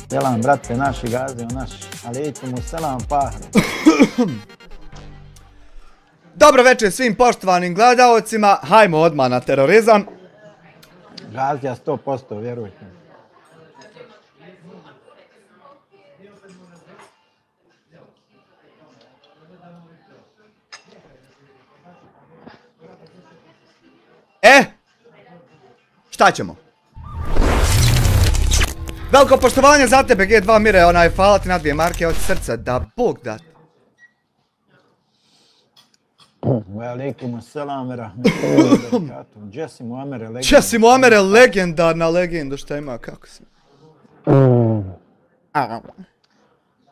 Selam, brate, naši gazi, naš. Alejkumu selam, Pahre. Dobro večer svim poštovanim gledaocima, hajmo odmah na terorizam. Gazija 100%, vjerujte. Šta ćemo? Veliko poštovanje za tebe G2 Mire, hvala ti na 2 marke od srca, da Bog da. Alejkumu selam, rahmetullahi. Jesse Muamere, legenda. Jesse Muamere, legendarna legenda, šta ima, kako si?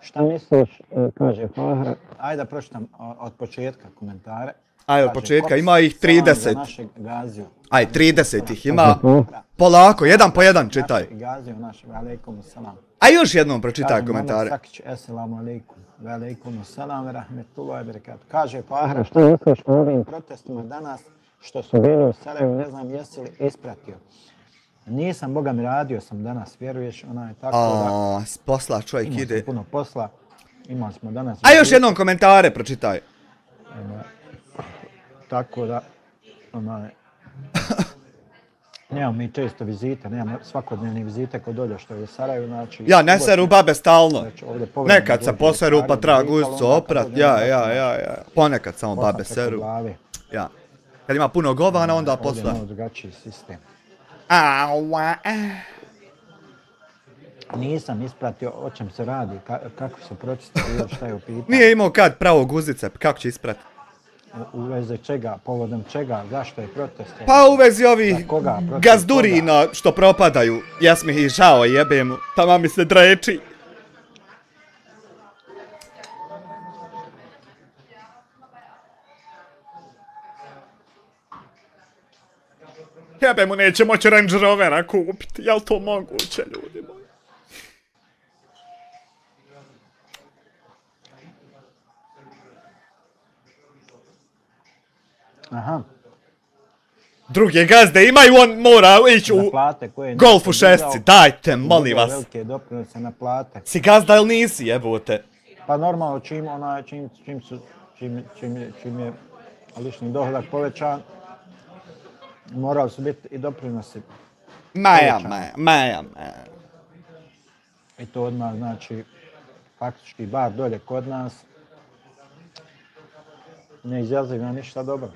Šta misliš, kaže Pahre? Ajde da pročitam od početka komentare. Ajde, od početka, ima ih 30. Našeg Gaziju. Aj, 30 ih ima. Polako, jedan po jedan čitaj. Gaziju našeg, alejkumu selam. A još jednom pročitaj komentare. Sakić, eselamu alejkum. Alejkumu selam, rahmetullahi berekatu. Kaže Pahre, što misliš o ovim protestima danas što su bili u Sarajevu, ne znam jesi li ispratio. Nisam, Boga mi, radio sam danas, vjeruješ, tako da... S posla čovjek ide. Imali smo puno posla, imali smo danas... A još jednom komentare pročitaj. Tako da, nemamo mi često vizite, nemamo svakodnevne vizite kod dolje što je u Sarajevu, znači... Ja, ne seru babe stalno. Nekad se poseru pa treba guzicu oprat, ja. Ponekad samo babe seru. Ja. Kad ima puno govana, onda posla. Ovdje je malo drugačiji sistem. Nisam ispratio o čem se radi, kako se protesti bilo, šta je u pitanju. Nije imao kad pravo guzice, kako će ispratiti? U vezi čega, povodom čega, zašto je protest? Pa u vezi ovih gazdurina što propadaju. Jes mi ih žao, jebem, tamo mi se dreči. Jebe mu neće moći Range Rovera kupiti, jel to moguće, ljudi moji? Aha. Druge gazde imaju, on mora ići u golf u šestci, dajte, molim vas. Velike doprinose na plate. Si gazda ili nisi, jebote? Pa normalno, čim je lični dohodak povećan, morali su biti i doprinosi. Maja. I to odmah znači, faktički bar dolje kod nas, ne izaziva ništa dobro.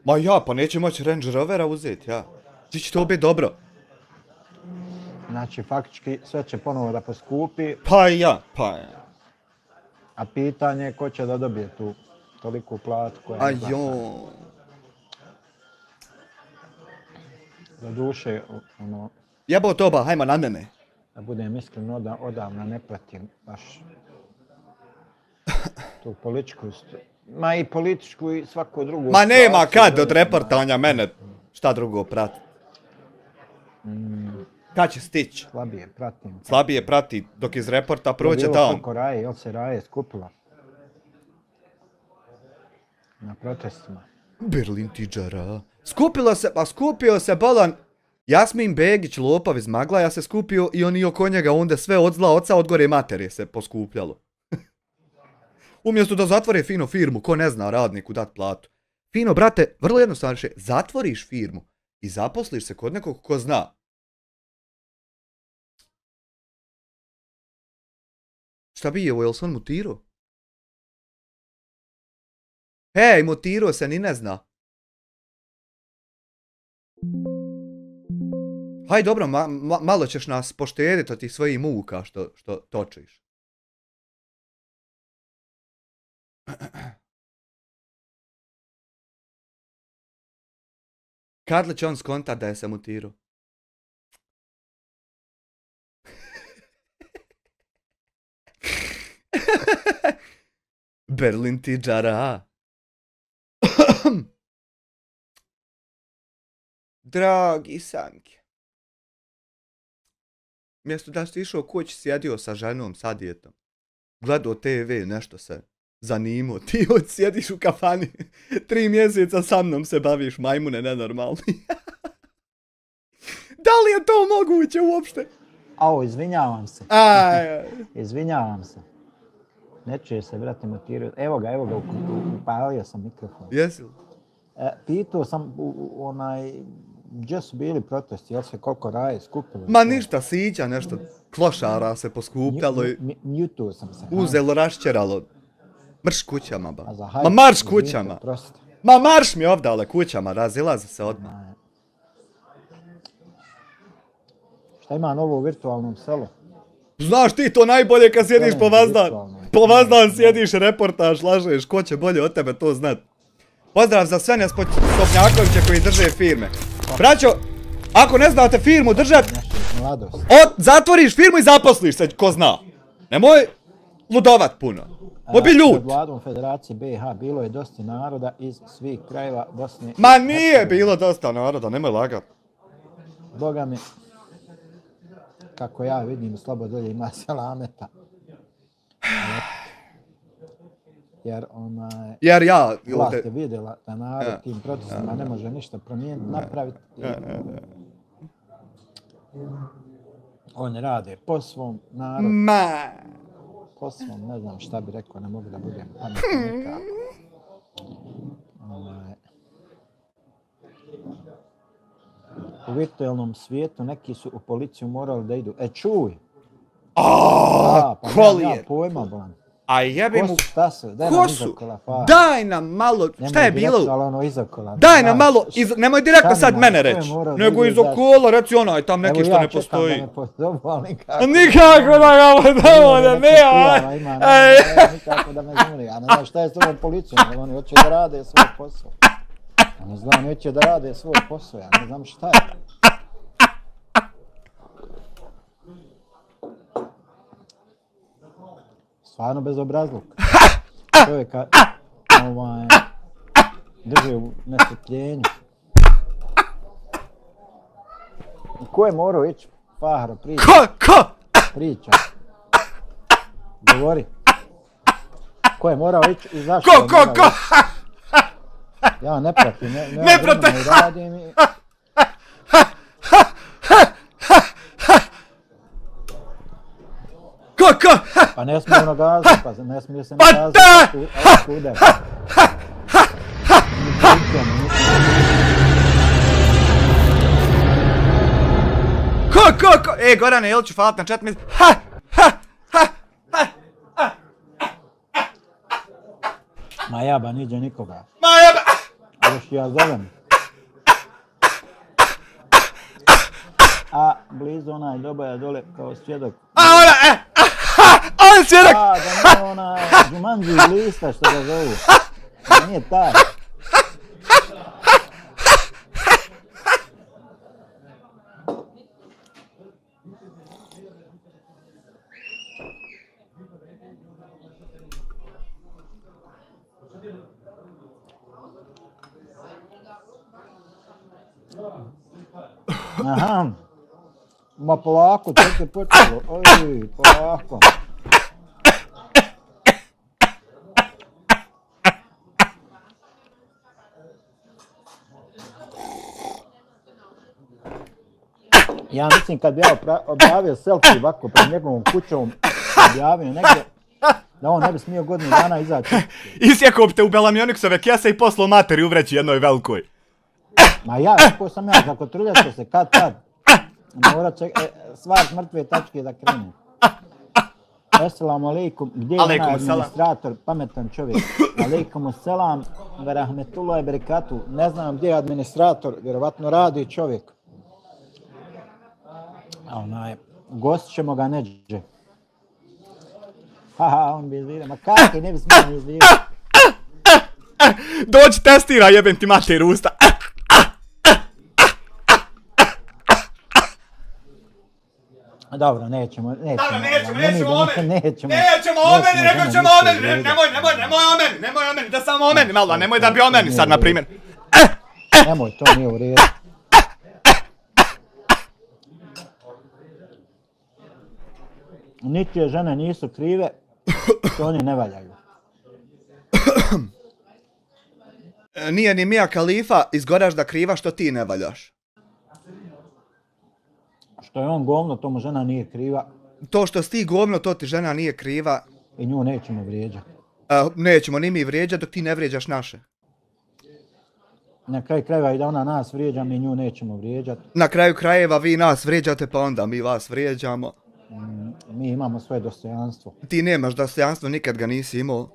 Ma ja, pa neće moći Range Rovera uzeti, ja. Ti će to biti dobro. Znači, faktički sve će ponovo da poskupi. Pa ja. A pitanje je ko će da dobije tu toliku platu koja je izglasana. Za duše, Jebo toba, hajmo na mene. Da budem iskren, odavno ne pratim baš tu političku, ma i političku i svako drugo. Ma nema kad od reportanja mene šta drugo prati. Kad će stići? Slabije pratim. Slabije prati, dok iz reporta prođe da on. Koliko Raje, jel se Raje skupila? Na protestima. Berlin tiđara. Skupio se Bolan Jasmin Begić, lopav iz Maglaja se skupio i oni oko njega onda sve od zla oca od gore materije se poskupljalo. Umjesto da zatvore fino firmu, ko ne zna radniku dat platu. Fino, brate, vrlo jednostavno reše, zatvoriš firmu i zaposliš se kod nekog ko zna. Šta bi je, jel se on mutirao? Hej, mutirao se, ni ne zna. Haj dobro, malo ćeš nas poštediti od tih svojih muka što točiš. Kad li će on skontat da je se mutirao? Berlin tiđara. Dragi Sanke. Mjesto da si išao kući, sjedio sa ženom, sa djetom. Gledao TV, nešto se zanimao. Ti sjediš u kafani, 3 mjeseca sa mnom se baviš, majmune nenormalni. Da li je to moguće uopšte? Ao, izvinjavam se. Aj. Izvinjavam se. Ne čuje se, brate, montiraju. Evo ga, upalio sam mikrofon. Jesi li? Pitao sam gdje su bili protesti, jel se koliko raje skupilo? Ma ništa, siđa nešto, klošara se poskupljalo i Mutao sam se. uzelo, rašćeralo. Marš kućama, ba. Za Ma hajde, marš izvinite, kućama. oprosti. Ma marš mi ovdale kućama, razilaze se odmah. Šta ima novo u virtualnom selu? Znaš ti to najbolje kad sjediš po vazdan. Po vazdan sjediš, reportaž, lažeš, ko će bolje od tebe to znat. Pozdrav za sve nesposobnjakoviće koji drže firme. Braćo, ako ne znate firmu držat, Mladost. zatvoriš firmu i zaposliš se, ko zna. Nemoj ludovat puno. Mobi ljud. Pod vladom Federacije BiH bilo je dosta naroda iz svih krajeva Bosne. Ma nije bilo dosta naroda, nemoj lagat. Boga mi, kako ja vidim, slabo dolje ima selameta. Jer ja... vlast je vidjela da narod tim protestima ne može ništa promijeniti, napraviti. Oni rade po svom narodu. Po svom, ne znam šta bi rekao, ne mogu da budem pametan nikako. U virtualnom svijetu neki su u policiju morali da idu. Čuj! Kolijer! Ja pojma, bolan. A jebi mu... Šta su? Ko su? Daj nam malo... Šta je bilo? Daj nam malo... Nemoj direktno sad mene reći. Nego iz okola, reci onaj, tam neki što ne postoji. Evo ja čekam da me pozovu, ali nikako da ga pozovu, ne nikako da me zumri. Ja ne znam šta je s ovom policijom, ali oni hoće da rade svoj posao. Ja ne znam, oni hoće da rade svoj posao, ja ne znam šta je. Stvarno bezobrazluk. Čovjeka drži u nestrpljenju. Ko je morao ići? Fahro, priča. Ko? Priča. Govori. Ko je morao ići i zašto je morao ići? Ja ne pratim. Ne pratim. Ko? Pa ne smije ono gazati, pa ne smije se ne gazati. Pa da! Ko? Gorane, jel ću falat na chat mi... Ma jaba, niđe nikoga. Ma jaba! Još ja zovem. A blizu onaj Doboja dole kao svjedok. On svjedok! Da nije onaj Jumanji lista što ga zovu. Da nije taj. Aha. Ma polako, tek je počelo. Oj, polako. Ja mislim kad bi ja objavio selfie ovako pred njegovom kućom, objavio negdje, da on ne bi smio godinu dana izaći. Isjekao bi te u Belamionixove kese i poslao materi u vreći jednoj velikoj. Ma ja, rekao sam ja, kako truljaš se, kad. Mora stvar s mrtve tačke da krene. Assalamu alaikum, gdje je onaj administrator, pametan čovjek? Alaikumu selam, ve rahmetullahi berekatu. Ne znam gdje je administrator, vjerovatno radi čovjek. Gostit ćemo ga neđe. Haha, on bi izvirao, ma kakvi ne bi smio ni izvirao. Dođi testira, jebem ti mater usta. Dobro, nećemo o meni, nemoj o meni, da samo o meni, malo, nemoj da bi o meni sad, na primjer. Nemoj, to nije u redu. Ničije žene nisu krive, što oni ne valjaju. Nije ni Mia Khalifa iz Goražda kriva što ti ne valjaš. Što je on govno, to mu žena nije kriva To što si ti govno, to ti žena nije kriva. i nju nećemo vrijeđati. Nećemo ni mi vrijeđati dok ti ne vrijeđaš naše. Na kraju krajeva i da ona nas vrijeđa, mi nju nećemo vrijeđati. Na kraju krajeva vi nas vrijeđate, pa onda mi vas vrijeđamo. Mi imamo svoje dostojanstvo. Ti nemaš dostojanstvo, nikad ga nisi imao.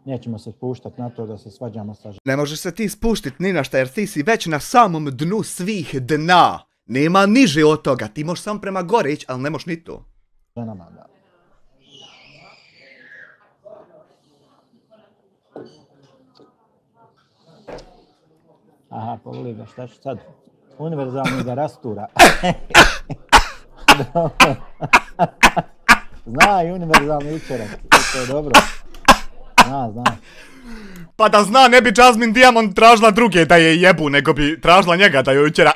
Nećemo se spuštati na to da se svađamo sa Ne možeš se ti spuštiti ni na šta jer ti si već na samom dnu svih dna. Nema niže od toga, ti možeš samo prema gore ići, ali ne možeš ni to. ženama. Da. Aha, povoli ga, šta ću sad? Univerzalni ga rastura. Zna i univerzalni učerak, to je dobro. Zna. Pa da zna, ne bi Jasmine Diamond tražila druge da je jebu, nego bi tražila njega da joj učera.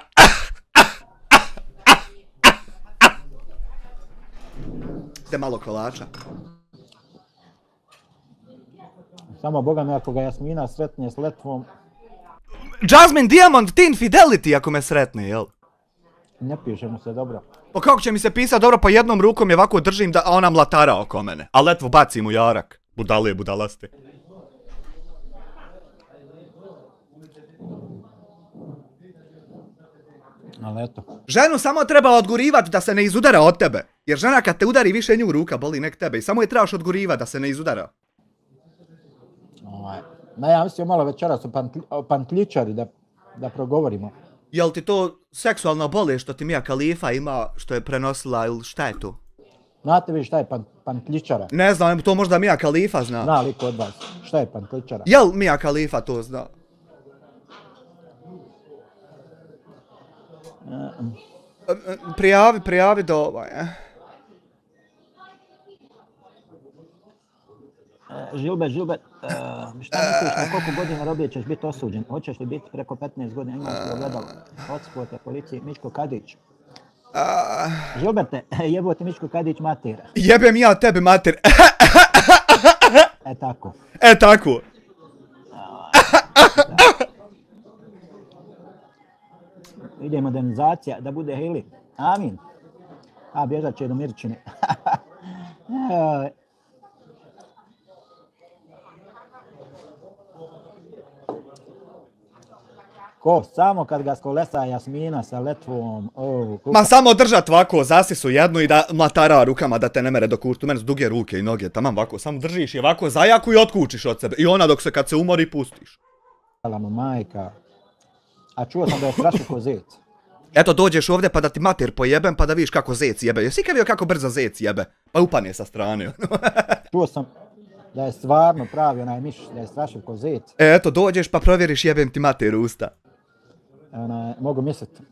Te malo kolača. Samo Boga mi ako ga Jasmina sretne s letvom, Jasmine Diamond, Teen Fidelity ako me sretne, jel? ne piše mu se dobro. Pa kako će mi se pisati dobro, pa jednom rukom je ovako držim da, a ona mlatara oko mene. A letvu bacim u jarak. Budale, budalaste. Ali eto, Ženu samo treba odgurivati da se ne izudara od tebe. Jer žena kad te udari više nju ruka boli nek tebe i samo je trebaš odgurivati da se ne izudara. ma ja mislio malo večeras o pantljičari da progovorimo. Jel ti to seksualna bolest što ti Mia Khalifa ima što je prenosila ili šta je to? Znate vi šta je pantljičara? Ne znam, to možda Mia Khalifa zna. Zna li ko od vas šta je pantljičara? Jel Mia Khalifa to zna? Prijavi do ovaj. Žilbe, šta misliš na koliko godina robije ćeš biti osuđen? Hoćeš li biti preko 15 godina? Imaš li ogledalo? Hotspot policiji, Miško Kadić. Žilberte, jebo ti Miško Kadić mater. Jebem ja tebi mater. Tako. Tako. Ide modernizacija, da bude heli. Amin. A, bježat će do Mirčine. Ko? Samo kad ga skolesa Jasmina sa letvom. Ma samo držat ovako zasisu jednu i da mlatara rukama da te ne mere do kurtu. Mene su duge ruke i noge, tamam ovako. Samo držiš je ovako zajaku i otkučiš od sebe. I ona dok se kad se umori pustiš. Mu majka. A čuo sam da je strašno ko zec. Eto dođeš ovdje pa da ti mater pojebem pa da vidiš kako zec jebe. Jesi ikad vidio kako brzo zec jebe? Pa upane sa strane. Čuo sam da je stvarno pravi onaj miš, da je strašno ko zec. Eto dođeš pa provjeriš jebem ti mater u usta. Mogu misliti.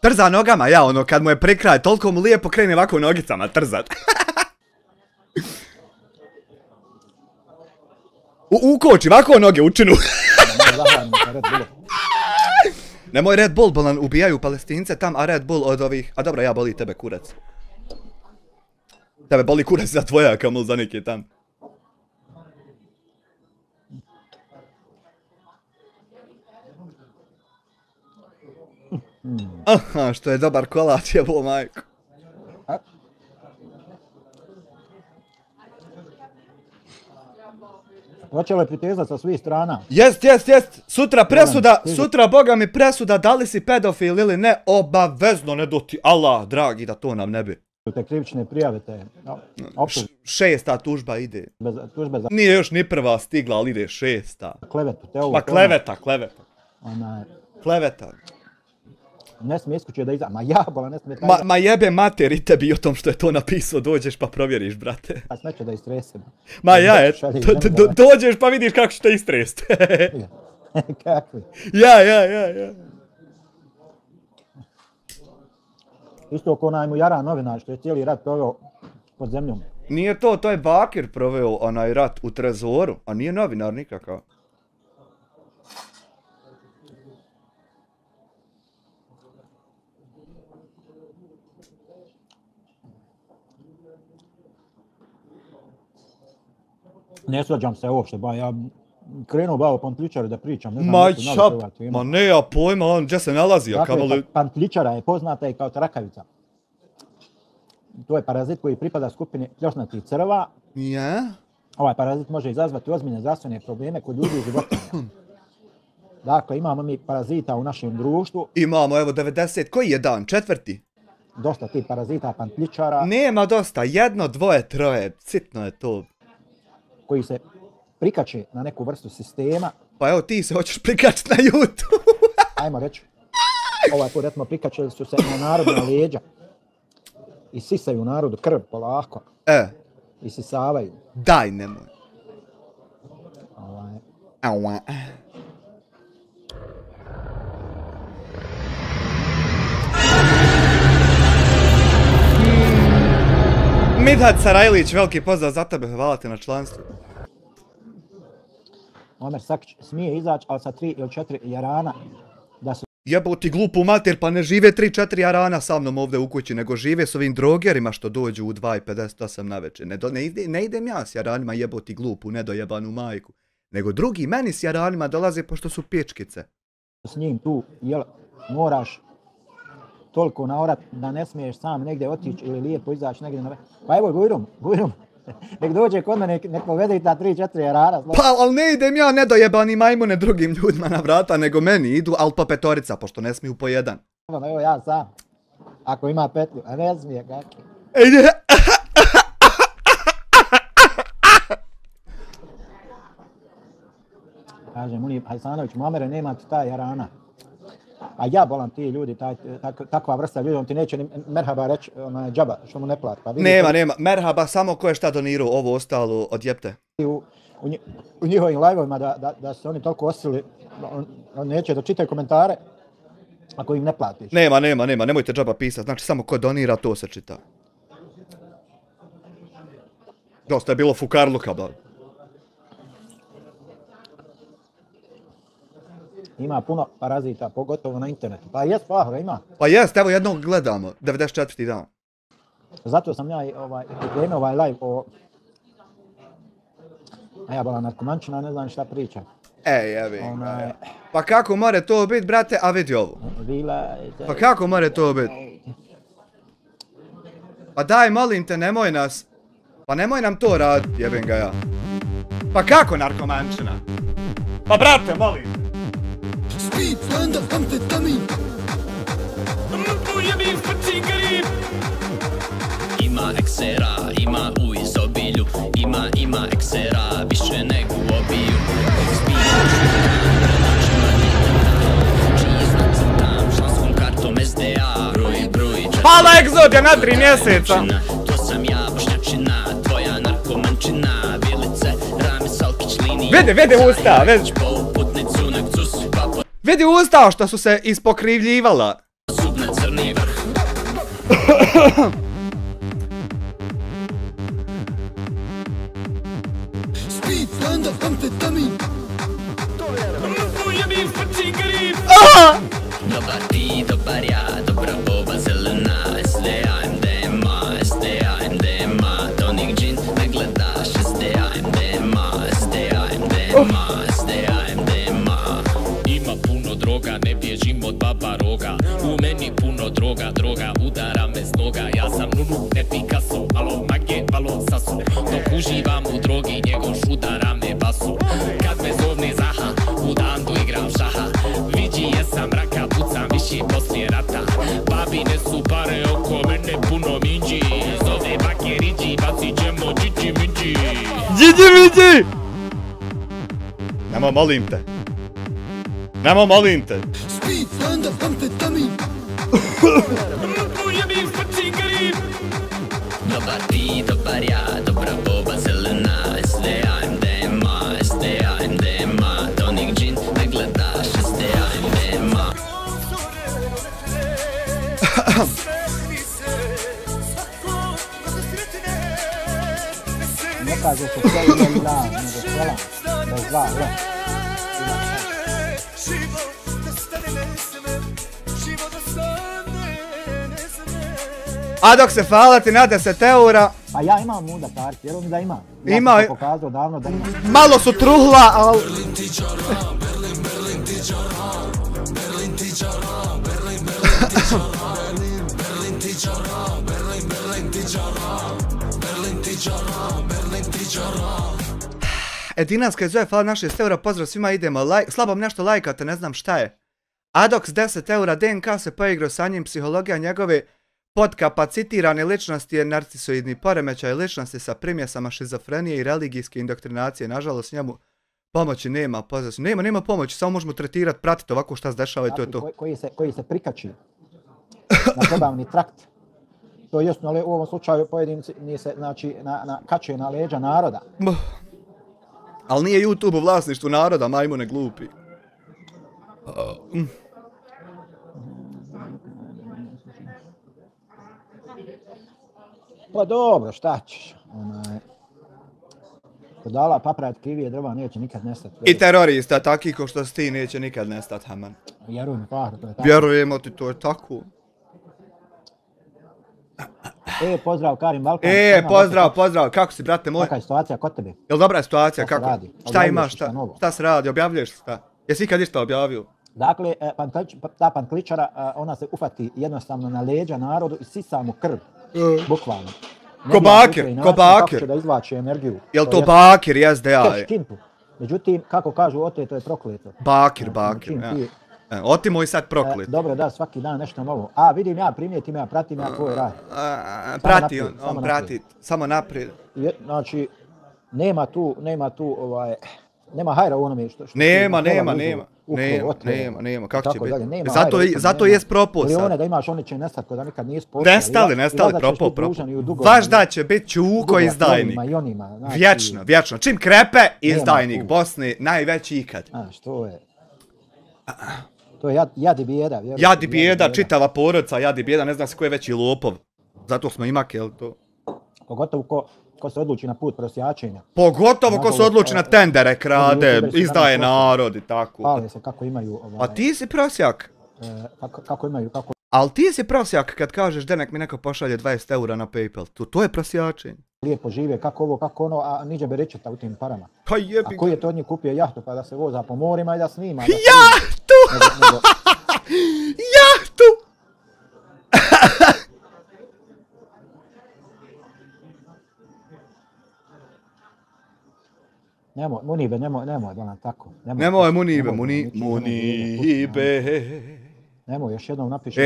Trza nogama, ja ono kad mu je prekraj, toliko mu lijepo krene ovako nogicama trzat. Ukoči, ovako noge učinu. Nemoj Red Bull, bolan ubijaju Palestince tam, a Red Bull od ovih... A dobro, ja boli tebe kurac. Tebe boli kurac za tvoja, kamul za neke tam. Aha, što je dobar kolač, jebo majko. Počelo je pritezat sa svih strana. Jest. Sutra boga mi presuda da li si pedofil ili ne, obavezno ne do ti Allah, dragi, da to nam ne bi. Te krivične prijave, te Šesta tužba ide. tužbe za Nije još ni prva stigla, ali ide šesta. klevetu. Te ovo, Pa kleveta. Kleveta. Ne smije iskućuje da iza. Ma jabola, ne smije taj Ma jebe mater i tebi o tom što je to napisao, dođeš pa provjeriš, brate. da smeće da istresem. Ma ja, dođeš pa vidiš kako će te istrest. Kakvi? Ja. Isto ko onaj mu Jara novinar što je cijeli rat proveo pod zemljom. Nije to je Bakir proveo onaj rat u trezoru, a nije novinar nikakav. Ne svađam se uopšte, ba ja krenuo bao Pantličaru da pričam. Ne znam, Ma neki novi čap, Hrvat ima. ma ne ja pojma, on gdje se nalazi, a Dakle, kamoli... Pantličara je poznata i kao trakavica. To je parazit koji pripada skupini pljošnatih crva. Ja? Ovaj parazit može izazvati ozbiljne zdravstvene probleme kod ljudi i životinja. Dakle, imamo mi parazita u našem društvu. Imamo, evo, 90, koji je dan? 4. Dosta tih parazita, pantličara, Nema dosta, 1, 2, 3, sitno je to. koji se prikače na neku vrstu sistema. Pa evo ti se hoćeš prikačiti na YouTube. Ajmo reći, ovaj put recimo prikačili su se na narodna leđa. Isisaju narodu krv polako. Isisavaju. Daj nemoj. Ovaj, Aua. Midhat Sarajlić, veliki pozdrav za tebe, hvala ti na članstvu. Omer Sakić smije izaći, ali sa 3 ili 4 jarana da su Jebo ti glupu mater, pa ne žive 3-4 jarana sa mnom ovdje u kući, nego žive s ovim drogerima što dođu u 2:58 navečer. Ne idem ja s jaranima jebo ti glupu, nedojebanu majku. Nego drugi meni s jaranima dolaze pošto su pječkice. s njim tu, jel, moraš toliko naorat da ne smiješ sam negdje otići ili lijepo izaći negdje na... Pa evo, Gujrum, nek dođe kod mene, nek povede i ta 3-4 jarana. Pa, ali ne idem ja nedojebani majmune drugim ljudima na vrata, nego meni idu, ali pa petorica, pošto ne smiju po jedan. Evo ja sam, ako ima petlju, a ne smije, kaki. Kaže Munir Hajsanović, Muamere, nema ti taj jarana. A ja bolam ti ljudi, takva vrsta ljudi, on ti neće ni merhaba reći, džaba, što mu ne plati. Pa nema, merhaba, samo ko je šta donirao, ovo ostalo odjepte. U njihovim live-ovima da se oni toliko osili, on neće da čitaju komentare ako im ne platiš. Nema, nemojte džaba pisati, znači samo ko donira, to se čita. Dosta je bilo fukarluka, ba. Ima puno parazita, pogotovo na internetu. Pa jest, Pahora, ima. Pa jest, evo jednog gledamo, 94. dan. Zato sam ja pripremio ovaj live o... A ja bila narkomančina, ne znam šta priča. Jebi. Pa kako more to bit, brate, a vidi ovo. Pa kako more to bit? Pa daj, molim te, nemoj nas. Pa nemoj nam to raditi, jebim ga ja. Pa kako narkomančina? Pa brate, molim te. Speed, stand up, amfetamin. Ima eksera, ima u izobilju. Ima eksera, više nego u obiju. Članskom kartom SDA. Bruj, Hvala Egzodija na 3 mjeseca. to sam ja, bošnjačina. Tvoja narkomančina. Bilice, Rami, Salkić, linije. Vidi usta, vidi. Putnicu, nek cus, papo. Vidi usta što su se ispokrivljivala. Sub na crni vrh. Speed, stand up, amfetamin. Dobar ti, dobar ja, dobra boba zelena. SDA, MDMA, SDA, MDMA. Tonik džin, ne gledaš. SDA, MDMA, SDA, MDMA, SDA, MDMA. Ima puno droga, ne bježim od baba roga. U meni puno droga, udara me s noga. Ja sam Nunu, ne Picasso, malo mage, malo sasu. Dok uživam u drogi, njegov udara me basu. Kad me zovne Zaha, u dandu igram šaha. Viđi jesam raka, pucam više poslije rata. Babine su pare oko mene, puno minđi. Zove bake riđi, bacit ćemo džiđi minđi. Džiđi! Nemo, molim te. Speed, stand up, amfetamin. Dobar ti, dobar ja, dobra boba zelena. SDA, MDMA, SDA, MDMA. Tonik džin, ne gledaš. SDA, MDMA. Ne kaže se sve ili la, nego sela, bez dva, le. A dok se hvala ti na 10 eura, Pa ja imam muda karti, vjerujem mi da imam. Ima- Ja sam to pokazao davno da imam. malo su truhla, ali... Dinarska je zove, hvala na 6 eura, pozdrav svima, idemo, slabo mi nešto lajkate, ne znam šta je. Adox 10 eura, DNK se poigrao sa njim, psihologija njegove podkapacitirane ličnosti je narcisoidni poremećaj ličnosti sa primjesama šizofrenije i religijske indoktrinacije, nažalost njemu pomoći nema, nema pomoći, samo možemo tretirati, pratiti ovako šta se dešava i to je to. Koji se prikači na probavni trakt. To jest, ali u ovom slučaju pojedinci se znači, kačuje na leđa naroda. Ali nije YouTube u vlasništvu naroda, majmune glupi. Pa dobro, šta ćeš? Kodala, paprajat, kivije, drva neće nikad nestati. I terorista, taki ko što si ti, neće nikad nestat, Haman. Vjerujem, Fahro, to je tako. Vjerujemo ti, to je tako. Pozdrav Karim Balkan. Pozdrav, kako si, brate moj? Kakva je situacija kod tebe? Jel dobra situacija, Šta se kako? radi? Šta imaš, Objavljuješ novo? šta se radi, objavljuješ šta? Jesi ikad išta objavio? Dakle, ta pankličara, ona se ufati jednostavno na leđa narodu i sisa mu krv. Bukvalno. Ko bakir. Kako će da izvlači energiju. Jel to bakir, jezde ja? Škintu. Međutim, kako kažu oteto je prokleto. Bakir, ja. Otimo i sad proklet. Dobro, da, svaki dan nešto novo. A, vidim ja, primijetim ja, pratim ja tvoj rad. Prati on prati, samo naprijed. Znači, nema hajra u onome što... Nema, kako će biti? Zato jest propao sad. Milione da imaš, oni će nestati, da nikad nije spostali. Nestali, propao. Vaš da će biti Čuko izdajnik. Vječno. Čim krepe, izdajnik Bosne, najveći ikad. Što je? To je jad i bijeda. Jad i bijeda, čitava porodica, jad i bijeda, ne zna se ko je veći lopov. Zato smo imak, jel to? Pogotovo ko se odluči na put prosjačenja. Pogotovo ko se odluči na tendere, krade, izdaje narod i tako. Pale se kako imaju... A ti si prosjak. Kako imaju, kako... Ali ti si prosjak kad kažeš da nek mi neko pošalje 20 eura na PayPal. To je prosjačenje. Lijepo žive, kako ovo, kako ono, a niđe berečeta u tim parama. Pa jebi. A koji je to od njih kupio jahtu pa da se voza po morima i da snima? Jahtu! Jahtu! Nemoj, Bolan, tako. Nemoj, Munibe. Nemoj, još jednom napiši.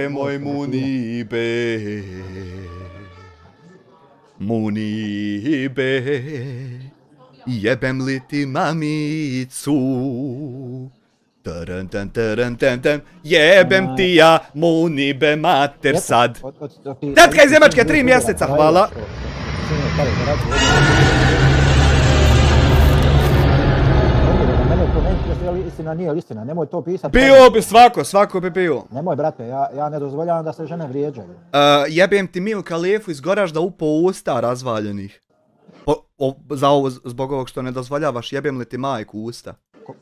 Moj Munibe. Munibe. Jebem li ti mamicu. Jebem ti ja, Munibe, mater sad. Tetka iz Njemačke, 3 mjeseca, hvala. Istina nije istina, nemoj to pisati. Bio bi svako bi bio. Nemoj, brate, ja ne dozvoljavam da se žene vrijeđaju. Jebem ti Miju Kalijefu iz Goražda upo usta razvaljenih. Zbog ovog što ne dozvoljavaš, jebem li ti majku usta.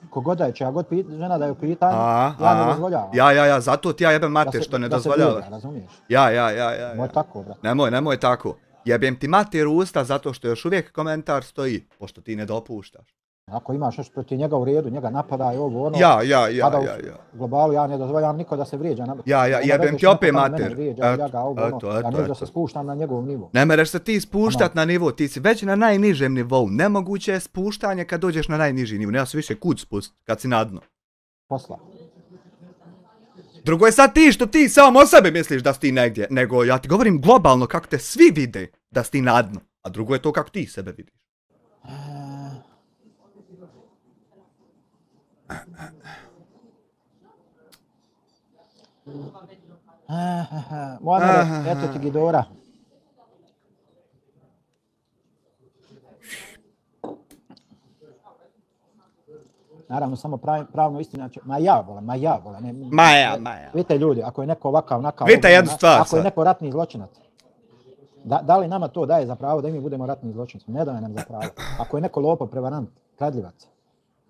Kogod da je, če ja god žena da je u pitanju, ja ne dozvoljavam. Ja, zato ti ja jebem mater što ne dozvoljavaš. Da se razumiješ. Ja. Nemoj tako, brate. Nemoj tako. Jebem ti mater usta zato što još uvijek komentar stoji, pošto ti ne dopuštaš. Ako imaš još protiv njega u redu, njega napadaj ovo ono. Ja. U globalu ja ne dozvoljam niko da se vrijeđa. Ja, jebem ti opet mater. Ja neću da se spuštam na njegov nivo. Ne mereš se ti spuštat na nivo, ti si već na najnižem nivou. Nemoguće je spuštanje kad dođeš na najniži nivo. Nema se više kud spust kad si na dno. Posla. Drugo je sad ti što ti samo o sebi misliš da si ti negdje. Nego ja ti govorim globalno kako te svi vide da si ti na dno. A drugo je to kako ti sebe vidiš. Muamere, eto ti Gidora. Naravno, samo pravno istina će... Ma ja volim. Vidite ljudi, ako je neko ovakav, vidite jednu stvar. Ako je neko ratni zločinac, da li nama to daje za pravo da i mi budemo ratni zločinci? Ne daje nam za pravo. Ako je neko lopov, prevarant, kradljivac,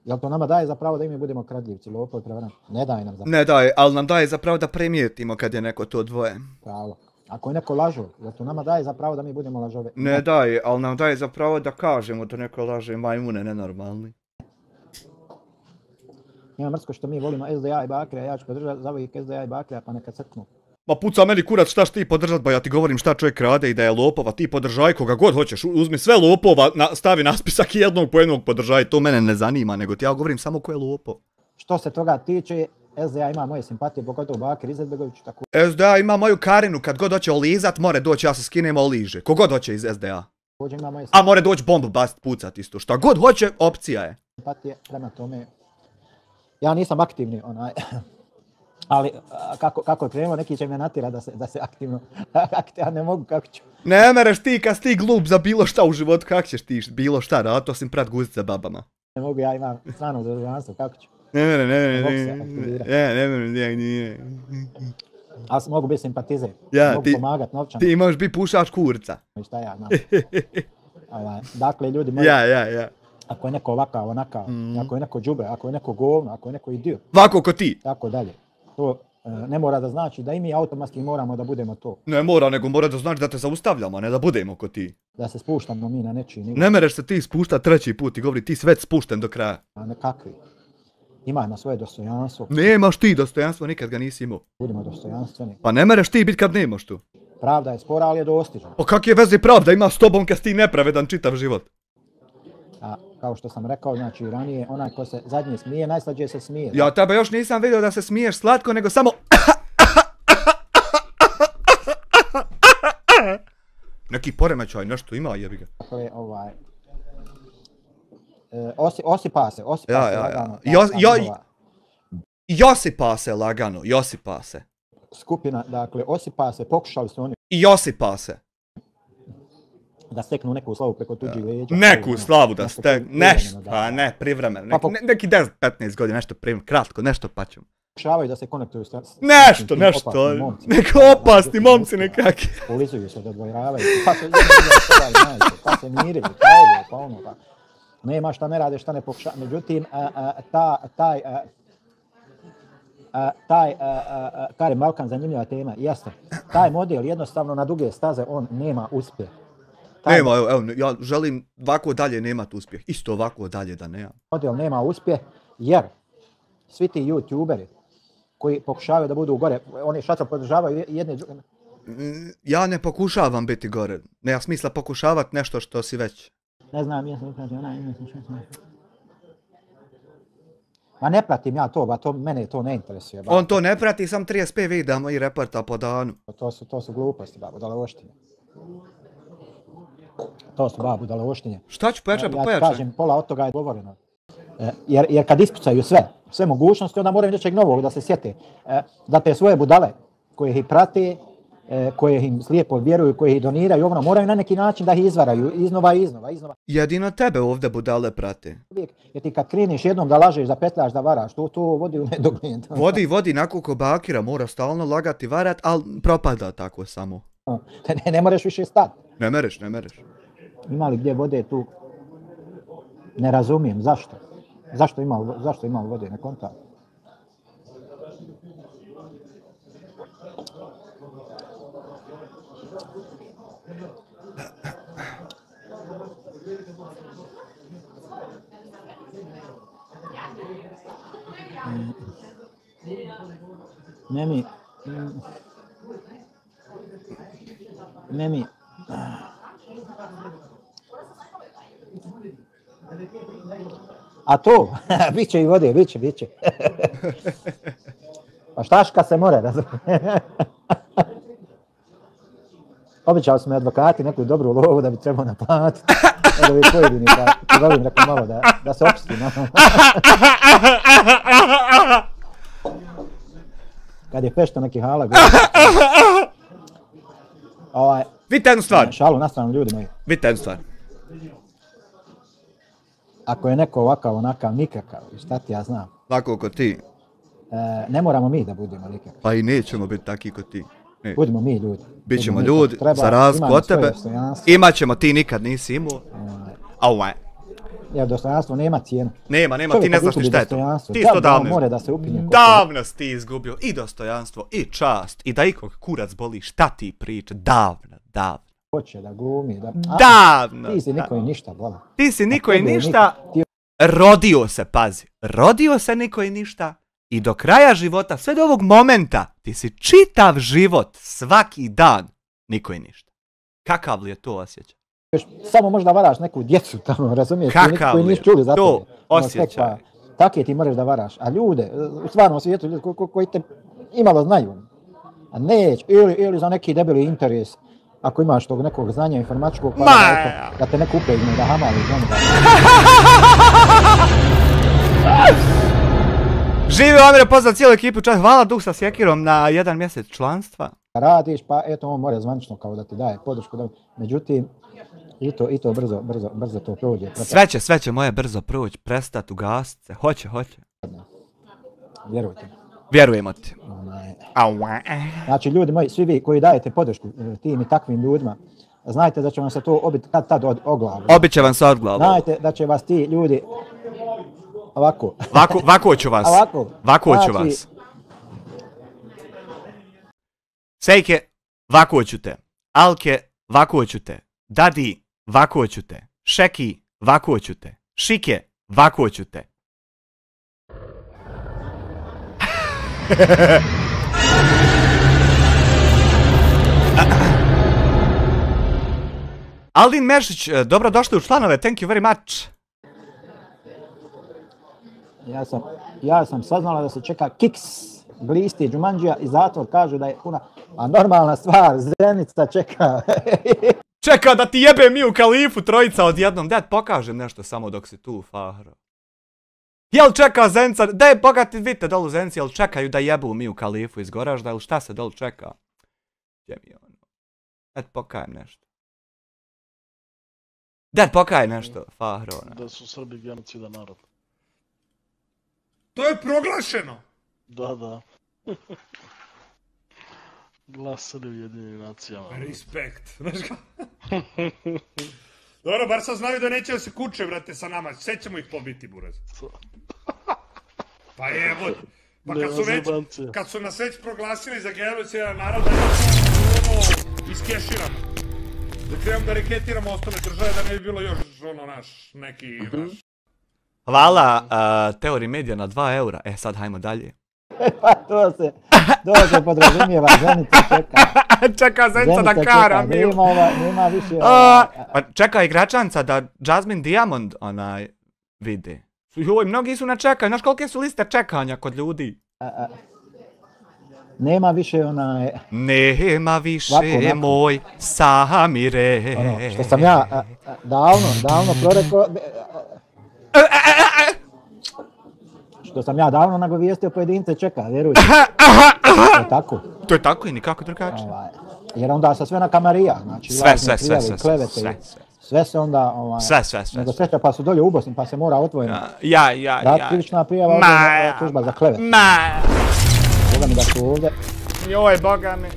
jel to nama daje za pravo da i mi budemo kradljivci, lopov i prevarant? Ne daje nam za pravo. Ne daje, ali nam daje za pravo da primijetimo kad je neko to dvoje. Pravo. Ako je neko lažov, jer to nama daje za pravo da mi budemo lažove. Ne daje, ali nam daje za pravo da kažemo da neko laže, majmune nenormalni. Ima mrsko što mi volimo SDA i Bakrija, ja ću podržati za ovih SDA i Bakrija, pa neka crknu. Ma puca meni kurac, šta ti podržat, ba ja ti govorim šta čovjek rade i da je lopova, ti podržaj koga god hoćeš, uzmi sve lopova, stavi na spisak i jednog po jednog podržaj, to mene ne zanima, nego ti ja govorim samo ko je lopov. Što se toga tiče, SDA ima moje simpatije, pogotovo Bakir Izetbegović, tako. SDA ima moju Karinu, kad god hoće olizat, more doći, ja se skinem, oliže. Kogod hoće iz SDA. Ima moje A more doći bombu bast, pucat isto. Šta god hoće, opcija je. simpatije, prema tome. Ja nisam aktivni, ali kako je krenulo, neki će me natjera da se aktivno, ja ne mogu, kako ću. Ne mereš ti kad si ti glup za bilo šta u životu, kako ćeš ti bilo šta raditi, osim prat guzit za babama. Ne mogu, ja imam strano državljanstvo, kako ću. Ne. Ali mogu biti simpatizer, mogu pomagat novčano. Ti možeš biti pušač kurca. Šta ja znam. Dakle, ljudi moji, ako je neko ovakav, onakav, ako je neko džube, ako je neko govno, ako je neko idiot. Ovako ko ti. Tako dalje. To ne mora da znači da i mi automatski moramo da budemo to. Ne mora, nego mora da znači da te zaustavljamo, a ne da budemo ko ti. Da se spuštamo mi na nečiji nivo. Ne mereš se ti spuštat treći put i govori ti si već spušten do kraja. A nekakvi. Imajmo svoje dostojanstvo. Nemaš ti dostojanstvo, nikad ga nisi imao. Budimo dostojanstveni. Pa ne mereš ti bit kad nemaš tu. Pravda je spora, ali je dostižna. Pa kak je veze pravda ima s tobom kad si ti nepravedan čitav život? A kao što sam rekao, znači ranije, onaj ko se zadnji smije, najslađe se smije. Ja tebe još nisam vidio da se smiješ slatko, nego samo... Neki poremećaj, nešto ima, jebi ga. Dakle, osipa se lagano. Josipa se lagano, josipa se. Skupina, dakle, osipa se, pokušali su oni I josipa se. da steknu neku slavu preko tuđih leđa. Neku slavu da steknu, nešto, pa ne, privremeno, neki 10-15 godina, nešto privremeno, kratko, nešto pa ćemo. Pokušavaju da se konektuju s nešto, neko opasni momci nekakvi. Ulizuju se, dodvojravaju, pa se mirili, pa ono, pa. Nema šta ne rade, šta ne pokušavaju. Međutim, Karim Balkan, zanimljiva tema, jeste. Taj model jednostavno na duge staze, on nema uspjeh. Nema, evo, ja želim ovako dalje nemat uspjeh, isto ovako dalje da nemam. Model nema uspjeh jer svi ti youtuberi koji pokušavaju da budu gore, oni šaco podržavaju jedne druge. Ja ne pokušavam biti gore, nema smisla pokušavat nešto što si već. Ne znam, ma ne pratim ja to, mene to ne interesuje. On to ne prati, sam 35 videa i reporta po danu. To su gluposti, babo, daleoštinje. To su babu daleoštinje. Šta ću pojačati? Ja ti kažem, pola od toga je govoreno. Jer kad ispucaju sve mogućnosti, onda moraju nečeg novog da se sjete. Da te svoje budale koje ih prate, koje im slijepo vjeruju, koje ih doniraju, moraju na neki način da ih izvaraju iznova. Jedino tebe ovdje budale prate. Jer ti kad kreniš jednom da lažeš, da petljaš, da varaš, to vodi u nedogled. Vodi nakon Bakira, mora stalno lagati, varat, ali propada tako samo. Ne moraš više stati. Ne mereš. Ima li gdje vode tu? Ne razumijem, zašto? Zašto ima vode, ne kontam? Memi. A to, biće i vode, biće. Pa štaška se more, razumije. Običali smo advokati neku dobru lovu da bi trebao naplatiti. Da bi pojedini, pa volim neko malo da se opsti. Kad je pešta neki hala. Vidite jednu stvar. Šalu na stranu, ljudi moji. Vidite jednu stvar. Ako je neko ovakav, onakav, nikakav, šta ti ja znam. Tako ko ti. Ne moramo mi da budemo nikakav. Pa i nećemo biti taki ko ti. Ne. Budimo mi ljudi. Bićemo ljudi, za razliku od tebe. Imat ćemo, ti nikad nisi imao. jer dostojanstvo nema cijenu. Nema, Čovjek ti ne kad znaš ni izgubi štetu. dostojanstvo, Ti isto da on davno more da se upinje. davno si ti izgubio i dostojanstvo, i čast, i da ikog kurac boli, šta ti priča, davno. Hoće da glumi, da... Davno. Ti si niko i ništa, bola. Ti si niko i ništa, rodio se, pazi, rodio se niko i ništa i do kraja života, sve do ovog momenta, ti si čitav život, svaki dan, niko i ništa. Kakav li je to osjećaj? Samo možda varaš neku djecu tamo, razumiješ? Kakav koji li nisu je čuli za to tebe. osjećaj? Take ti moraš da varaš. A ljude, u stvarnom svijetu, ljudi koji te imalo znaju. A neć, ili za neki debeli interes, ako imaš tog nekog znanja informatičkog, pa da te neko upegne, da hamali. Živio Amire, pozdrav cijelu ekipu, čast, hvala Duh sa sjekirom na 1 mjesec članstva. Radiš, pa eto on mora zvanično kao da ti daje podršku. Međutim, i to brzo to prođe. Sve će moje brzo proći, prestat, ugasit se, hoće. Vjerujte. Vjerujemo ti. Znači ljudi moji, svi vi koji dajete podršku tim i takvim ljudima, znajte da će vam se to obiti kad tad od glavu. Obit će vam se od glavu. Znajte da će vas ti ljudi ovako. Vako ću vas. Vako ću vas. Sejke, vako ću te. Alke, vako ću te. Dadi, vako ću te. Šeki, vako ću te. Šike, vako ću te. Aldin Mešić, dobrodošli u članove, thank you very much. Ja sam saznala da se čeka kiks, glisti, džumanđija i zatvor kažu da je puna, a normalna stvar, Zenica čeka. Čeka da ti jebe mi u Kalifu trojica odjednom, daj pokažem nešto samo dok si tu, Fahro. Jel čeka Zenica, daj bogati vidite dolu Zenci, jel čekaju da jebu mi u Kalifu iz Goražda, ili šta se dolu čeka? Gdje mi je ono? Daj pokajem nešto. Daj pokaj nešto, Fahro. Da su Srbi genocidan narod. To je proglašeno! Da. Glasali u Jedinim nacijama. Respekt, znaš ga? Dobro, bar sad znaju da neće da se kuče, brate, sa nama. Sve ćemo ih pobiti, buraz. Pa jebo. Pa kad su nas već proglasili za genocidan narod, da je iskeširamo. Da krenemo da reketiramo ostale države, da ne bi bilo još neki naš. Hvala Teori Media na 2 eura. Sad hajmo dalje. Pa to se podrazumijeva, Zenica čeka. Čeka Zenica da kara, mil. Nema više Pa čeka igračanca da Jasmine Diamond vide. Joj, mnogi su na čekanju, znaš kolike su liste čekanja kod ljudi? Nema više Nema više moj Samire. Što sam ja davno prorekao... Što sam ja davno nagovijestio pojedince čeka, vjerujte. To je tako. To je tako i nikako drugačije. Jer onda se sve na kamarija, znači sve se onda... Sve. Nego sreća pa su dolje u Bosni pa se mora otvoreno. Ja. Krivična prijava, tužba za klevet. Boga mi da su ovdje. Joj, boga mi.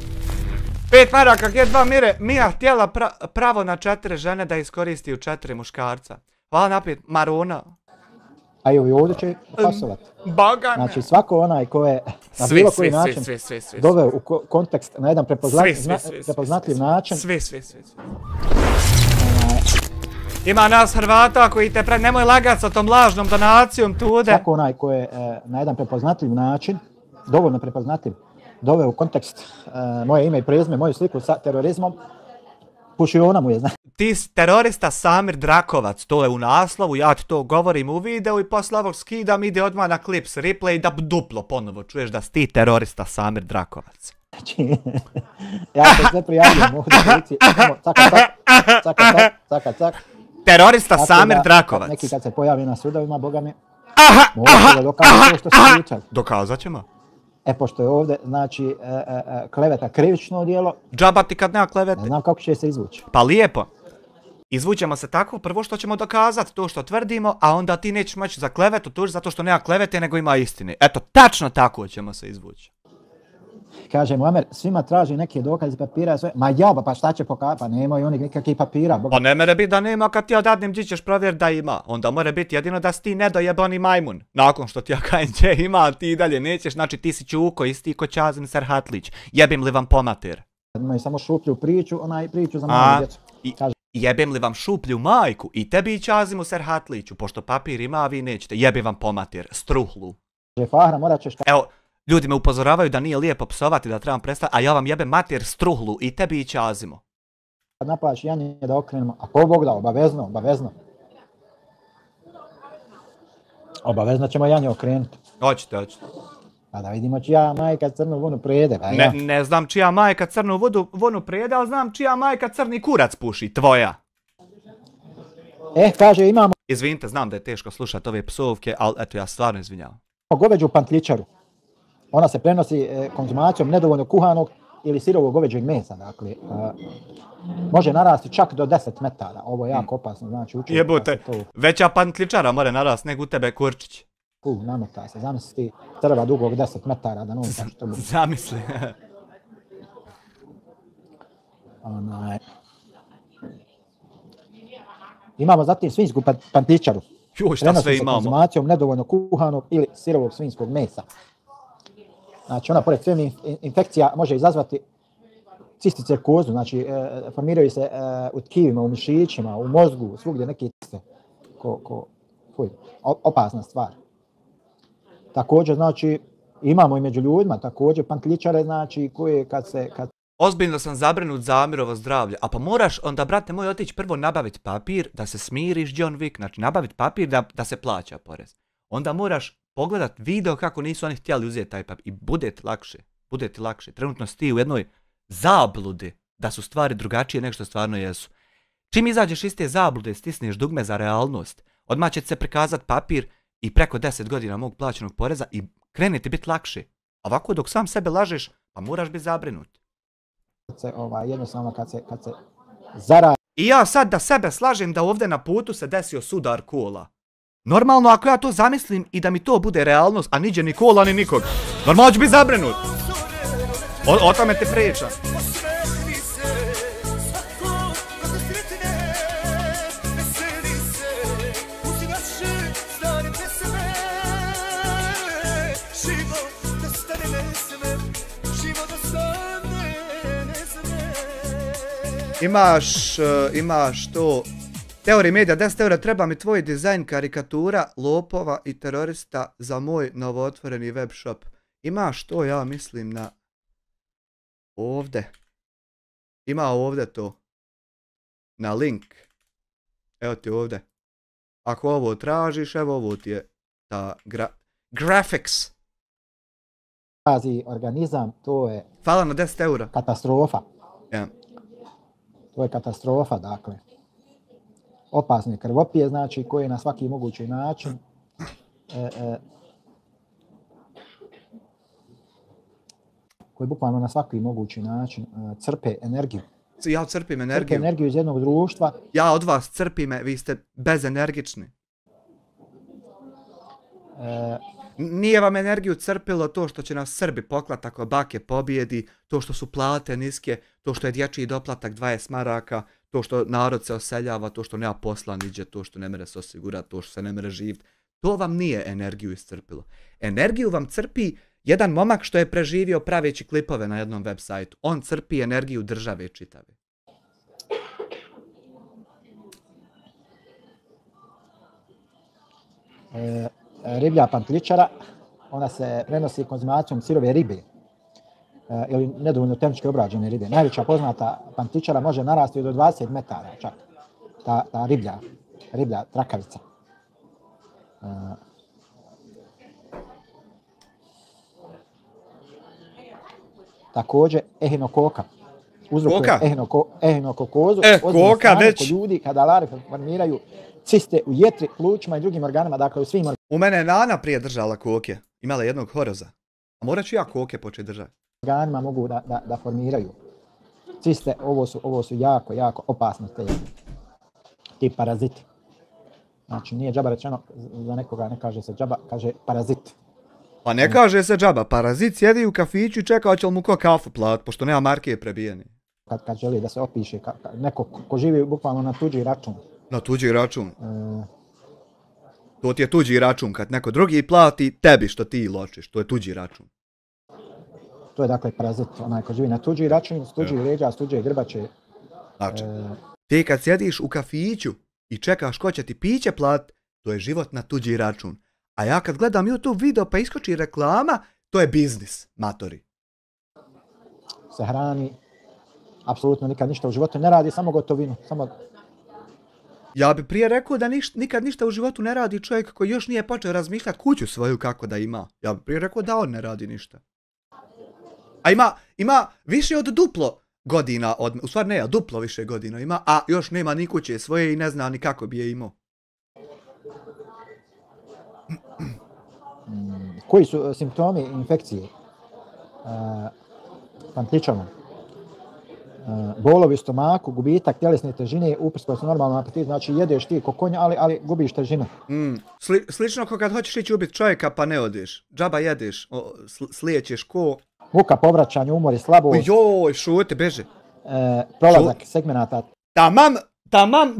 5 maraka, G2 Mire, Mija htjela pravo na 4 žene da iskoristi u 4 muškarca. Hvala naprijed, Marona. A i ovdje će pasovat. Boga mi. Znači svako onaj ko je na bilo koji način doveo u kontekst na jedan prepoznatljiv način. Svi. Ima nas Hrvata koji te nemoj lagat sa tom lažnom donacijom tude. Svako onaj ko je na jedan prepoznatljiv način, dovoljno prepoznatljiv, doveo u kontekst moje ime i prezime, moju sliku sa terorizmom, pušiona mu je, znači. Ti si terorista Samir Drakovac, to je u naslovu, ja ti to govorim u videu i posle ovog skidam, ide odmah na clips replay da duplo ponovo čuješ da si ti terorista Samir Drakovac. Znači, ja se sve prijavljam ovdje u policiji, cak. Terorista Samir Drakovac. Neki kad se pojavi na sudovima, boga mi, možete da dokažete to što ste pričali. Dokazat ćemo. Pošto je ovdje, znači, kleveta krivično djelo. Džaba ti kad nema klevete. Ne znam kako će se izvući. Pa lijepo. Izvućemo se tako, prvo što ćemo dokazati to što tvrdimo, a onda ti nećeš moći za klevetu tuži zato što nema klevete nego ima istine. Eto, tačno tako ćemo se izvući. Kaže Muamer, svima traži neke dokaze papira, sve. Ma ja, pa šta će pokazati? Pa nemaju oni nikakvih papira. Pa ne mere biti da nema kad ti ja dadnem gdje ćeš provjeriti da ima. Onda mora biti jedino da si ti nedojebani majmun. Nakon što ti ja kajem gdje ima, ti i dalje nećeš, znači ti si Čuko, isti ko Čazim Serhatlić. Jebim li vam pomater? Imaju samo šuplju priču, priču za malu djecu. Jebem li vam šuplju majku i tebi i Čazimu Serhatliću, pošto papir ima, a vi nećete. Jebim vam pomater, struhlu. Kaže Fahra, morat ćeš... Evo, ljudi me upozoravaju da nije lijepo psovati, da trebam prestati, a ja vam jebem mater struhlu i tebi i Čazimu. Kad napaš Janje da okrenemo, a ko Bog da, obavezno. Obavezno ćemo Janje okrenuti. Hoćete. Pa da vidimo čija majka crnu vonu prede. Pa ja. Ne znam čija majka crnu vonu prede, ali znam čija majka crni kurac puši, tvoja. Kaže imamo... Izvinite, znam da je teško slušati ove psovke, ali eto ja stvarno izvinjavam. Goveđu pantličaru. Ona se prenosi konzumacijom nedovoljno kuhanog ili sirovog goveđeg mesa. Dakle, može narasti čak do 10 metara. Ovo je jako opasno. Znači, jebote, veća pantličara more narasti nego u tebe kurčić. Namota se. Zamisli ti trva dugog 10 metara da nosaš to. Zamisli. Imamo zatim svinjsku pantličaru. Joj, šta sve imamo? Konzumacijom nedovoljno kuhanog ili sirovog svinjskog mesa. Znači ona pored svih infekcija može izazvati cisticerkozu, znači formiraju se u tkivima, u mišićima, u mozgu, svugdje neke ciste. Opasna stvar. Također, znači, imamo i među ljudima, također pantličare, znači, koje kad se... Ozbiljno sam zabrinut za Amirovo zdravlje, a pa moraš onda, brate moj, otići prvo nabaviti papir da se smiriš, John Wick, znači nabaviti papir da se plaća porez. Onda moraš pogledat video kako nisu oni htjeli uzeti taj papir i bude ti lakše. Trenutno si ti u jednoj zabludi da su stvari drugačije nego što stvarno jesu. Čim izađeš iz te zablude i stisneš dugme za realnost, odmah će se prikazati papir i preko 10 godina mog plaćenog poreza i krene ti biti lakše. Ovako dok sam sebe lažeš, pa moraš biti zabrinut. Jednostavno kad se zaradi. I ja sad da sebe slažem da ovdje na putu se desio sudar kola. Normalno ako ja to zamislim i da mi to bude realnost, a niđe ni kola ni nikog, normalno ću biti zabrinut. O tome ti pričam. Imaš to, Teorij Medija 10 eura, treba mi tvoj dizajn karikatura, lopova i terorista za moj novootvoreni web shop. Imaš to, ja mislim, na ovdje. Ima ovdje to. Na link. Evo ti ovdje. Ako ovo tražiš, evo ovo ti je ta graphics. Organizam, to je... Hvala na 10 eura. Katastrofa. Ja. To je katastrofa, dakle. Opasne krvopije, znači, koje na svaki mogući način koje bukvalno na svaki mogući način crpe energiju. Ja crpim energiju. Crpe energiju iz jednog društva. Ja od vas crpim, vi ste bezenergični. Nije vam energiju crpilo to što će nas Srbi poklat ako Bake pobjedi, to što su plate niske, to što je dječji doplatak 20 maraka, to što narod se oseljava, to što nema posla niđe, to što ne mere se osigurati, to što se ne mere živjeti. To vam nije energiju iscrpilo. Energiju vam crpi jedan momak što je preživio praveći klipove na jednom web sajtu. On crpi energiju države čitave. Riblja pantličara, ona se prenosi konzumacijom sirove ribe ili nedovoljno termički obrađene ribe. Najveća poznata pantličara može narasti do 20 metara čak, ta riblja trakavica. Također ehinokoka. Uzrokuje ehinokokozu. Koka već. Kod ljudi kada lari formiraju ciste u jetri, plućima i drugim organima, dakle u svim organima. U mene je Nana prije držala koke. Imala jednog horoza. A morat ću ja koke početi držati. Organima mogu da formiraju ciste. Ovo su jako opasne ti paraziti. Znači nije džaba rečeno, za nekoga ne kaže se džaba, kaže parazit. Pa ne kaže se džaba, parazit sjedi u kafiću i čeka hoće li mu ko kafu plat, pošto nema marke prebijeni. Kad želi da se opiše, neko ko živi bukvalno na tuđi račun. Na tuđi račun? To ti je tuđi račun, kad neko drugi plati tebi što ti ločiš, to je tuđi račun. To je dakle parazit, onaj ko živi na tuđi račun, s tuđi leđa, s tuđe grbače. Znači, ti kad sjediš u kafiću i čekaš ko će ti piće plat, to je život na tuđi račun. A ja kad gledam YouTube video pa iskoči reklama, to je biznis, matori. Se hrani, apsolutno nikad ništa u životu ne radi, samo gotovinu. Ja bi prije rekao da nikad ništa u životu ne radi čovjek koji još nije počeo razmišljati kuću svoju kako da ima. Ja bi prije rekao da on ne radi ništa. A ima više od duplo godina, u stvari ne, duplo više godina ima, a još nema ni kuće svoje i ne zna ni kako bi je imao. Koji su simptomi infekcije? Pantličama. Bolovi u stomaku, gubitak tjelesne težine, uprskos normalnom apetitu, znači jedeš ti ko konja, ali gubiš težinu. Slično kao kad hoćeš ići ubiti čovjeka pa ne odeš. Džaba jedeš, slijećeš ko... Muka, povraćanje, umor i slabost. Joj, šuti, beže. Prolazak segmenata. Tamam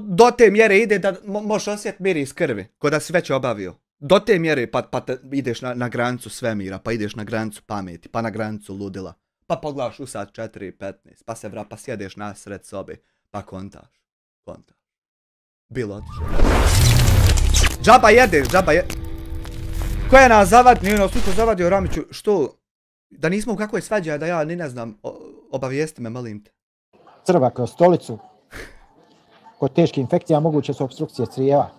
do te mjere ide da možeš osjetiti miris krvi, ko da si već obavio. Do te mjere pa ideš na granicu svemira, pa ideš na granicu pameti, pa na granicu ludila. Pa pogledaš u sat 4:15, pa se pa sjedeš nasred sobe, pa kontaš. Bilo otišao. Džaba jedeš. Ko je nas zavad, nije nas suko zavadio Ramiću, što? Da nismo u kakvoj svađa, da ja ni ne znam, obavijesti me, molim te. Crva kroz stolicu. Kod teških infekcija moguće su opstrukcije crijeva.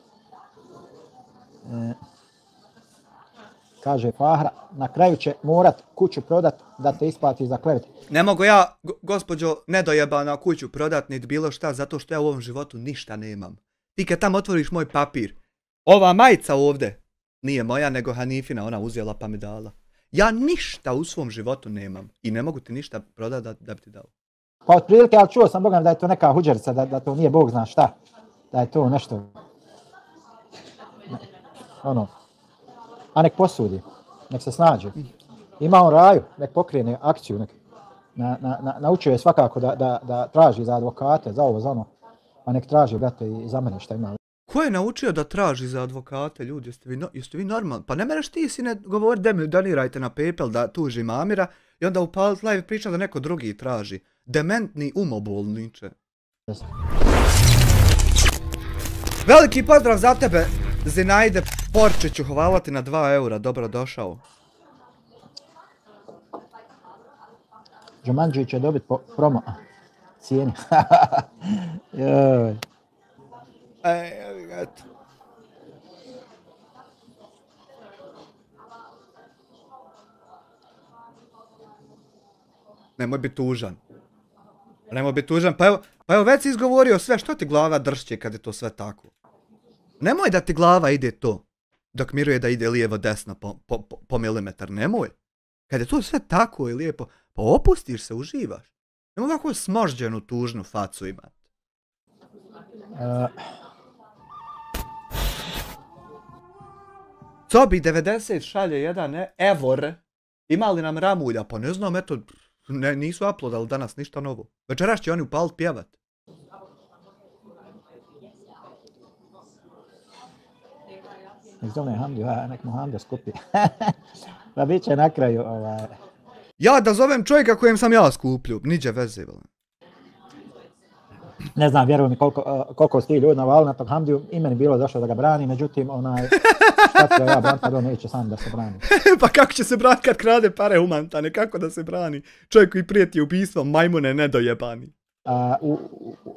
Kaže Fahra, na kraju će morat kuću prodat da te isplati za klevet. Ne mogu ja, gospođo, nedojebana kuću prodat niti bilo šta, zato što ja u ovom životu ništa nemam. Ti kad tam otvoriš moj papir, ova majica ovdje nije moja, nego Hanifina, ona uzela pa mi dala. Ja ništa u svom životu nemam i ne mogu ti ništa prodat da bi ti dao. Pa otprilike, ali čuo sam Bogam da je to neka huđerica, da to nije Bog zna šta. Da je to nešto... A nek posudi, nek se snađe. Ima on raju, nek pokrene akciju, naučio je svakako da traži za advokate, za ovo, za ono. Pa nek traži, brate, i za mene šta ima. Ko je naučio da traži za advokate, ljudi, jeste vi normalni? Pa ne mereš ti si ne govori da mi donirajte na PayPal da tuži Mamira i onda upalit live priča da neko drugi traži. Dementni umobolniče. Veliki pozdrav za tebe, Zinajde Porčiću, hvala ti na 2 eura, dobro došao. Jumanji će dobiti po promo cijeni. Eto. Nemoj biti tužan. Pa evo već si izgovorio sve, što ti glava dršće kad je to sve tako? Nemoj da ti glava ide to, dok miruje da ide lijevo desno po milimetar, nemoj. Kad je to sve tako i lijepo, pa opustiš se, uživaš. Nemoj ovako smožđenu tužnu facu imati. Cobi 90 šalje jedan evor. Ima li nam ramulja? Pa ne znam, eto, nisu uploadali danas ništa novo. Večeras će oni upalit pjevat. Nek zove Hamdi, nek mu Hamdi skupi. Pa bit će na kraju Ja da zovem čovjeka kojem sam ja skupljio, niđe veze. Ne znam, vjerujem mi koliko su ti ljudi navali na tog Hamdiju, i meni bilo došlo da ga brani, međutim, šta ću ja brani, pa on neće sam da se brani. Pa kako će se brani kad krade pare humantane, kako da se brani? Čovjek koji prijeti ubijstvom, majmune nedojebani.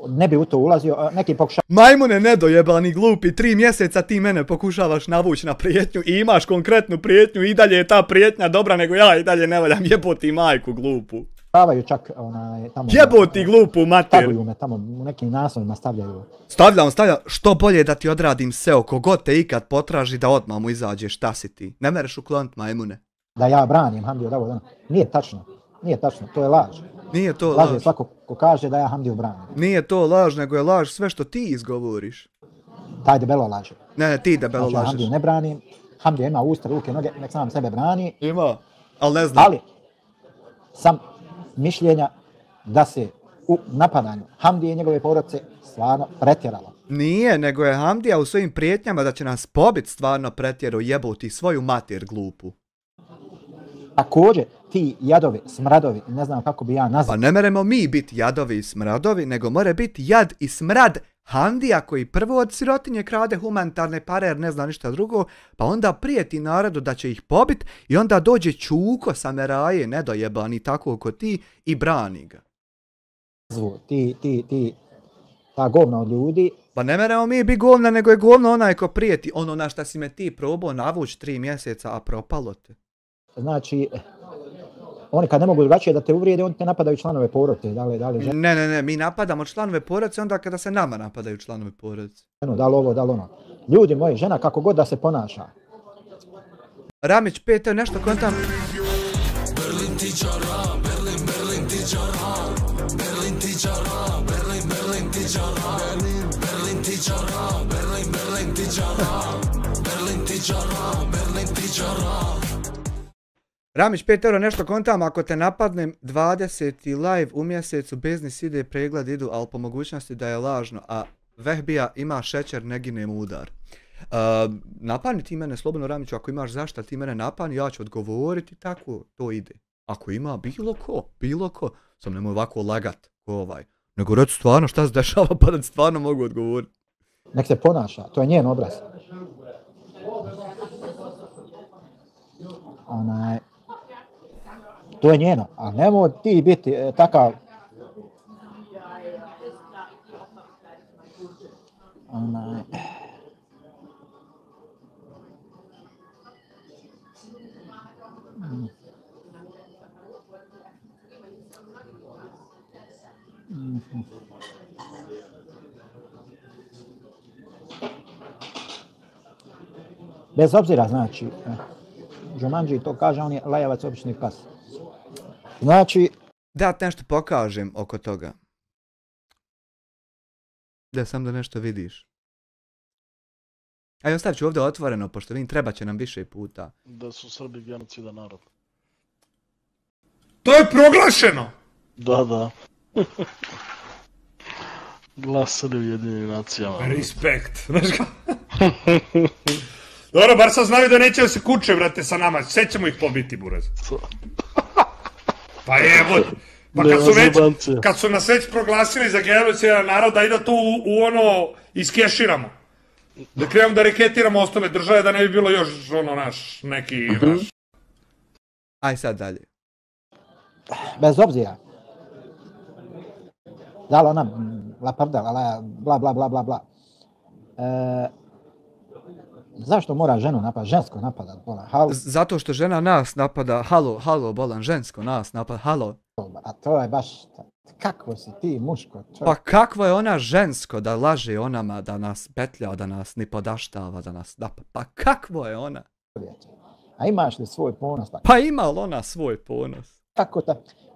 Ne bi u to ulazio, neki pokušaj... Majmune nedojebani, glupi, 3 mjeseca ti mene pokušavaš navući na prijetnju i imaš konkretnu prijetnju i dalje je ta prijetnja dobra nego ja i dalje ne valjam, jeboti majku glupu. Stavaju čak tamo... Jeboti glupu mater! Stavljaju me tamo, u nekim naslovima stavljaju. Stavljam, što bolje da ti odradim SEO, kogod te ikad potraži da odmah mu izađe šta si ti. Ne mereš uklonit majmune. Da ja branim Hamdiju, da nije tačno, to je laž. Nije to laž. Laž je svako ko kaže da ja Hamdiju branim. Nije to laž, nego je laž sve što ti izgovoriš. Taj debelo laže. Ne, ti debelo lažeš. Ja Hamdiju ne branim, Hamdija ima usta, ruke, noge, nek sam sebe brani. Ima, ali ne znam. Ali sam mišljenja da se u napadanju Hamdije i njegove porodice stvarno pretjeralo. Nije, nego je Hamdija u svojim prijetnjama da će nas pobit stvarno pretjerao jeboti svoju mater glupu. Također, ti jadovi, smradovi, ne znam kako bi ja nazvao. Pa ne meremo mi biti jadovi i smradovi, nego more biti jad i smrad Hamdija koji prvo od sirotinje krade humanitarne pare jer ne zna ništa drugo, pa onda prijeti narodu da će ih pobit i onda dođe Čuko sa Meraje, nedojebani tako ko ti, i brani ga. Ta govna od ljudi. Pa ne meremo mi biti govna, nego je govno onaj ko prijeti, ono na šta si me ti probao navući 3 mjeseca, a propalo te. Znači, oni kad ne mogu drugačije da te uvrijede, oni te napadaju članove porodice. Ne, mi napadamo članove porodice onda kada se nama napadaju članove porodice. Da li ovo, da li ono. Ljudi moji, žena kako god da se ponaša. Ramić, pete, nešto kontam. Berlin tičara, Berlin tičara, Berlin tičara, Berlin tičara, Berlin tičara, Berlin tičara, Berlin tičara, Berlin tičara. Ramić, 5 euro, nešto kontam, ako te napadnem 20. live u mjesecu, biznis ide, pregled idu, ali po mogućnosti da je lažno, a Vehbija ima šećer, ne gine mu udar. Napani ti mene slobodno, Ramiću, ako imaš zašta, ti mene napani, ja ću odgovoriti, tako to ide. Ako ima bilo ko, sam nemoj ovako lagat, ko ovaj. Nego reći stvarno šta se dešava, pa da stvarno mogu odgovoriti. Nek se ponaša, to je njen obraz. To je njeno, a nemoj ti biti takav... Bez obzira, znači, Jumanji to kaže, on je lajavac, obični pas. Znači... Da ti nešto pokažem oko toga. Da sam da nešto vidiš. Aj, ostavit ću ovdje otvoreno, pošto vidim treba će nam više puta. Da su Srbi genocidan narod. To je proglašeno! Da. Glasali u Jedinim nacijama. Respekt. Dobro, bar sad znaju da neće da se kuče, brate, sa nama. Sve ćemo ih pobiti, buraz. Pa jebot. Pa kad su nas već proglasili za genocidan narod, da ide to u ono iskeširamo. Da krenemo da reketiramo ostale države, da ne bi bilo još ono naš, neki naš. Aj sad dalje. Bez obzira. Da li ona lapardala, bla bla bla bla bla. Zašto mora ženu napadat, žensko napadat, bolan, halo? Zato što žena nas napada, halo, bolan, žensko nas napada, halo. A to je baš, kakvo si ti muško? Pa kakvo je ona žensko da laže o nama, da nas petlja, da nas ni podaštava, da nas napada, pa kakvo je ona? A imaš li svoj ponos? Pa ima li ona svoj ponos?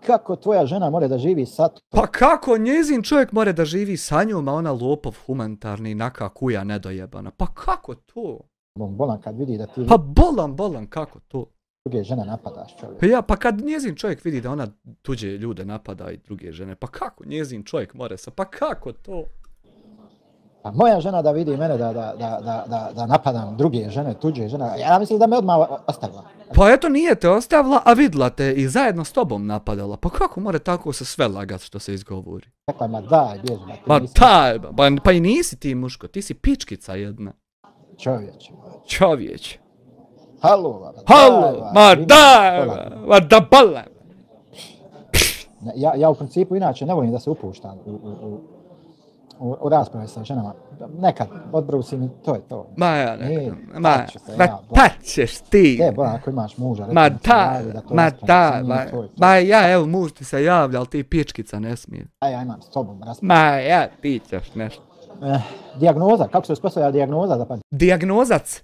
Kako tvoja žena more da živi sa to? Pa kako njezin čovjek more da živi sa njom, a ona lopov humanitarni, naka kuja nedojebana, pa kako to? Bolan kad vidi da ti... Pa bolan, kako to? Druge žene napadaš, čovjek. Pa kad njezin čovjek vidi da ona tuđe ljude napada i druge žene, pa kako njezin čovjek more sa, pa kako to? Pa moja žena da vidi mene da napadam druge žene, tuđe žene, ja mislim da me odmah ostavila. Pa eto nije te ostavila, a vidla te i zajedno s tobom napadala, pa kako more tako se sve lagat što se izgovori? Rekla, ma daj, bježi. Ma daj, pa i nisi ti muško, ti si pičkica jedna. Čovječe. Halo, ma daj, ma da balam. Ja u principu inače ne volim da se upuštam u rasprave sa ženama. Nekad odbrusim i to je to. Ma ja nekad, pa ćeš ti. Bolan, ako imaš muža, ma ja, evo muž ti se javlja, ali ti pičkica ne smije. Ja imam s tobom rasprave. Ma ja, ti ćeš nešto. Dijagnoza, kako se uspostavlja dijagnoza za pankličaru? Dijagnozac?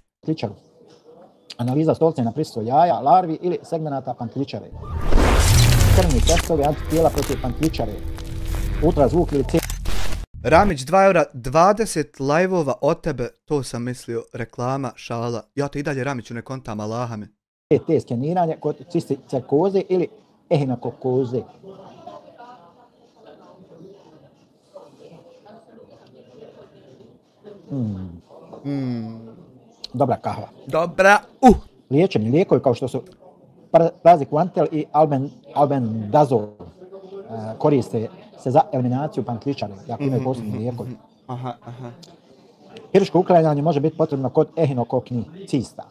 Analiza stolce na prisustvo jaja, larvi ili segmenata pankličare. Krvni testovi antitijela protiv pankličare. Ultrazvuk ili Ramić 2 eura, 20 live-ova od tebe, to sam mislio, reklama, šala. Ja te i dalje Ramiću ne kontam, Allaha mi. CT skeniranje kod cisticerkoze ili ehinokokoze. Dobra kahva. Dobra, Liječeni lijekovi kao što su praziquantel i albendazol koriste se za eliminaciju pankličara, jako imaju posebni lijekovi. Hirurško uklanjanje može biti potrebno kod ehinokoknih cista.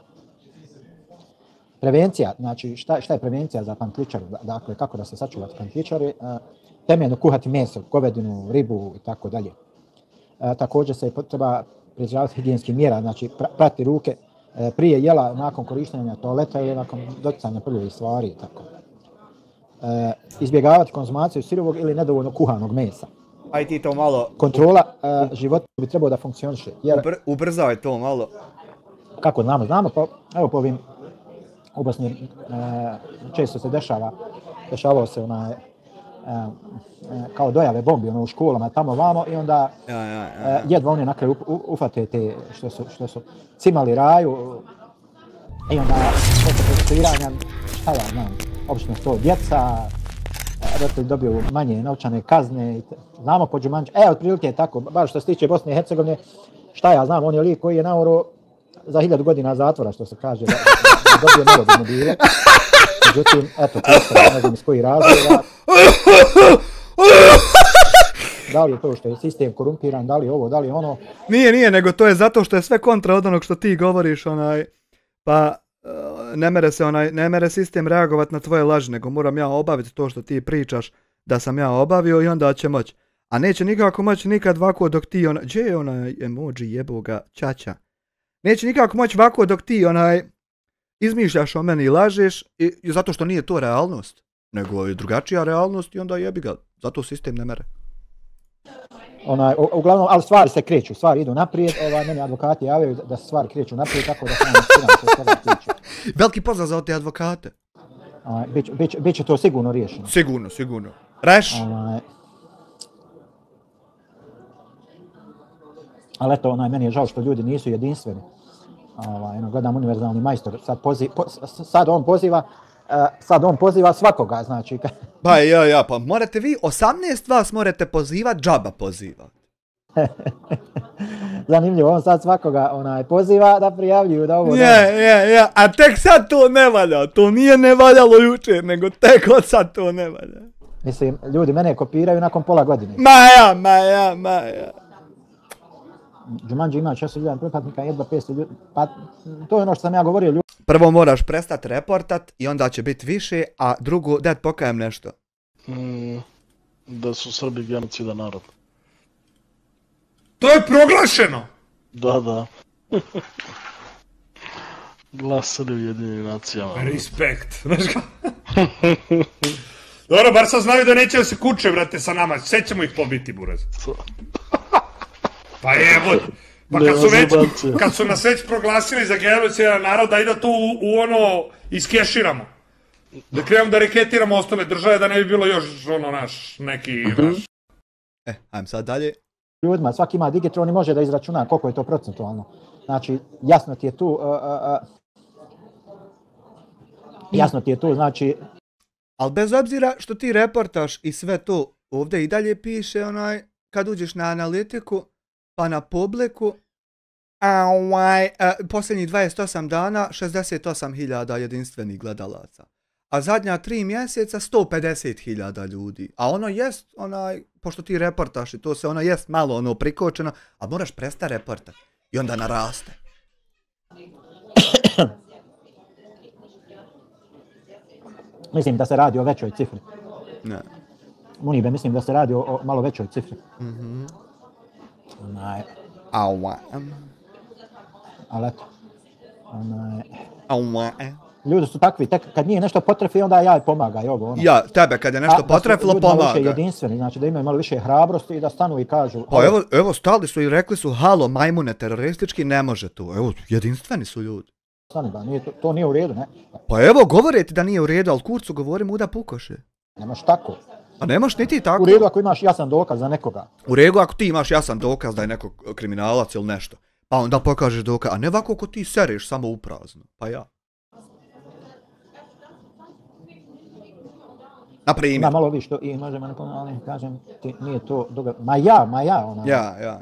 Prevencija, znači šta je prevencija za pankličaru, dakle kako da se sačuvati pankličari, temeljno kuhati meso, govedinu, ribu i tako dalje. Također se treba pridržavati higijenskih mjera, znači prati ruke prije jela, nakon korištenja toaleta ili nakon doticanja prljavih stvari i tako. Izbjegavati konzumaciju sirovog ili nedovoljno kuhanog mesa. Aj ti to malo... Kontrola života bi trebao da funkcioniše. Ubrzaj to malo. Kako znamo, pa evo po ovim u Bosni često se dešavao se kao dojave bombi u školama tamo vamo i onda jedva oni na kraju ufate te što su cimali raju i onda posle procesuiranja, šta ja znam, obično to djeca, roditelji dobiju manje novčane kazne, znamo po Đumanđu, otprilike je tako, bar što se tiče Bosne i Hercegovine, šta ja znam, on je lik koji je naoro za 1000 godina zatvora, što se kaže, da dobije malo automobile. Međutim, eto, ne znam iz koji razloga. Da li je to što je sistem korumpiran, da li je ovo, da li je ono? Nije, nego to je zato što je sve kontra od onog što ti govoriš, pa ne mere sistem reagovat na tvoje laži, nego moram ja obaviti to što ti pričaš da sam ja obavio i onda će moći. A neće nikako moći nikad ovako dok ti gdje je onaj emoji jeboga ćaća? Neće nikako moći ovako dok ti izmišljaš o meni i lažeš i zato što nije to realnost, nego je drugačija realnost i onda jebi ga, zato sistem ne mere. Uglavnom, ali stvari se kreću, stvari idu naprijed, meni advokati javljaju da se stvari kreću naprijed, tako da sam nasiram što sada kreću. Veliki pozdrav za te advokate. Biće to sigurno riješeno. Sigurno. Reš? Ali eto, meni je žao što ljudi nisu jedinstveni. Gledam Univerzalni majstor, sad on poziva svakoga, znači. Pa morate vi, 18 vas morate pozivat, džaba poziva. Zanimljivo, on sad svakoga poziva da prijavljuju da ovo... A tek sad to ne valja, to nije ne valjalo jučer, nego tek od sad to ne valja. Mislim, ljudi mene kopiraju nakon pola godine. Maja. Đumanđi ima 6.000 pretplatnika, jedva 500 ljudi, pa to je ono što sam ja govorio ljudi. Prvo moraš prestat reportat i onda će biti više, a drugo, da ti pokajem nešto. Da su Srbi genocidan narod. To je proglašeno! Da. Glasali u Jedinim nacijama. Respekt, znaš ga? Dobro, bar sad znaju da neće da se kuče, brate, sa nama, sve ćemo ih pobiti, buraz. Pa evo, pa kad su nas već proglasili za genocidan narod, daj da to iskeširamo. Da krenemo da reketiramo ostale države, da ne bi bilo još neki naš. Ajmo sad dalje. Ljudima, svaki ima digitron i može da izračuna koliko je to procentualno. Znači, jasno ti je tu, znači... Ali bez obzira što ti reportaš i sve to, ovdje i dalje piše kad uđeš na analitiku, pa na publiku, posljednjih 28 dana 68.000 jedinstvenih gledalaca. A zadnja 3 mjeseca 150.000 ljudi. A ono jest, pošto ti reportaš i to se jest malo prikočeno, a moraš prestati reportati. I onda naraste. Mislim da se radi o većoj cifri. Ne. Munibe, mislim da se radi o malo većoj cifri. Ali eto. Ljudi su takvi, tek kad nije nešto potrefi, onda ja pomagaj ovo. Ja, tebe kad je nešto potrefilo, pomaga. Da su ljudi jedinstveni, znači da imaju malo više hrabrosti i da stanu i kažu... Pa evo, stali su i rekli su, halo, majmune teroristički, ne može to. Evo, jedinstveni su ljudi. Stani ba, to nije u redu, ne? Pa evo, govore ti da nije u redu, ali kurcu govorim, uda pukoše. Nemaš tako. A nemaš ni ti tako? U redu ako imaš jasan dokaz za nekoga. U redu ako ti imaš jasan dokaz da je neko kriminalac ili nešto. Pa onda pokažeš dokaz, a ne ovako ako ti sereš samo u prazno. Pa ja. Na primjer. Ima malo više to i možemo ne ponovati, kažem ti nije to događaj. Ma ja ona. Ja.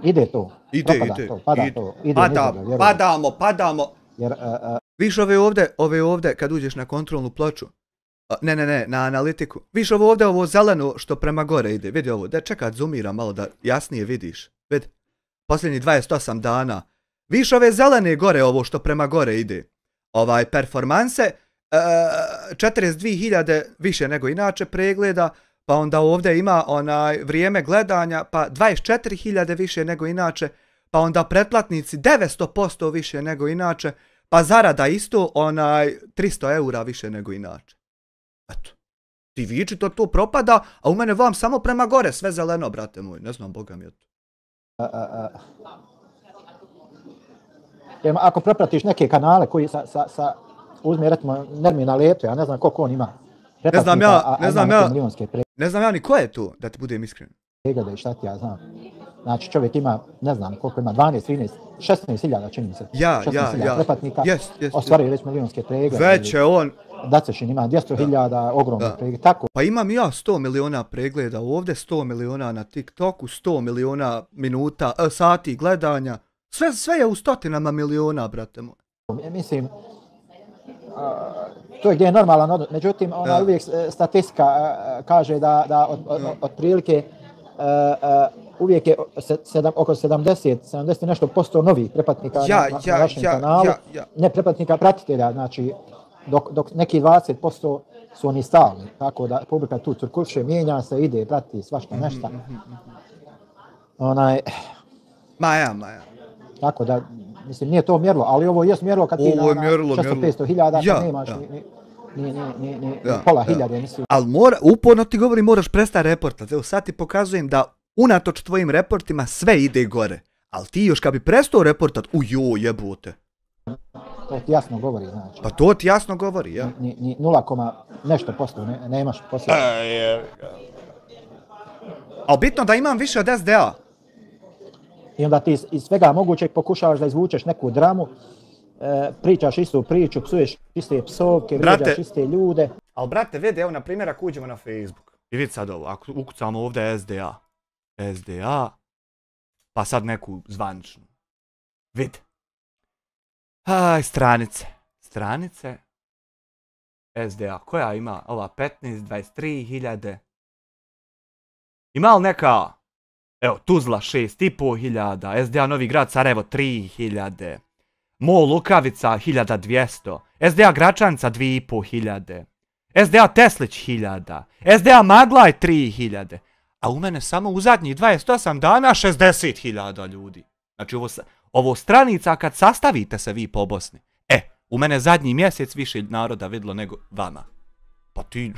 Ide to. Ide. To, pada ide. to. Ide Padamo. Jer Viš ove ovdje kad uđeš na kontrolnu ploču. Ne, na analitiku. Viš ovo zeleno što prema gore ide. Vidi ovo, da čekaj, zoomira malo da jasnije vidiš. Vidi. Posljednjih 28 dana. Viš ove zelene gore, ovo što prema gore ide. Performanse, 42.000 više nego inače pregleda, pa onda ovdje ima vrijeme gledanja, pa 24.000 više nego inače, pa onda pretplatnici 900% više nego inače, pa zarada isto 300 eura više nego inače. Eto. Ti viči to propada, a u mene vam samo prema gore, sve zeleno, brate moj, ne znam, boga mi je to. Ako prepratiš neke kanale koji uzme recimo Nermina Leto, ja ne znam koliko on ima. Ne znam ja ni ko je to, da ti budem iskren. Pregleda i šta ti ja znam. Znači čovjek ima, ne znam koliko ima, 12, 13, 16.000 čini se. 16.000 pretplatnika, ostvaruje već milionske preglede. Već je on. Dacešin ima 200.000 ogromne preglede, tako. Pa imam ja 100 miliona pregleda ovdje, 100 miliona na TikToku, 100 miliona minuta, sati gledanja. Sve je u stotinama miliona, brate moj. Mislim, to je gdje je normalan odnos, međutim uvijek statistika kaže da otprilike uvijek je oko 70 nešto posto novih pretplatnika na vašem kanalu, ne pretplatnika, pratitelja, znači dok neki 20% su oni stalni, tako da publika tu cirkuliše, mijenja se, ide, prati svašta nešto. Maja. Tako da, mislim, nije to mjerilo, ali ovo je mjerilo kad ti na 400-500.000 kad nemaš ni pola hiljade, mislim. Ali uporno ti govori moraš prestati reportati. Evo sad ti pokazujem da unatoč tvojim reportima sve ide gore. Ali ti još kad bi prestao reportat, jebote. To ti jasno govori, znači. Pa to ti jasno govori, ja. Ni 0, nešto posto, nemaš poslije. Ali bitno da imam više od SDA. I onda ti iz svega mogućeg pokušavaš da izvučeš neku dramu, pričaš istu priču, psuješ iste psovke, vrijeđaš iste ljude. Ali brate, vidi, evo na primjer ako uđemo na Facebook. I vidi sad ovo, ako ukucamo ovdje SDA, pa sad neku zvaničnu. Vidi. Stranice. SDA, koja ima? Ova 15, 23.000. Ima li neka? Evo, Tuzla 6.500, SDA Novi Grad Sarajevo 3.000, Mol Lukavica 1.200, SDA Gračanica 2.500, SDA Teslić 1.000, SDA Maglaj 3.000, a u mene samo u zadnjih 28 dana 60.000 ljudi. Znači ovo stranica kad sastavite se vi po Bosni. U mene zadnji mjesec više naroda vidlo nego vama. Pa ti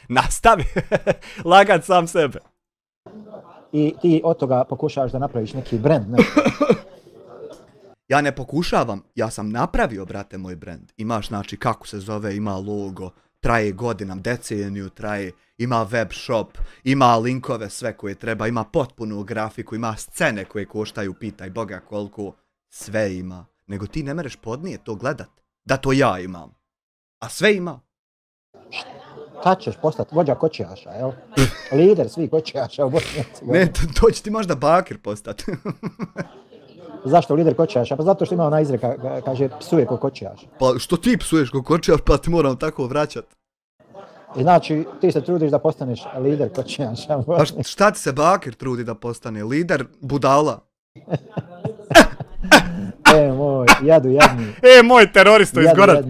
nastavi lagat sam sebe. I ti od toga pokušavaš da napraviš neki brand, nešto. Ja ne pokušavam, ja sam napravio, brate, moj brand. Imaš, znači, kako se zove, ima logo, traje godinam, deceniju traje, ima web shop, ima linkove sve koje treba, ima potpunu grafiku, ima scene koje koštaju, pitaj Boga koliko, sve ima. Nego ti ne mereš podnije to gledat, da to ja imam. A sve ima. Kad ćeš postati vođa kočijaša, jel? Lider svih kočijaša u Bosni. Ne, to će ti možda Bakir postati. Zašto lider kočijaša? Pa zato što ima ona izreka, kaže psuje ko kočijaš. Pa što ti psuješ ko kočijaš, pa ti moram tako vraćat. I znači, ti se trudiš da postaneš lider kočijaša. Pa šta ti se Bakir trudi da postane? Lider budala. Moj, jadni. Moj teroristo iz Gorac.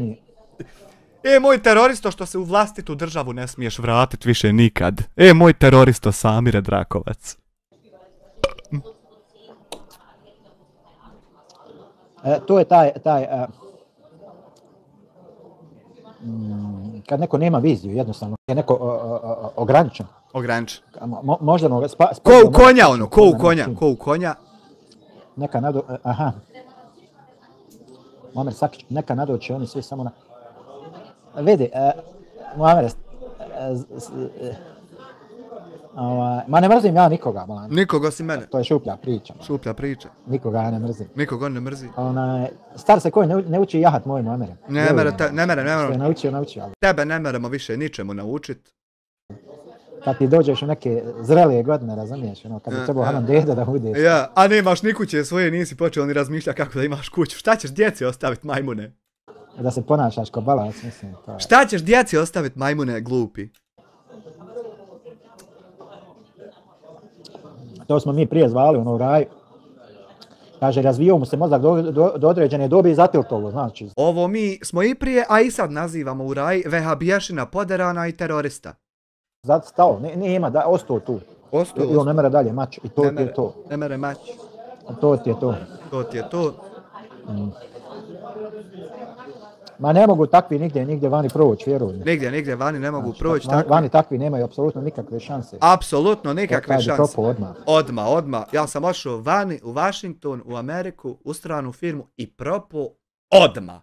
Moj teroristo što se u vlastitu državu ne smiješ vratit više nikad. Moj teroristo Samire Drakovac. To je taj kad neko nema viziju, jednostavno, je neko ograničen. Ograničen. Možda ko u konja ono, ko u konja. Neka Muamer Sakić, neka nadoće oni svi samo na... Vidi, Muamer, Ma ne mrzim ja nikoga, man. Nikoga osim mene. To je šuplja priča. Šuplja priča. Nikoga ja ne mrzim. Nikoga on ne mrzi. Star se koji ne uči jahat moj namere. Ne mere. Što je naučio, ali Tebe ne meremo više ničemu naučit. kad ti dođeš u neke zrelije godine, razumiješ, kad bi trebao Hanan deda da budeš. Ja, a nemaš ni kuće svoje, nisi počeo ni razmišljati kako da imaš kuću. Šta ćeš djeci ostaviti, majmune? Da se ponašaš ko balac, mislim. To je. Šta ćeš djeci ostaviti, majmune, glupi? To smo mi prije zvali u raj. Kaže, razvijao mu se mozak do određene dobi i zatiltovo, znači. Ovo mi smo i prije, a i sad nazivamo u raj vehabiješina, poderana i terorista. Zato stao, nema, ostao tu. I on ne mere dalje mač, i to ti je to. Ne mere mač. To ti je to. To ti je to. Ma ne mogu takvi nigdje vani proći, vjeruj. Nigdje vani ne mogu proći. Vani takvi nemaju apsolutno nikakve šanse. Apsolutno nikakve šanse. Odmah. Ja sam ošao vani, u Washington, u Ameriku, u stranu firmu i propo odmah.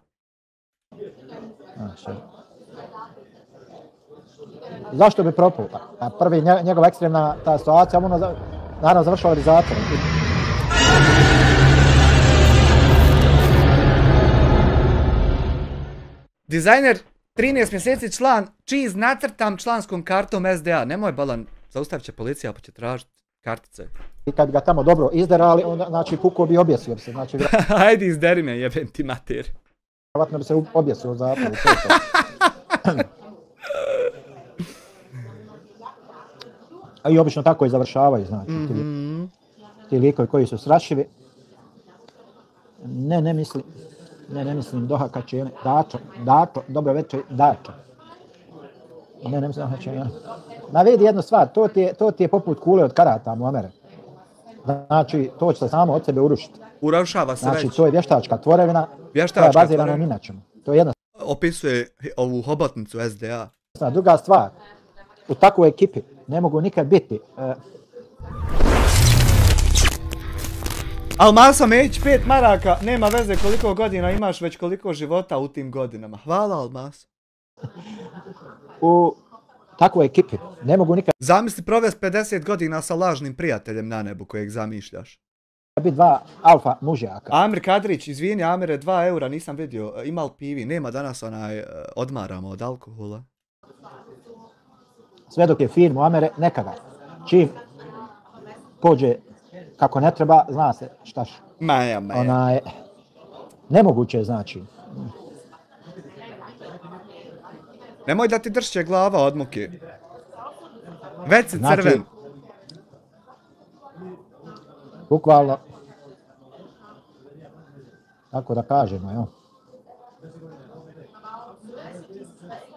Zašto bi propao? Prvi njegova ekstremna ta situacija, ono naravno završava i zatvorom. Dizajner, 13 mjeseci član, cheese nacrtam članskom kartom SDA. Nemoj balan, zaustavit će policija pa će tražiti kartice. I kad ga tamo dobro izderali, onda znači puko bi objesio se. Znači, Ajde izderi me, jebem ti mater. vjerojatno bi se objesio u zatvoru. A i obično tako i završavaju, znači. Ti likovi koji su strašivi. Ne mislim dohakače, Dačo, dobro večer, Dačo. Ne mislim dohakače, Ma vidi jednu stvar, to ti je poput kule od karata, Muamere. Znači, to će se samo od sebe urušiti. Urušava se već. Znači, to je vještačka tvorevina, koja je bazirana ni na čemu. To je jedna opisuje ovu hobotnicu SDA. Druga stvar, u takvoj ekipi ne mogu nikad biti. Almasa Mejić, 5 maraka, nema veze koliko godina imaš, već koliko života u tim godinama. Hvala, Almas. U takvoj ekipi ne mogu nikad Zamisli provest 50 godina sa lažnim prijateljem na nebu kojeg zamišljaš. biti dva alfa mužjaka. Amir Kadrić, izvini Amire, 2 eura, nisam vidio, imal pivi, nema danas odmaramo od alkohola. Sve dok je fin Muamere, nekada. Čim pođe kako ne treba, zna se štaš. Maja. Nemoguće je, znači. Nemoj da ti dršće glava od muke. Već si crven. Bukvalno, kako da kažemo, jo.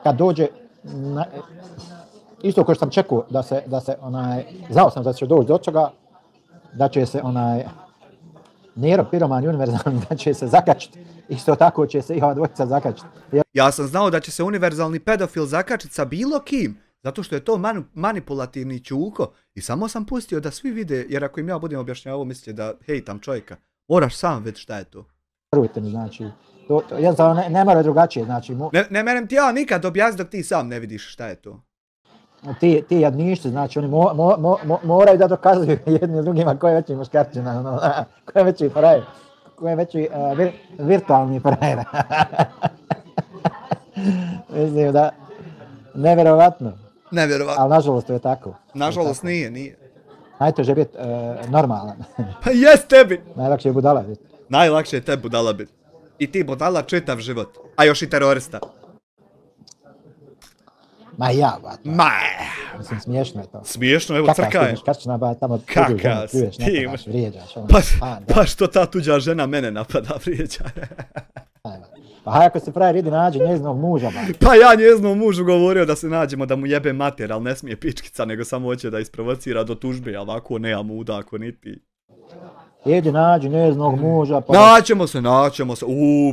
Kad dođe, isto kao što sam čekao da se znao sam da će doći do toga, da će se Nero, piroman i univerzalni, da će se zakačiti. Isto tako će se i ova dvojica zakačiti. Ja sam znao da će se univerzalni pedofil zakačiti sa bilo kim, zato što je to manipulativni ćuko i samo sam pustio da svi vide, jer ako im ja budem objašnjavao mislite da hejtam čovjeka, moraš sam vidjeti šta je to. Vjerujte mi, znači, jednostavno ne mora drugačije, znači. Ne merem ti ja nikad objasniti dok ti sam ne vidiš šta je to. Ti jadnišci, znači oni moraju da dokazuju jedni drugima ko je veći muškarčina, ko je veći frajer, ko je veći virtualni frajer. Mislim da, nevjerovatno. Nevjerovatno. Ali nažalost to je tako. Nažalost nije. Najteže je biti normalan. Pa jes tebi! Najlakše je budala biti. Najlakše je tebi budala biti. I ti budala čitav život, a još i terorista. Ma ja, ba to. Mislim, smiješno je to. Smiješno, evo crkajem. Kakav si muškarčina, ba tamo Kakav si ti. Napadaš, vrijeđaš. Pa što ta tuđa žena mene napada, vrijeđa. Pa haj ako se frajer ide nađe njezinog muža, ba. Pa ja njezinom mužu govorio da se nađemo da mu jebe mater, ali ne smije pičkica, nego samo hoće da isprovocira do tužbe, ali ako ne, a muda, ako niti. Idi nađi njezinog muža, pa... Naćemo se,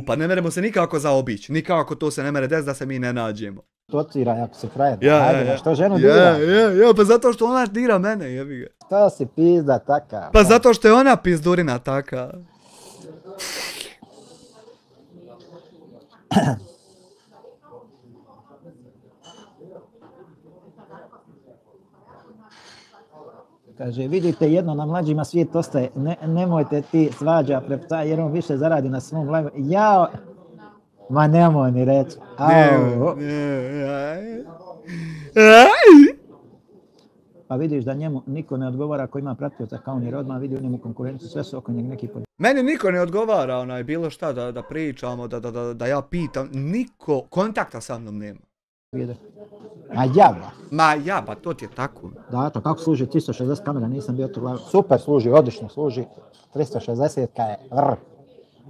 pa ne meremo se nikako zaobići, nikako to se ne mere des da se mi ne nađemo. Tocira ako se frajer, hajde, što ženu dira? Ja, pa zato što ona dira mene, jebi ga. Što si pizda taka? Pa zato što je ona pizdurina taka. Kaže, vidite, jedno na mlađima svijet ostaje. Nemojte ti svađa prepta jer on više zaradi na svom live. Jao! Ma nemoj mi reći. Pa vidiš da njemu niko ne odgovara ako ima pratioca kao on jer odmah vidi u njemu konkurenciju, sve su oko njeg neki pod... Meni niko ne odgovara, bilo šta da pričamo, da ja pitam, niko kontakta sa mnom nema. Ma jaba, to ti je tako. Da, to kako služi 360 kamera, nisam bio tu gledao. Super služi, odlično služi. 360 je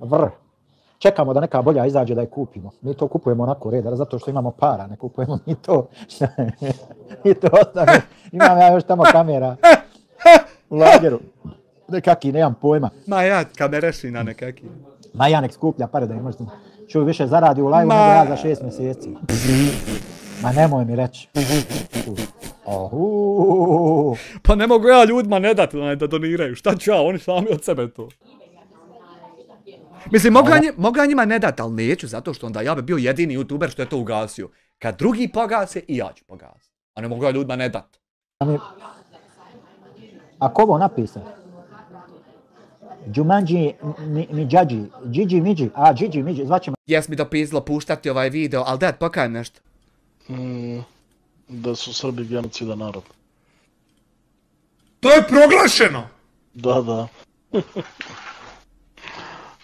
vrh. Čekamo da neka bolja izađe da je kupimo. Mi to kupujemo onako reda, zato što imamo para, ne kupujemo ni to. I to ostane. Imam ja još tamo kamera u lageru. Nekaki, nemam pojma. Ma ja, kamerešina nekaki. Ma ja nek skuplja pare da im možete. Čuj, više zaradi u live nego ja za 6 mjeseci. Ma nemoj mi reći. Pa ne mogu ja ljudima ne dati da doniraju. Šta ću ja, oni sami od sebe to. Mislim, mogu ja njima ne dati, ali neću, zato što onda ja bi bio jedini youtuber što je to ugasio. Kad drugi pogase, i ja ću pogasiti. A ne mogu ja ljudima ne dati. Ako ovo napisam, Jumanji Midjaji, Gigi Midji, Gigi Midji, zvaćemo... Jes mi dopisalo puštati ovaj video, ali dad, pokajem nešto. Da su Srbi genocidan narod. To je proglašeno! Da.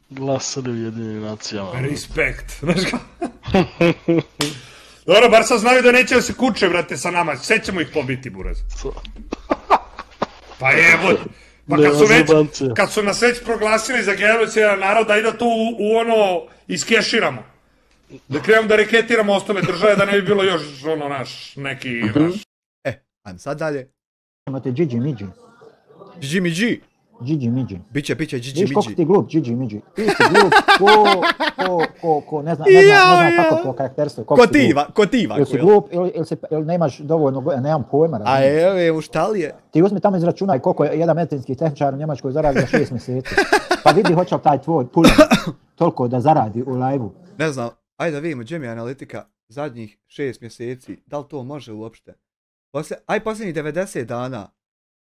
Glasali u Jedinim nacijama. Respekt, znaš kao? Dobro, bar sad znaju da neće da se kuče, brate, sa nama, sve ćemo ih pobiti, buraz. Pa jebot, pa kad su nas već proglasili za genocidan narod, da to u ono iskeširamo. Da krenemo da reketiramo ostale države, da ne bi bilo još ono naš, neki naš. Ajmo sad dalje. Imate Gigi Midji. Gigi Midji. Gigi Midji. Biće Gigi Midji. Viš koliko ti glup, Gigi Midji. Ti si glup, ne znam kako to karakterstvo. Ko tiva. Ili si glup, ili nemaš dovoljno, nemam pojma. A evo, šta li je? Ti uzmi tamo izračunaj koliko je jedan medicinski tehničar u Njemačkoj zaradi za 6 mjeseci. Pa vidi hoće li taj tvoj puljan toliko da zaradi u live-u. Ne znam, ajde da vidimo gdje mi je analitika zadnjih 6 mjeseci, da li to može uopšte? Posljednjih 90 dana,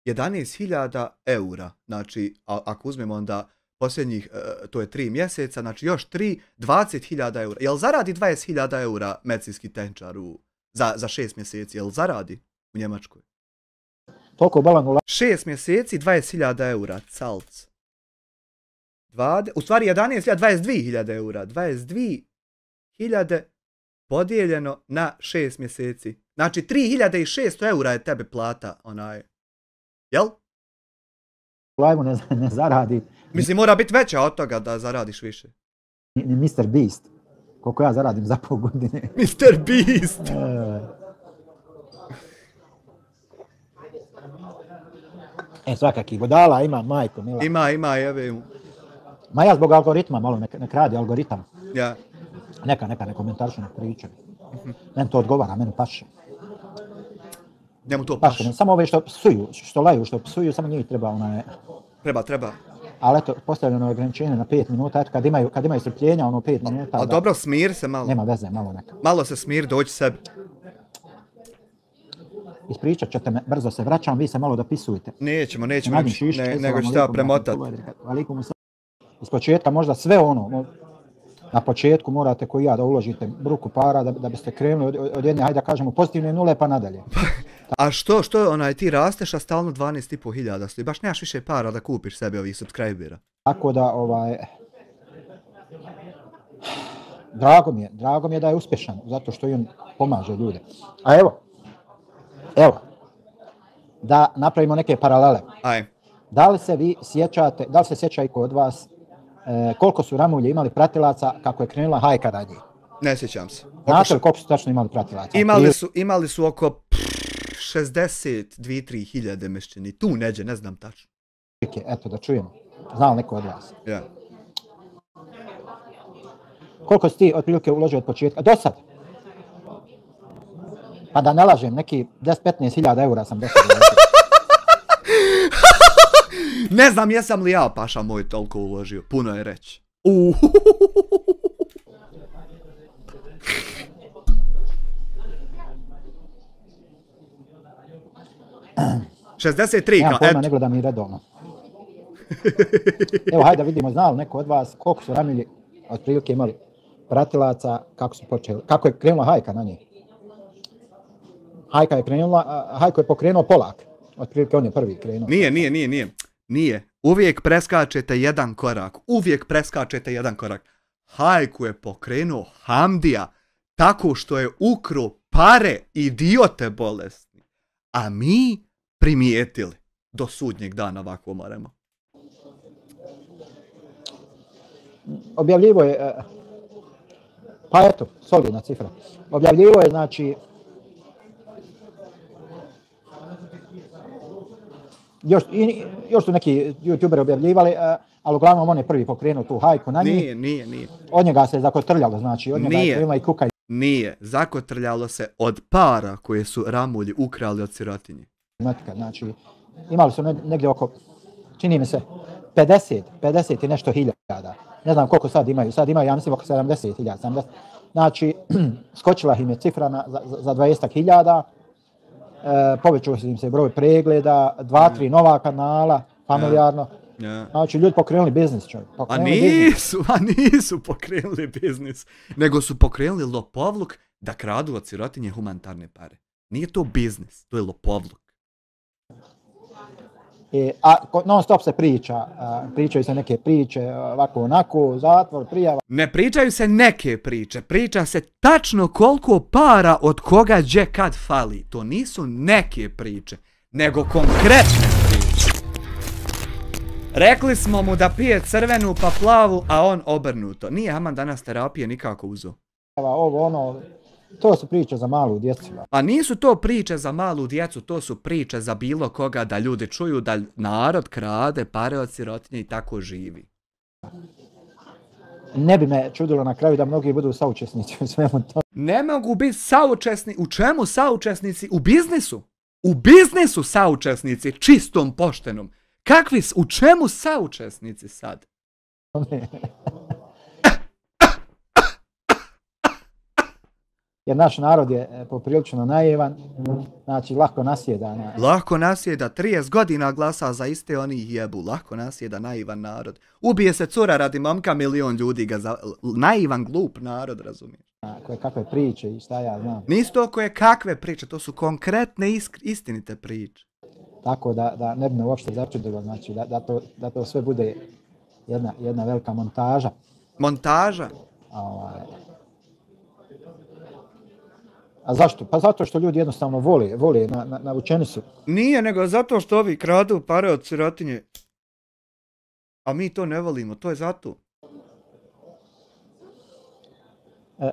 11.000 eura, znači ako uzmemo onda posljednjih, to je 3 mjeseca, znači još 3, 20.000 eura. Jel zaradi 20.000 eura medicinski tehničar za 6 mjeseci, jel zaradi u Njemačkoj? Toliko balan u 6 mjeseci, 20.000 eura, calc. U stvari 11.000, 22.000 eura, 22.000 podijeljeno na 6 mjeseci. Znači 3.600 eura je tebe plata, jel? live-u ne zaradi. Mislim, mora biti veća od toga da zaradiš više. Ni Mr. Beast, koliko ja zaradim za pol godine. Mr. Beast! Svakakih budala ima, majko mila. Ima, jebe mu. Ma ja zbog algoritma malo nek radi algoritam. Ja. Neka ne komentaršu, nek priča. Meni to odgovara, meni paše. Njemu to paše. Samo ove što psuju, što laju, što psuju, samo njih treba Treba. Ali eto, postavljeno je ograničenje na 5 minuta, eto kad imaju strpljenja, 5 minuta. Ali dobro, smir se malo. Nema veze, malo neka. Malo se smir, doći sebi. Ispričat ćete me, brzo se vraćam, vi se malo dopisujete. Nećemo, nego ću treba premotati. Iz početka možda sve na početku morate koji ja da uložite bruku para da biste krenuli od jedne, hajde da kažemo, pozitivne nule pa nadalje. A što ti rasteš, a stalno 12.500 stoji, baš nemaš više para da kupiš sebi ovih subscribera. Tako da, drago mi je da je uspješan, zato što i on pomaže ljude. A evo, da napravimo neke paralele. Aj. Da li se vi sjećate, da li se sjeća i kod vas koliko su Ramulje imali pratilaca kako je krenula hajka radnje? Ne sjećam se. Znate li koliko su tačno imali pratilaca? Imali su oko 62-3 hiljade mešćeni. Tu neđe, ne znam tačno. Eto da čujemo. Zna li neko od vas? Ja. Koliko si ti otprilike uložio od početka? Do sad? Pa da ne lažem, neki 10-15 hiljada eura sam došao. Ne znam jesam li ja, paša moj, toliko uložio. Puno je reći. 63, Nemam kao, pojma, eto. ne gledam i redovno. Evo, hajde da vidimo, zna li neko od vas koliko su Ramilji otprilike imali pratilaca, kako su počeli, kako je krenula hajka na njih. Hajko je pokrenuo Polak, otprilike on je prvi krenuo. Nije. Uvijek preskačete jedan korak. Hajku je pokrenuo Hamdija tako što je ukro pare, idiote bolesni. A mi primijetili. Do sudnjeg dana ovako moramo. Objavljivo je, pa eto, solidna cifra. Objavljivo je, znači, još su neki youtuberi objavljivali, ali uglavnom on je prvi pokrenuo tu hajku na njih. Nije. Od njega se zakotrljalo, znači, od njega je krenula i kuka. Nije, zakotrljalo se od para koje su Ramulji ukrali od sirotinje. Znači, imali su negdje oko, čini mi se, 50 i nešto hiljada. Ne znam koliko sad imaju, ja mislim oko 70.000. Znači, skočila im je cifra za 20.000, povećao im se broj pregleda, 2-3 nova kanala, familijarno. Znači, ljudi pokrenuli biznis, čovjek. A nisu pokrenuli biznis, nego su pokrenuli lopovluk da kradu od sirotinje humanitarne pare. Nije to biznis, to je lopovluk. A non stop se pričaju se neke priče, ovako onako, zatvor, prijava. Ne pričaju se neke priče, priča se tačno koliko para od koga gdje kad fali. To nisu neke priče, nego konkretne priče. Rekli smo mu da pije crvenu pa plavu, a on obrnuto. Nije Aman danas terapije nikako uzeo. To su priče za malu djecu. A nisu to priče za malu djecu, to su priče za bilo koga da ljudi čuju da narod krade pare od sirotinje i tako živi. Ne bi me čudilo na kraju da mnogi budu saučesnici u svemu to. Ne mogu biti saučesnici. U čemu saučesnici? U biznisu. U biznisu saučesnici, čistom, poštenom. U čemu saučesnici sad? Jer naš narod je poprilično naivan, znači lako nasjeda. Lako nasjeda, 30 godina glasa za iste, oni ih jebu. Lako nasjeda naivan narod. Ubije se cura radi momka, milion ljudi ga naivan, glup narod, razumiješ? Koje kakve priče i šta ja znam. Nisu to koje kakve priče, to su konkretne, istinite priče. Tako da ne bi me uopšte začudilo, znači da to sve bude jedna velika montaža. Montaža? A zašto? Pa zato što ljudi jednostavno vole, navučeni su. Nije, nego zato što ovi kradu pare od sirotinje. A mi to ne volimo, to je zato.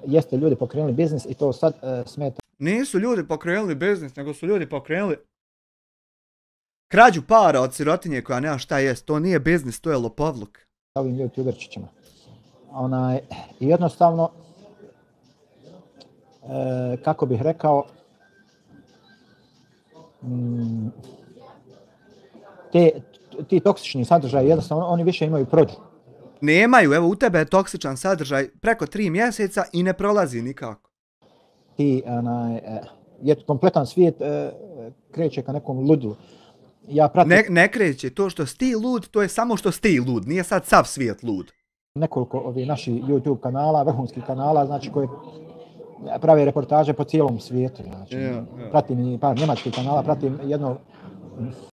Jeste ljudi pokrenuli biznis i to sad smeta. Nisu ljudi pokrenuli biznis, nego su ljudi pokrenuli krađu para od sirotinje koja nema šta jest. To nije biznis, to je lopovluk. Ovim youtuberčićima. I jednostavno, kako bih rekao, ti toksični sadržaji, jednostavno oni više imaju prođu. Nemaju, evo u tebe je toksičan sadržaj preko 3 mjeseca i ne prolazi nikako. Kompletan svijet kreće ka nekom ludilu. Ne kreće, to što si ti lud, to je samo što si ti lud, nije sad sav svijet lud. Nekoliko ovih naših YouTube kanala, vrhunskih kanala, znači koji prave reportaže po cijelom svijetu. Znači, pratim i par njemačkih kanala, pratim jedno.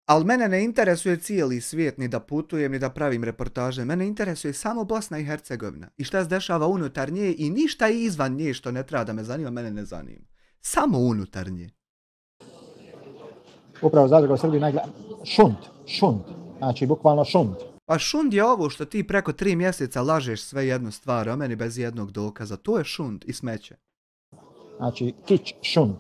Ali mene ne interesuje cijeli svijet, ni da putujem, ni da pravim reportaže. Mene interesuje samo Bosna i Hercegovina. I šta se dešava unutar nje i ništa izvan nje što ne treba da me zanima, mene ne zanima. Samo unutar nje. Upravo zadruga u Srbiji šund. Znači, bukvalno šund. Pa šund je ovo što ti preko 3 mjeseca lažeš sve jednu stvar, o meni bez jednog dokaza. To je šund i smeće. Znači, kič, šund.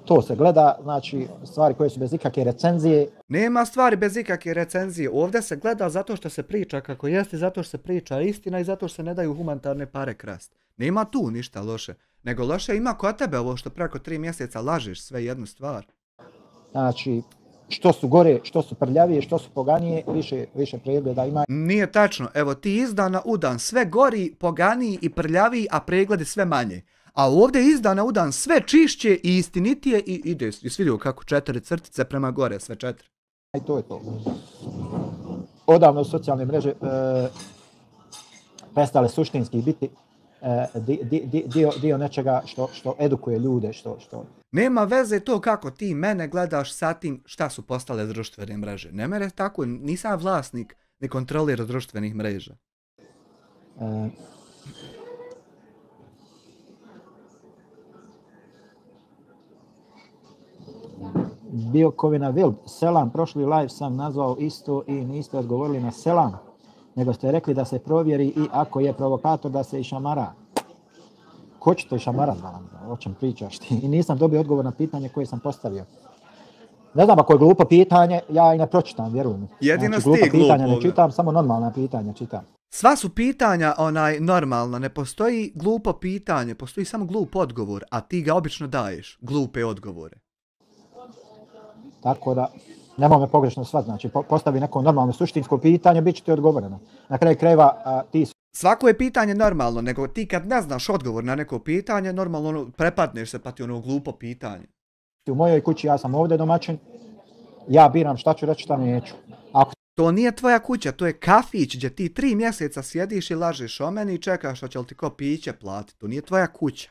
To se gleda, znači, stvari koje su bez ikakve recenzije. Nema stvari bez ikakve recenzije. Ovdje se gleda zato što se priča kako jeste, zato što se priča istina i zato što se ne daju humanitarne pare krast. Nema tu ništa loše. Nego loše ima kod tebe ovo što preko 3 mjeseca lažeš sve jednu stvar. Znači, što su gore, što su prljavije, što su poganije, više pregleda ima. Nije tačno. Evo ti iz dana u dan sve gori, poganiji i prljaviji, a pregledi sve manje. A ovdje iz dana u dan sve čišće i istinitije i ide. Jesi vidio kako 4 crtice prema gore, sve 4. I to je to. Odavno socijalne mreže prestale suštinski biti dio nečega što edukuje ljude, što... Nema veze to kako ti mene gledaš sa tim šta su postale društvene mreže. Ne mere tako, nisam vlasnik, ne kontrolira društvenih mreža. Biokovina Wild, selam, prošli live sam nazvao isto i niste odgovorili na selam, nego ste rekli da se provjeri i ako je provokator da se išamara. Ko će to išamarat, o čem pričaš ti? I nisam dobio odgovor na pitanje koje sam postavio. Ne znam ako je glupo pitanje, ja i ne pročitam, vjerujem. Jedino znači, sti pitanja glupo. ne čitam, samo normalna pitanja čitam. Sva su pitanja normalno, ne postoji glupo pitanje, postoji samo glup odgovor, a ti ga obično daješ, glupe odgovore. Tako da, nemoj me pogrešno shvatiti, znači postavi neko normalno suštinsko pitanje, bit će ti odgovoreno. Na kraju krajeva ti su... Svako je pitanje normalno, nego ti kad ne znaš odgovor na neko pitanje, normalno prepadneš se pa ti ono glupo pitanje. U mojoj kući ja sam ovdje domaćin, ja biram šta ću reći, šta neću. Ako... To nije tvoja kuća, to je kafić gdje ti 3 mjeseca sjediš i lažeš o meni i čekaš da će li ti ko piće platiti. To nije tvoja kuća.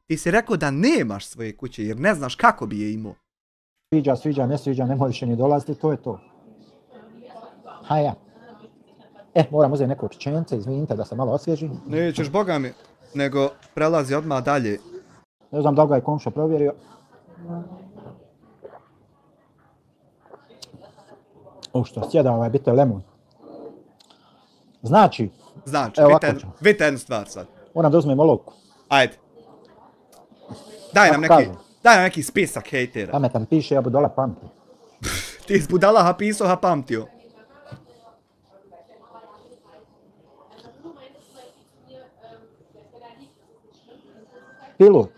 Ti si rekao da nemaš svoje kuće jer ne znaš kako bi je imao. Sviđa, ne sviđa, nemoj više ni dolaziti, to je to. Haja. Moram uzeti neko čičence, izvinite da se malo osvježim. Nećeš, boga mi, nego prelazi odmah dalje. Ne znam da ga je komšo provjerio. Što sjeda ovaj bitter lemon. Znači, evo vidite jednu stvar sad. Moram da uzmem olovku. Ajde. Daj nam neki spisak hejtera. Pametan piše, ja budala pamti. Ti iz budalaha pisoha pamtio. Pilot.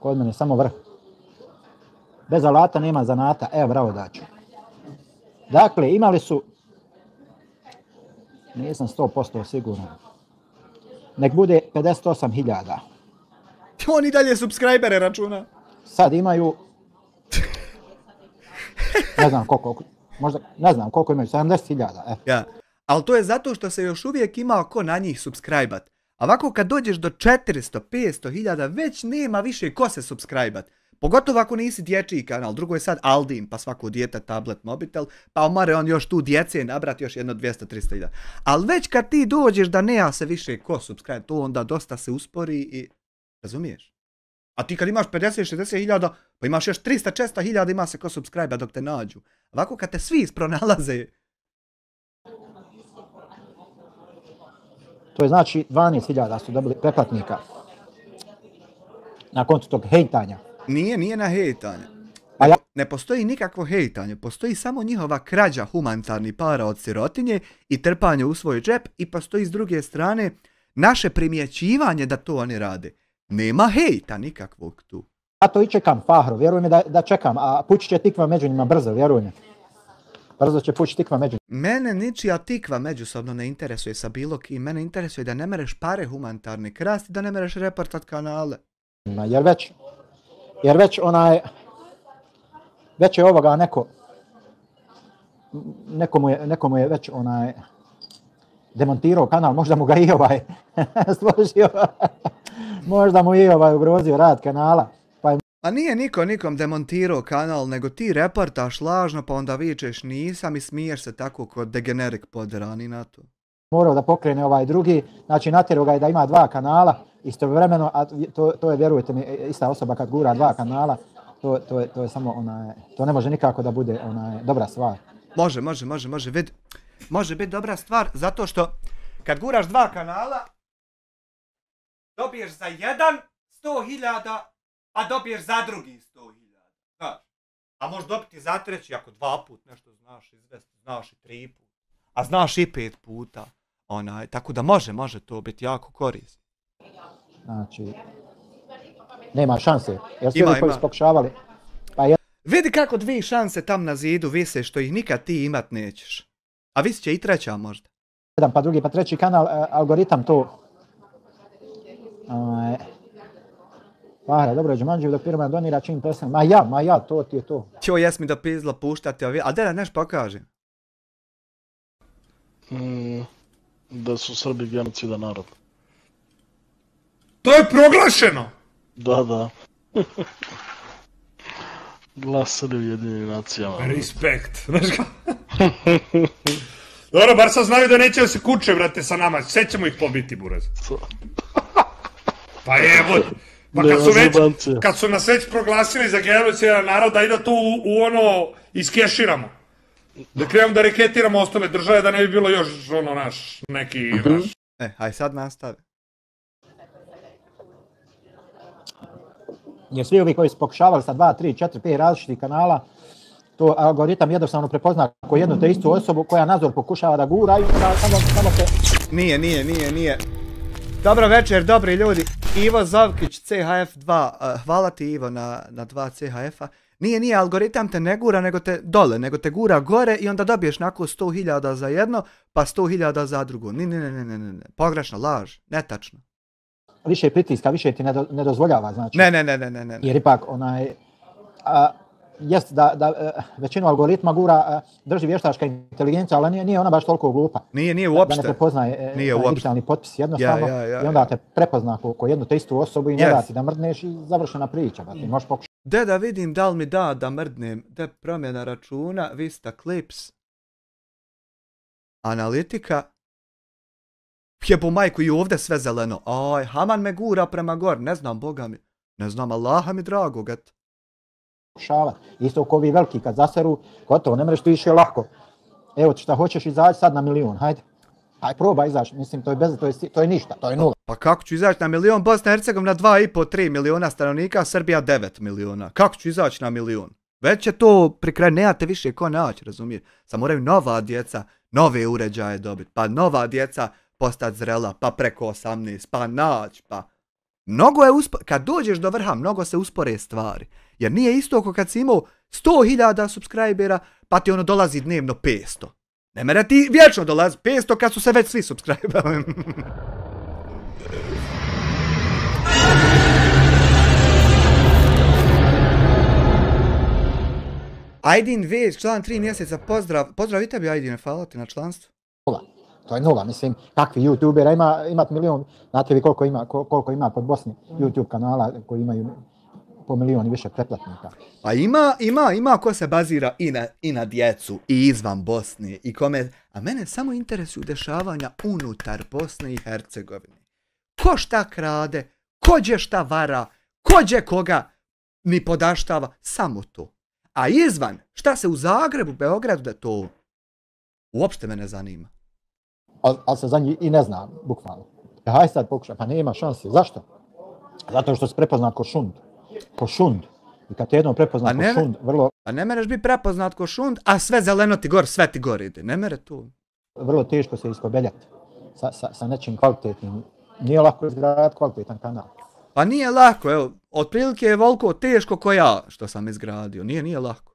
Kod mene samo vrh. Bez alata nema zanata. Evo, bravo daću. Dakle, imali su, nisam 100% siguran, nek bude 58.000. On i dalje subscribere računa. Sad imaju, ne znam koliko, možda, ne znam koliko imaju, 70.000. Ja, ali to je zato što se još uvijek imao ko na njih subscribe-at. A ovako kad dođeš do 400, 500.000, već nema više ko se subscribe-at. Pogotovo ako nisi dječji kanal, drugo je sad Aldin, pa svako dijete tablet, mobitel, pa omare on još tu djece nabrati još jedno 200-300.000. Ali već kad ti dođeš da nema se više ko subscribe, to onda dosta se uspori i... Razumiješ? A ti kad imaš 50-60.000, pa imaš još 300-400.000 ima se ko subscribe dok te nađu. Ovako kad te svi ispronalaze... To je znači 12.000 su dobili pretplatnika. Na kontu tog hejtanja. Nije na hejtanje. Ne postoji nikakvo hejtanje, postoji samo njihova krađa humanitarnih para od sirotinje i trpanje u svoj džep i postoji s druge strane naše primjećivanje da to oni rade. Nema hejta nikakvog tu. Ja to i čekam, Fahro, vjeruj mi da čekam, a pući će tikva među njima brzo, vjeruj mi. Brzo će pući tikva među njima. Mene ničija tikva međusobno ne interesuje sa bilo kim, mene interesuje da ne mereš pare humanitarne krasti, da ne mereš reportat kanale. Jer već je ovoga neko mu je već demontirao kanal, možda mu ga i složio, možda mu i ugrozio rad kanala. A nije nikom demontirao kanal, nego ti reportaš lažno pa onda vičeš nisam i smiješ se tako kod degenerik poderani na to. Morao da pokrene ovaj drugi, znači natjerao ga je da ima 2 kanala istovremeno, a to je, vjerujte mi, ista osoba kad gura 2 kanala, to je samo to ne može nikako da bude dobra stvar. Može, vidi. Može biti dobra stvar, zato što kad guraš 2 kanala, dobiješ za jedan 100.000, a dobiješ za drugi 100.000. Znaš, a možeš dobiti za treći ako 2 put nešto znaš izvesti, znaš i 3 put, a znaš i 5 puta. Tako da može to biti jako korisno. Znači, nema šanse, jer svi koji su pokušavali. Vidi kako 2 šanse tam na zidu vise što ih nikad ti imat nećeš. A visit će i treća možda. Jedan pa drugi pa treći kanal, algoritam to Pahra, dobro, Đumanđiv dok firma donira čim prestane. Ma ja, to ti je to. Ćo jes mi da pizla puštati, a da nešto pokažem. Da su Srbi genocidan narod. To je proglašeno! Da. Glasali u Jedinim nacijama. Respekt, znaš kao? Dobro, bar sad znaju da neće da se kuče, brate, sa nama, sve ćemo ih pobiti, buraz. Pa jebot! Pa kad su nas već proglasili za genocidan narod, daj da to u ono iskeširamo. Da krenemo da reketiramo ostale države, da ne bi bilo još ono naš, neki naš. Aj sad nastavi. Jer svi ovi koji su pokušavali sa 2, 3, 4, 5 različitih kanala, to algoritam jednostavno prepozna ako jednu te istu osobu koja nadzor pokušava da gura i onda samo se... Nije. Dobro večer, dobri ljudi. Ivo Zovkić, CHF2. Hvala ti Ivo na 2 CHF-a. Nije, algoritam te ne gura nego te dole, nego te gura gore i onda dobiješ nakon 100.000 za jedno, pa 100.000 za drugo. Ne. Pogrešno, laž, netačno. Više pritiska, više ti ne dozvoljava, znači. Ne. Jer ipak jest da većinu algoritma gura drži vještačka inteligencija, ali nije ona baš toliko glupa. Nije uopšte. Da ne prepoznaje digitalni potpis jednostavno i onda te prepozna ko jednu te istu osobu i ne da ti da mrdneš i završena priča. Ti možeš pokušati. Da vidim da li mi da mrdnem, promjena računa, Vista Clips, analitika, jebo majku i ovdje sve zeleno, Haman me gura prema gor, ne znam Boga mi, ne znam Allaha mi dragog, eto. Isto ko ovi veliki kad zaseru, gotovo, ne mreš tu više lako. Evo šta hoćeš izaći sad na 1.000.000, hajde. Aj probaj izaći, mislim to je ništa, to je nula. Pa kako ću izaći na 1.000.000, Bosna i Hercegovina 2,5-3 miliona stanovnika, Srbija 9 miliona. Kako ću izaći na 1.000.000? Već je to pri kraju, nemate više ko naći, razumiješ? Sad moraju nova djeca, nove uređaje dobiti, pa nova djeca postati zrela, pa preko 18, pa naći, pa... Mnogo je kad dođeš do vrha, mnogo se uspore stvari. Jer nije isto ako kad si imao 100.000 subscribera, pa ti ono dolazi dnevno 500. Ne mere ti vječno dolazi 500 kad su se već svi subscriberi. Aydin Već, član 3 mjeseca, pozdrav i tebi Aydine, hvala ti na članstvu. To je nula, mislim, kakvi youtubera imat 1.000.000, znate vi koliko ima pod Bosni YouTube kanala koji imaju po 1.000.000 i više pretplatnika. Pa ima ko se bazira i na djecu i izvan Bosne i kome, a mene samo interesuju dešavanja unutar Bosne i Hercegovine. Ko šta krade, kođe šta vara, kođe koga ni podaštava, samo to. A izvan, šta se u Zagrebu, Beogradu, da to uopšte me ne zanima. Ali se za njih i ne zna, bukvalno. Haj sad pokušaj, pa nema šanse. Zašto? Zato što se prepoznat ko šund. Ko šund. I kad te jednom prepoznat ko šund, vrlo... A ne mereš biti prepoznat ko šund, a sve zeleno ti gor, sve ti gor ide. Ne mere tu. Vrlo teško se iskobeljati sa nečim kvalitetnim. Nije lako izgradati kvalitetan kanal. Pa nije lako, evo. Otprilike je voliko teško ko ja što sam izgradio. Nije lako.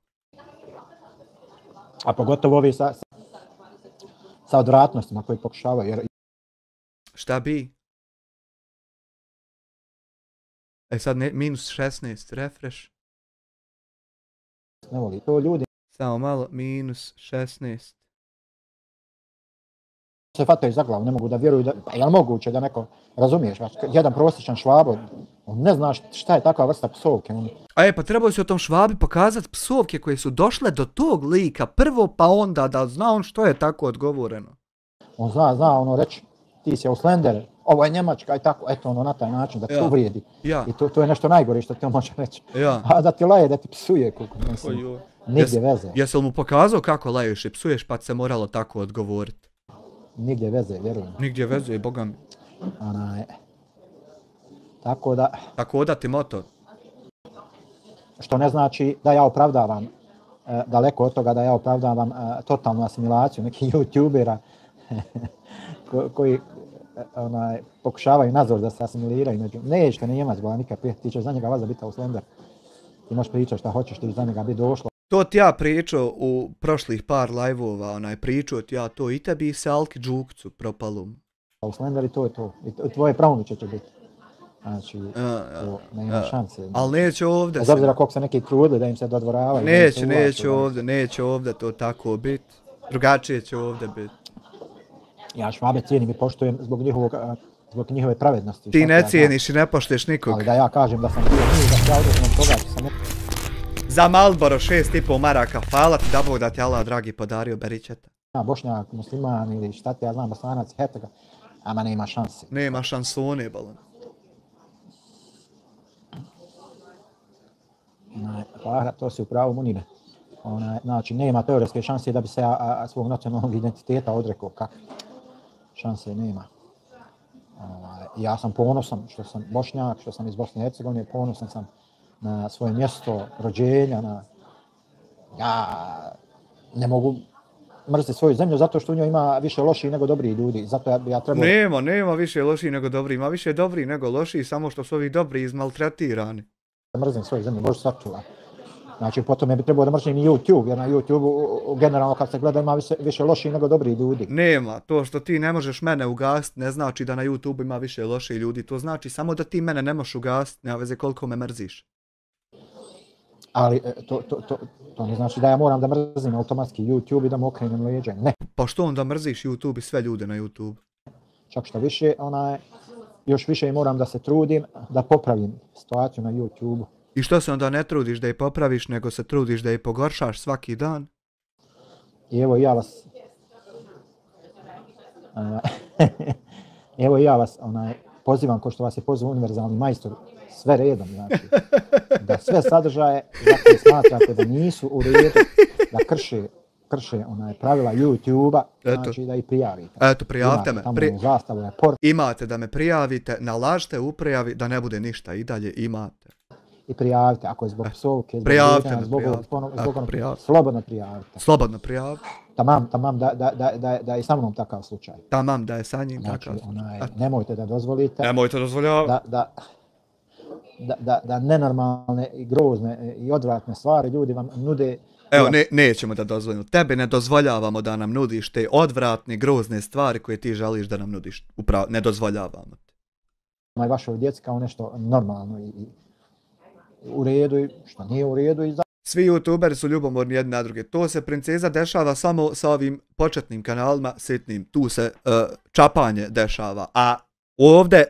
A pogotovo ovi sa odvratnostima koji pokušavaju. Jer... Šta bi? Sad minus 16, refresh. Ne voli to ljudi. Samo malo, minus 16. Se fataju za glavu, ne mogu da vjeruju da... Je li moguće da neko, razumiješ, jedan prosječan Švabo, on ne zna šta je takva vrsta psovke. Pa trebao si o tom Švabi pokazati psovke koje su došle do tog lika prvo, pa onda da zna on što je tako odgovoreno. On zna ono reći, ti si Auslander, ovo je Njemačka i tako, eto ono na taj način da te uvrijedi. I to je nešto najgore što ti on može reći. A da ti laje, da ti psuje, mislim, nigdje veze. Jesi li mu pokazao kako laješ i psuješ pa se moralo tako odgovoriti? Nigdje veze, vjerujem. Nigdje veze, boga mi. Tako da ti moto. Što ne znači da ja opravdavam, daleko od toga da ja opravdavam totalnu asimilaciju nekih youtubera koji pokušavaju nadzor da se asimiliraju. Nećete Njemac, bola nikad prije, ti ćeš za njega valjda biti Auslander. Ti možeš pričati šta hoćeš, ti za njega bi došlo. To ti ja pričao u prošlih par live-ova, pričao ti ja to i tebi i se Alki Đukcu propalom. Auslander i to je to. I tvoje pravnuće će biti. Znači, nema šanse. Ali neće ovdje. Bez obzira koliko se neki trudili da im se dodvoravaju. Neće ovdje to tako biti. Drugačije će ovdje biti. Ja Švabe cijenim i poštujem zbog njihove pravednosti. Ti ne cijeniš i ne poštuješ nikog. Ali da ja kažem da sam bio njih, da se ja odrećem od toga, sam... Za Marlboro 6,5 maraka, hvala ti da Bog da ti Allah dragi podario beričeta. Bošnjak, musliman ili šta ti ja znam, Bosanac, Hercega, ama nema šanse. Nema šansone, balan. Fahra, to si u pravu Munire. Znači, nema teoretske šanse da bi se svog nacionalnog identiteta odrekao. Kako? Šanse nema. Ja sam ponosan što sam Bošnjak, što sam iz Bosne i Hercegovine, ponosan sam na svoje mjesto rođenja. Ja ne mogu mrziti svoju zemlju zato što u njoj ima više loših nego dobrih ljudi. Zato ja trebao... Nema više loših nego dobrih, ima više dobrih nego loših, samo što su ovi dobri izmaltretirani. Mrzim svoju zemlju, Bože sačuva. Znači, potom je bi trebao da mrzim i YouTube, jer na YouTube generalno kad se gleda ima više loših nego dobrih ljudi. Nema, to što ti ne možeš mene ugasiti ne znači da na YouTube ima više loših ljudi, to znači samo da ti mene ne možeš ugasiti, nema veze koliko me mrziš. Ali to ne znači da ja moram da mrzim automatski YouTube i da mu okrenem leđa, ne. Pa što onda mrziš YouTube i sve ljude na YouTube? Čak što više, još više moram da se trudim da popravim situaciju na YouTube-u. I što se onda ne trudiš da je popraviš, nego se trudiš da je pogoršaš svaki dan? I evo ja vas pozivam, ko što vas je pozvao univerzalni majstor, sve redom, znači, da sve sadržaje za koje smatrate da nisu u redu, da krše pravila YouTube-a, znači da ih prijavite. Eto, prijavite me. Imate da me prijavite, nalažite u prijavi da ne bude ništa i dalje imate. I prijavite, ako je zbog psovke, zbog slobodno prijavite. Slobodno prijavite. Tamam da je sa mnom takav slučaj. Tamam da je sa njim takav slučaj. Nemojte da dozvolite. Nemojte dozvoljavati. Da nenormalne i grozne i odvratne stvari ljudi vam nude. Evo, nećemo da dozvolimo. Tebe ne dozvoljavamo da nam nudiš te odvratne, grozne stvari koje ti želiš da nam nudiš. Upravo, ne dozvoljavamo te. Vašoj djeci kao nešto normalno i u redu i što nije u redu i Svi youtuberi su ljubomorni jedni na druge. To se princeza dešava samo sa ovim početnim kanalima sitnim. Tu se čapanje dešava. A ovdje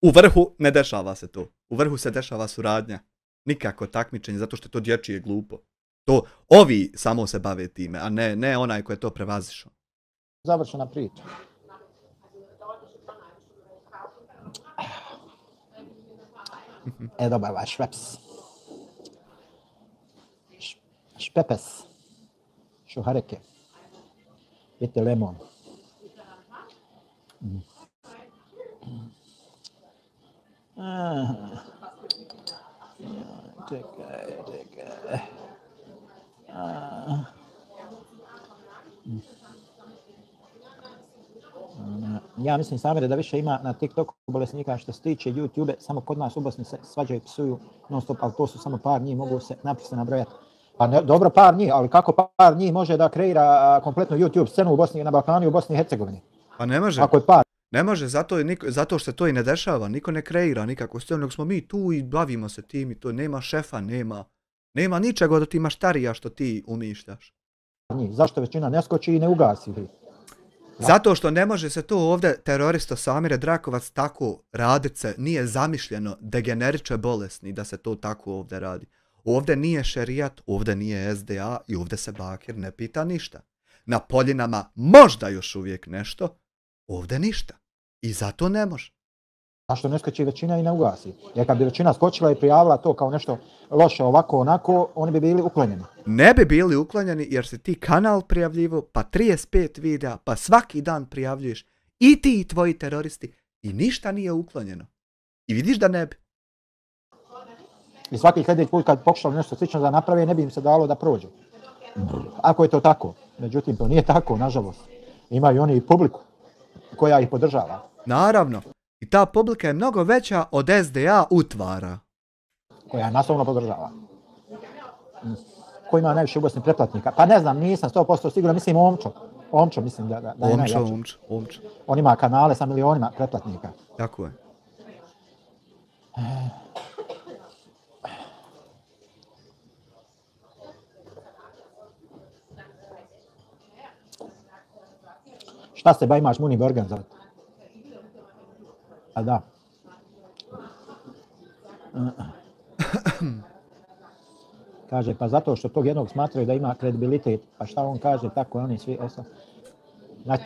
u vrhu ne dešava se to. U vrhu se dešava suradnja. Nikako takmičenje, zato što je to dječije glupo. To ovi samo se bave time, a ne onaj ko je to prevazišao. Završena priča. Dobar vaš šveps. Špepes. Šuhareke. Jete lemon. Čekaj. Ja mislim, Samire, da više ima na TikToku bolesnika što se tiče YouTube, samo kod nas u Bosni se svađaju, psuju non stop, ali to su samo par njih, mogu se naprosto nabrojati. Pa dobro par njih, ali kako par njih može da kreira kompletnu YouTube scenu u Bosni, na Balkanu i u Bosni i Hercegovini? Pa ne može. Ako je par. Ne može, zato što se to i ne dešava, niko ne kreira nikako scenu, nego smo mi tu i bavimo se tim i to nema šefa, nema ničega da ti maštarija što ti umišljaš. Zašto većina ne skoči i ne ugasi? Zato što ne može se to ovdje teroristo Samire Drakovac tako radit se, nije zamišljeno degeneriče bolesni da se to tako ovdje radi. Ovdje nije šerijat, ovdje nije SDA i ovdje se Bakir ne pita ništa. Na Poljinama možda još uvijek nešto, ovdje ništa. I zato ne može. Zašto ne skoči većina i ne ugasi? Jer kad bi većina skočila i prijavila to kao nešto loše ovako onako, oni bi bili uklonjeni. Ne bi bili uklonjeni jer si ti kanal prijavljivo, pa 35 videa, pa svaki dan prijavljuješ i ti i tvoji teroristi i ništa nije uklonjeno. I vidiš da ne bi. I svaki sljedeći put kad pokušali nešto slično da naprave, ne bi im se dalo da prođu. Ako je to tako. Međutim, to nije tako, nažalost. Imaju oni i publiku koja ih podržava. Naravno. I ta publika je mnogo veća od SDA utvara. Koja je masovno podržava. Ko ima najviše u Bosni pretplatnika? Pa ne znam, nisam 100% siguran, mislim Omčo. Omčo mislim da je najjači. Omčo. On ima kanale sa milionima pretplatnika. Tako je. Šta se ba imaš Muni organizovati? A da. Kaže, pa zato što tog jednog smatraju da ima kredibilitet, pa šta on kaže, tako oni svi ostali. Znači,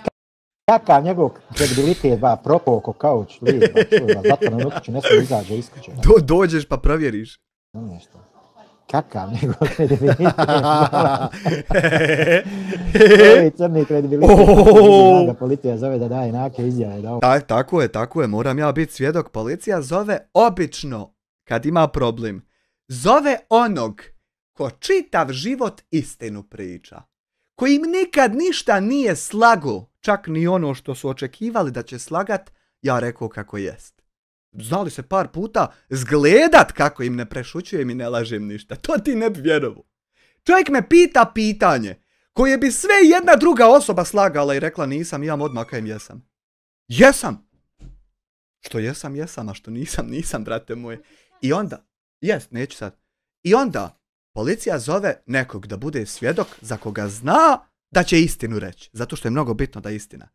kakav njegov kredibilitet, ba, propao ko kauč, lijed, ba, čuj, ba, zato na ukuću, ne smije izađe iz kuće. Dođeš pa provjeriš. Nešto. Kakav njegov kredibilitet, ovi crni kredibilitet, da policija zove da daje nake izjave. Tako je, moram ja biti svjedok. Policija zove obično, kad ima problem, zove onog ko čitav život istinu priča, koji im nikad ništa nije slago, čak ni ono što su očekivali da će slagat, ja rekao kako jest. Znali se par puta zgledat kako im ne prešućujem i ne lažem ništa. To ti ne bi vjerovao. Čovjek me pita pitanje koje bi sve jedna druga osoba slagala i rekla nisam, ja odmah kajem jesam. Jesam! Što jesam, a što nisam, brate moje. I onda, neću sad. I onda policija zove nekog da bude svjedok za koga zna da će istinu reći. Zato što je mnogo bitno da je istina.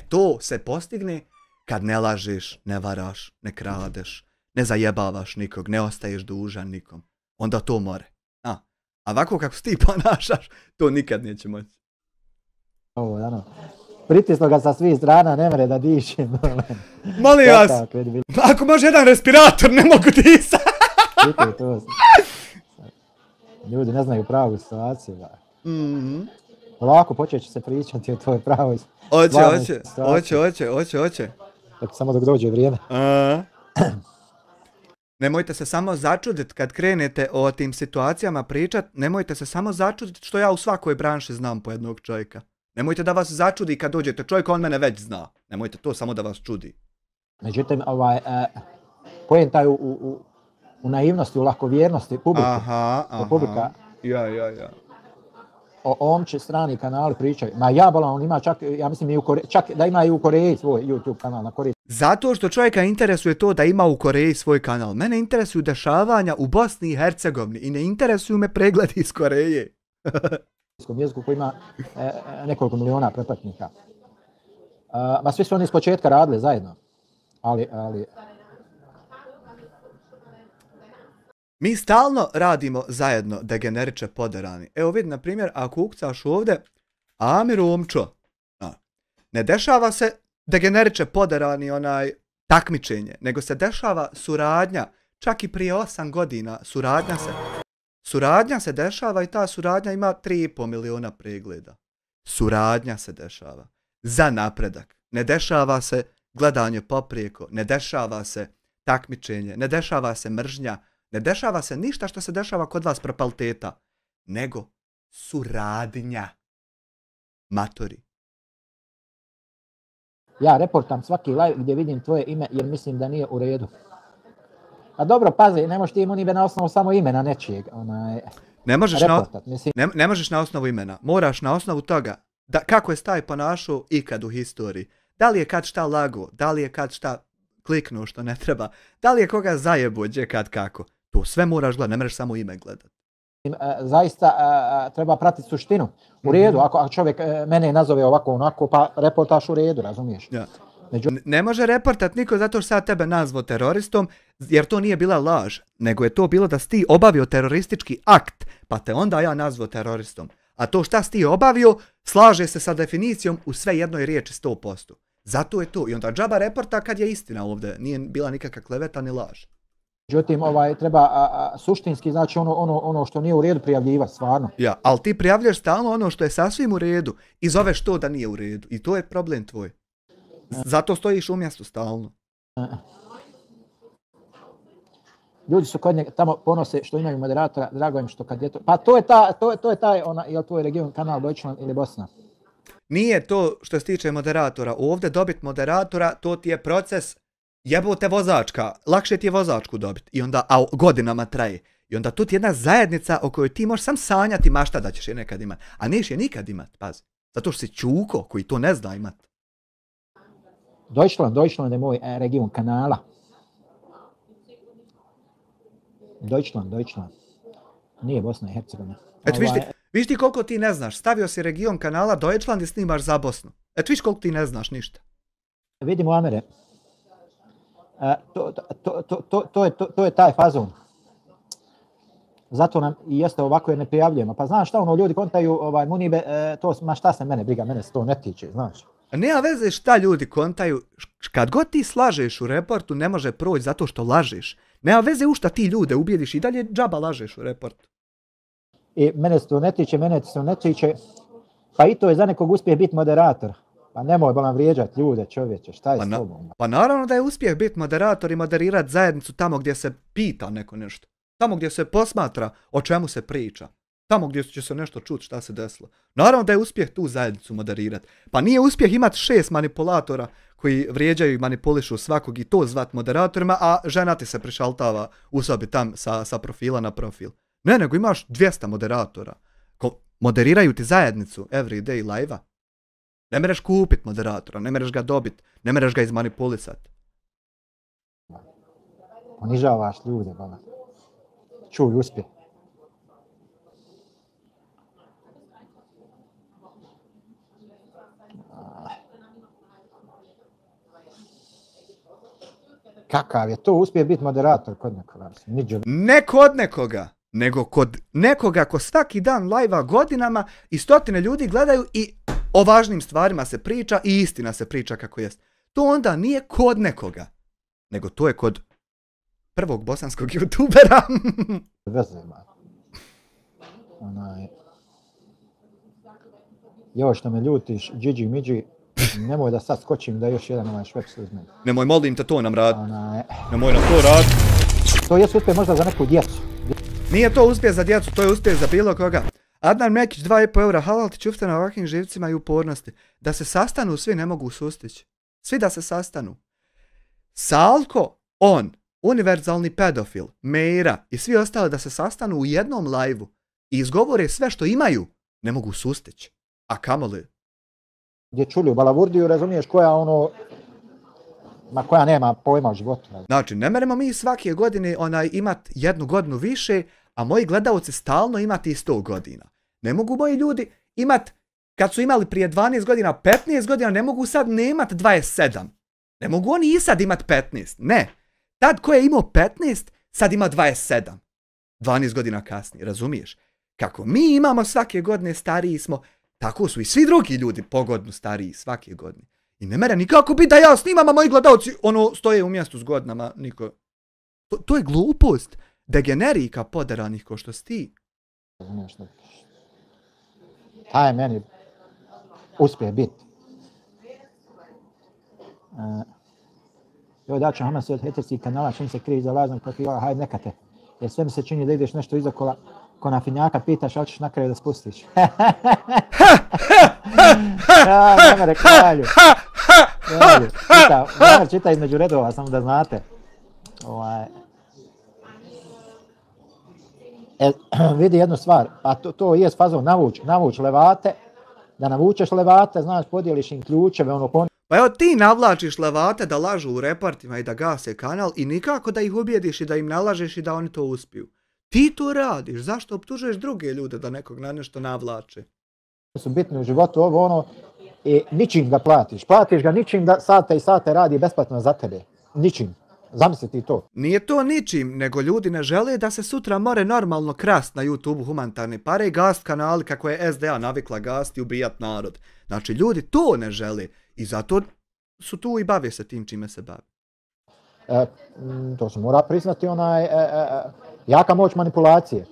To se postigne kad ne lažeš, ne varaš, ne kradeš, ne zajebavaš nikog, ne ostaješ dužan nikom. Onda to more. A ovako kako se ti ponašaš, to nikad neće moći. Ovo, ano. Pritisno ga sa svih strana, ne mere da dišem. Molim vas, ako može jedan respirator, ne mogu disati. Ljudi ne znaju pravu situaciju. Lako počet će se pričati o tvojoj pravoj Hoće. Samo dok dođe vrijeme. Nemojte se samo začuditi kad krenete o tim situacijama pričat, nemojte se samo začuditi što ja u svakoj branši znam po jednog čovjeka. Nemojte da vas začudi kad dođete čovjeka, on mene već zna. Nemojte to samo da vas čudi. Međutim, poenta je u naivnosti, u lakovjernosti publike. Publika. Ja. O omče strani kanali pričaju. Ma jabala, on ima čak, ja mislim i u Koreji, čak da ima i u Koreji svoj YouTube kanal na Koreji. Zato što čovjeka interesuje to da ima u Koreji svoj kanal. Mene interesuju dešavanja u Bosni i Hercegovini i ne interesuju me pregledi iz Koreje. Jeziku koji ima nekoliko miliona pretplatnika. Ma svi su oni iz početka radili zajedno. Ali... Mi stalno radimo zajedno degeneriče poderani. Evo vidi, na primjer, ako ukcaš ovdje Amir Omčo, ne dešava se degeneriče poderani takmičenje, nego se dešava suradnja, čak i prije 8 godina suradnja se dešava i ta suradnja ima 3,5 miliona pregleda. Suradnja se dešava za napredak. Ne dešava se gledanje poprijeko, ne dešava se takmičenje, ne dešava se mržnja, ne dešava se ništa što se dešava kod vas propaliteta, nego suradnja. Matori. Ja reportam svaki live gdje vidim tvoje ime jer mislim da nije u redu. A dobro, pazi, ne možeš ti imunibe na osnovu samo imena nečijeg. Ne možeš na osnovu imena. Moraš na osnovu toga kako je taj ponašao ikad u historiji. Da li je kad šta lago, da li je kad šta kliknuo što ne treba, da li je koga zajebo, gdje kad kako. To sve moraš gledati, ne možeš samo ime gledati. Zaista treba pratiti suštinu. U redu, ako čovjek mene nazove ovako onako, pa reportaš u redu, razumiješ? Ja. Ne može reportat niko zato što sad tebe nazvao teroristom, jer to nije bila laž, nego je to bilo da si ti obavio teroristički akt, pa te onda ja nazvao teroristom. A to šta si ti obavio, slaže se sa definicijom u sve jednoj riječi 100%. Zato je to. I onda džaba reporta kad je istina ovdje, nije bila nikakva kleveta ni laž. Međutim, treba suštinski, znači ono što nije u redu prijavljivati, stvarno. Ja, ali ti prijavljaš stalno ono što je sasvim u redu i zoveš to da nije u redu. I to je problem tvoj. Zato stojiš u mjestu stalno. Ljudi su kod njega tamo ponose što imaju moderatora, drago im što kad je to... Pa to je taj, jel tvoj region, kanal Deutschland ili Bosna? Nije to što se tiče moderatora. Ovdje dobit moderatora, to ti je proces jebote vozačka. Lakše ti je vozačku dobit. I onda, a godinama traje. I onda tu ti je jedna zajednica o kojoj ti možeš sam sanjati mašta da ćeš je nekad imat. A neš je nikad imat, pazi. Zato što si čuko koji to ne zna imat. Deutschland je moj region kanala. Deutschland. Nije Bosna i Hercegovina. Eto viš ti koliko ti ne znaš. Stavio si region kanala Deutschland i snimaš za Bosnu. Eto viš koliko ti ne znaš ništa. Vidimo Amere. To je taj fazon. Zato nam i jeste ovako jer ne prijavljujemo. Pa znaš šta ono, ljudi kontaju Munibe, ma šta se mene briga, mene se to ne tiče, znaš. Nema veze šta ljudi kontaju, kad god ti slažeš u reportu ne može proći zato što lažeš. Nema veze u šta ti ljude ubijediš i dalje džaba lažeš u reportu. I mene se to ne tiče, pa i to je za nekog uspjeh biti moderator. Pa nemoj bolan vrijeđati ljude, čovječe, šta je s tobom? Pa naravno da je uspjeh biti moderator i moderirati zajednicu tamo gdje se pita neko nešto. Tamo gdje se posmatra o čemu se priča. Tamo gdje će se nešto čuti šta se desilo. Naravno da je uspjeh tu zajednicu moderirati. Pa nije uspjeh imati 6 manipulatora koji vrijeđaju i manipulišu svakog i to zvat moderatorima, a žena ti se prišaltava u sobi tam sa profila na profil. Ne, nego imaš 200 moderatora. Moderiraju ti zajednicu every day live-a. Ne mereš kupit moderatora, ne mereš ga dobit, ne mereš ga izmanipulisati. Ponižavaš ljude, bala. Čuj, uspjeh. Kakav je to uspjeh biti moderator kod nekoga? Ne kod nekoga, nego kod nekoga ko svaki dan live-a godinama i stotine ljudi gledaju i o važnim stvarima se priča i istina se priča kako jest. To onda nije kod nekoga, nego to je kod prvog bosanskog youtubera. Joj što me ljutiš, Gigi Migi, nemoj da sad skočim da još jedan ovaj šveps uzmem. Nemoj, molim te, to nam radi. Nemoj nam to radi. To je uspjeh možda za neku djecu. Nije to uspjeh za djecu, to je uspjeh za bilo koga. Adnan Mekić, 2,5 eura, halal ti čufte na ovakvim živcima i upornosti. Da se sastanu, svi ne mogu sustići. Svi da se sastanu. Salko, on, univerzalni pedofil, Meira i svi ostali da se sastanu u jednom live-u i izgovore sve što imaju, ne mogu sustići. A kamoli? Gdje čuli u Balavurdiju, razumiješ, koja nema pojma u životu. Znači, ne meremo mi svake godine imat 1 godinu više, a moji gledalci stalno imati 100 godina. Ne mogu moji ljudi imat, kad su imali prije 12 godina, 15 godina, ne mogu sad ne imat 27. Ne mogu oni i sad imat 15. Ne. Tad ko je imao 15, sad ima 27. 12 godina kasnije, razumiješ? Kako mi imamo svake godine, stariji smo, tako su i svi drugi ljudi po godinu stariji svake godine. I ne mere nikako biti da ja snimam, a moji gledalci stoje u mjestu s godinama, niko. To je glupost. Degenerika poderanih ko što si ti. Taj je meni uspjeh biti. Joj, daću Hamas od heterskih kanala, čim se krije za lažnog profila, hajde neka te. Jer sve mi se čini da ideš nešto iza kola, ko na finjaka pitaš, ali ćeš na kraju da spustiš. Ja, nemere kralju. Čita između redova, samo da znate. Vidi jednu stvar, a to je fazon navuč levate, da navučeš levate, znaš, podijeliš im ključeve, Pa evo ti navlačiš levate da lažu u reportima i da gase kanal i nikako da ih ubijediš i da im nalažeš i da oni to uspiju. Ti to radiš, zašto optužuješ druge ljude da nekog na nešto navlače? Su bitni u životu i ničim ga platiš. Platiš ga ničim da sate i sate radi besplatno za tebe. Ničim. Zamisli ti to. Nije to ničim, nego ljudi ne žele da se sutra more normalno krast na YouTube humanitarne pare i gast kanali kako je SDA navikla gast i ubijat narod. Znači ljudi to ne žele i zato su tu i bave se tim čime se bave. To se mora priznati jaka moć manipulacije.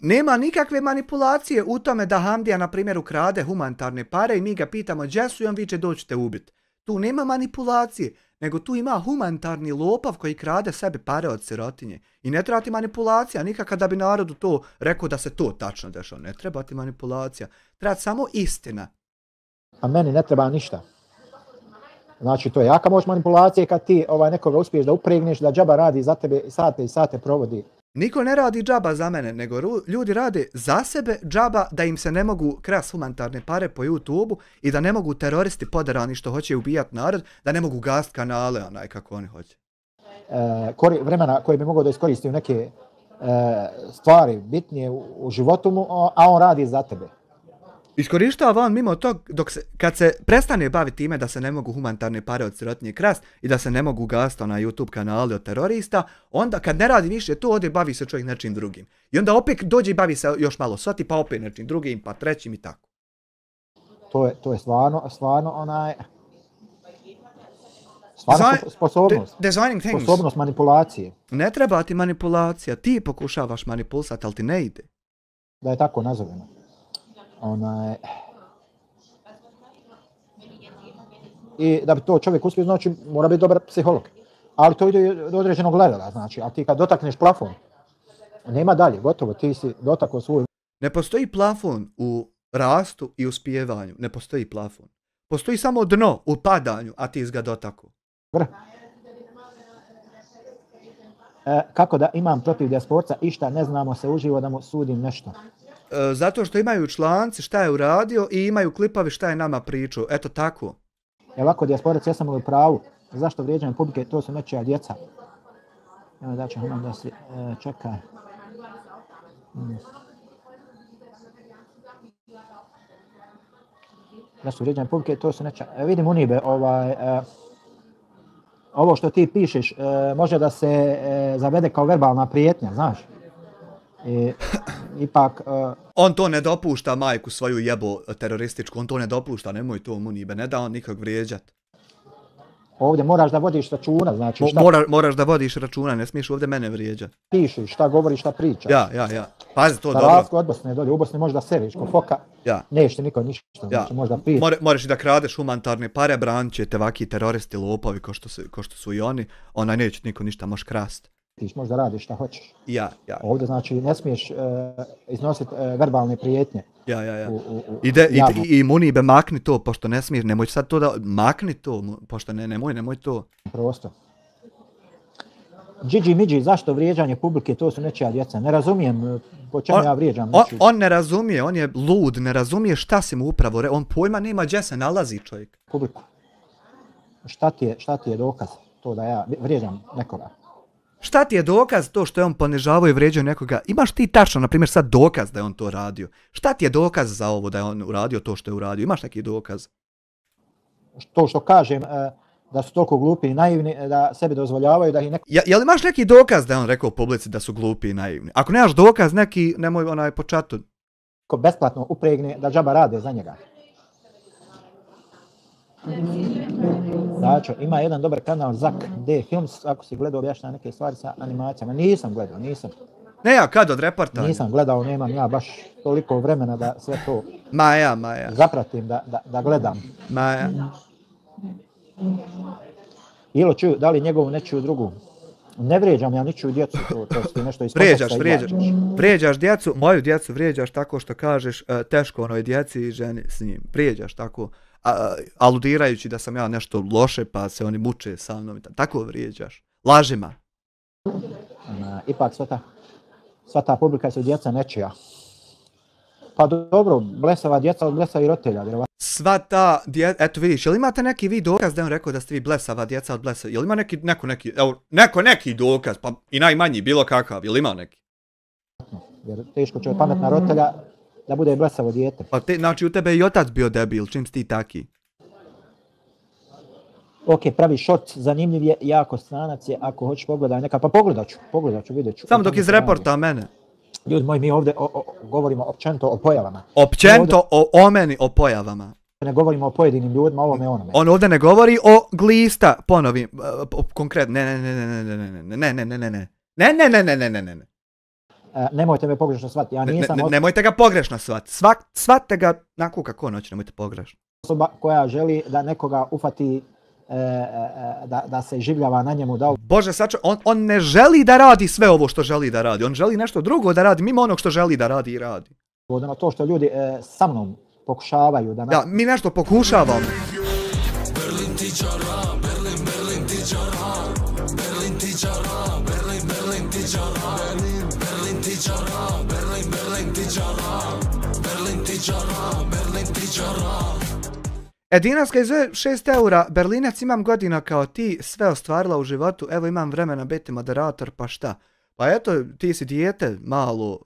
Nema nikakve manipulacije u tome da Hamdija, na primjer, ukrade humanitarne pare i mi ga pitamo gdje su i on viče doćete ubiti. Tu nema manipulacije, nego tu ima humanitarni lopav koji krade sebi pare od sirotinje. I ne treba ti manipulacija, nikakad da bi narodu to rekao da se to tačno dešava. Ne treba ti manipulacija, treba samo istina. A meni ne treba ništa. Znači, to je jaka moć manipulacije kad ti nekoga uspiješ da upregneš, da džaba radi za tebe sate i sate provodi. Niko ne radi džaba za mene, nego ljudi rade za sebe džaba da im se ne mogu krast humanitarne pare po YouTube-u i da ne mogu teroristi poderani što hoće ubijat narod, da ne mogu gast kanale kako oni hoće. vremena koje bi mogao da iskoristi u neke stvari bitnije u životu mu, a on radi za tebe. Iskorištava on mimo tog, kad se prestane baviti time da se ne mogu humanitarne pare od sirotinje krast i da se ne mogu gasta na YouTube kanali od terorista, onda kad ne radi više to, ode bavi se čovjek nečim drugim. I onda opet dođe i bavi se još malo soti, pa opet nečim drugim, pa trećim i tako. To je stvarno onaj... Stvarno sposobnost. Sposobnost manipulacije. Ne treba ti manipulacija, ti pokušavaš manipulisati, ali ti ne ide. Da je tako nazoveno. I da bi to čovjek uspio, znači mora biti dobar psiholog. Ali to ide do određenog levela, znači, ali ti kad dotakneš plafon, nema dalje, gotovo, ti si dotakao svoj... Ne postoji plafon u rastu i uspijevanju, ne postoji plafon. Postoji samo dno u padanju, a ti ga dotakao. Kako da imam protiv dijasporca išta, ne znamo se uživo da mu sudim nešto. Zato što imaju članci šta je uradio i imaju klipovi šta je nama pričao. Eto tako. Ovako, dijasporac, jesam li u pravu? Zašto vrijeđanje publike? To su nečija djeca. Evo da ću da se čeka. Zašto vrijeđanje publike? To su nečija... Vidim Unibe, ovo što ti pišeš može da se zavede kao verbalna prijetnja, znaš? Ipak... On to ne dopušta, majku svoju jebo terorističku, on to ne dopušta, nemoj to Munibe, ne da on nikog vrijeđat. Ovdje moraš da vodiš računa, znači šta... Moraš da vodiš računa, ne smiješ ovdje mene vrijeđat. Pišiš, šta govoriš, šta pričaš. Ja. Pazi to dobro. Za razliku od Bosne dolje, u Bosni možeš da seriš ko foka, neće niko ništa, znači možda pričaš. Moraš i da kradeš humanitarne pare, branit će te vaki teroristi, lopovi, ko što su i oni, onaj neće niko ništa, možeš krast. Ti možda radiš šta hoćeš. Ja. Ovdje znači ne smiješ iznositi verbalne prijetnje. Ja. I Munibe, makni to, pošto ne smiješ, nemoj sad to da... Makni to, pošto nemoj to. Prosto. Gigi Midži, zašto vrijeđanje publike, to su nečija djeca? Ne razumijem po čemu ja vrijeđam. On ne razumije, on je lud, ne razumije šta si mu upravo on pojma nema gdje se nalazi čovjek. Publiku. Šta ti je dokaz to da ja vrijeđam nekoga? Šta ti je dokaz to što je on ponižavao i vrijeđao nekoga? Imaš ti tačno, na primjer, sad dokaz da je on to radio? Šta ti je dokaz za ovo da je on uradio to što je uradio? Imaš neki dokaz? To što kažem, da su toliko glupi i naivni, da sebi dozvoljavaju da ih neko... Jel imaš neki dokaz da je on rekao u publici da su glupi i naivni? Ako nemaš dokaz, neki, nemoj onaj po čatu. Ko besplatno upregne da džaba rade za njega. Znači, ima jedan dobar kanal Zak D Films, ako si gledao objašnjava neke stvari sa animacijama. Nisam gledao. Ne ja, kad od reportaža? Nisam gledao, nemam ja baš toliko vremena da sve to Maja. zapratim, da gledam. Maja. Ili čuju, da li njegovu nečiju drugu? Ne vrijeđam ja ničiju djecu, to si nešto iz konteksta Vrijeđaš djecu, moju djecu vrijeđaš tako što kažeš teško onoj djeci i ženi s njim. Vrijeđaš tako, aludirajući da sam ja nešto loše pa se oni muče sa mnom. Tako vrijeđaš. Lažima. Ipak sva ta publika su djeca nečija. Pa dobro, blesava djeca od blesavih roditelja. Sva ta djeca, eto vidiš, jel imate neki vi dokaz da je on rekao da ste vi blesava djeca od blesavih? Jel ima neki dokaz, pa i najmanji, bilo kakav, jel ima neki? Jer teško će pametna roditelja da bude blesavo dijete. Pa znači u tebe i otac bio debil, čim si ti taki? Ok, pravi šort, zanimljiv je, jako stranac je, ako hoćeš pogledaj neka, pa pogledat ću, vidjet ću. Samo dok iz reporta mene. Ljudi moji, mi ovdje govorimo općenito o pojavama. Općenito o meni, o pojavama. Ne govorimo o pojedinim ljudima, ovome onome. On ovdje ne govori o glista, ponovim, konkretno, ne. Nemojte me pogrešno shvatiti, ja nisam... Nemojte ga pogrešno shvatiti, shvatite ga onako kako on hoće, nemojte pogrešno. Osoba koja želi da nekoga ufati, da se življava na njemu, da... Bože, saču, on ne želi da radi sve ovo što želi da radi, on želi nešto drugo da radi, mimo onog što želi da radi i radi. To što ljudi sa mnom pokušavaju da... Ja, mi nešto pokušavamo. Berlin ti čara, Berlin ti čara, Berlin ti čara, Berlin ti čara, Berlin ti čara, Berlin ti čara, Berlin ti čara, Berlin ti čara. Dinarska izove 6 eura, Berlinac imam godina kao ti, sve ostvarila u životu, evo imam vremena biti moderator, pa šta? Pa eto, ti si dijete malo,